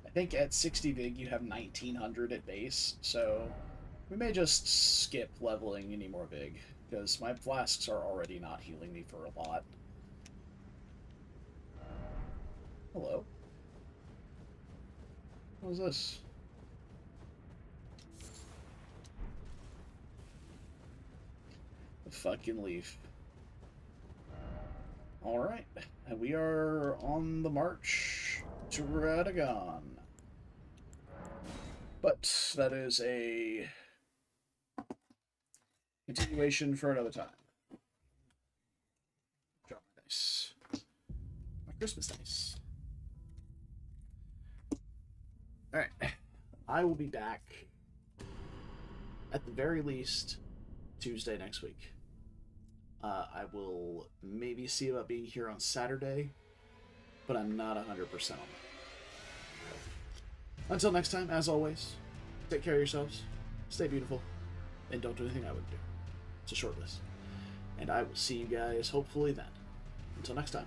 I think at 60 vig you have 1900 at base, so we may just skip leveling any more vig, because my flasks are already not healing me for a lot. Hello. What is this? A fucking leaf. Alright, and we are on the march to Radagon. But that is a continuation for another time. Drop my dice. My Christmas dice. Alright, I will be back at the very least Tuesday next week. I will maybe see about being here on Saturday, but I'm not 100% on that. Until next time, as always, take care of yourselves, stay beautiful, and don't do anything I wouldn't do. It's a short list. And I will see you guys hopefully then. Until next time,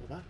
bye-bye.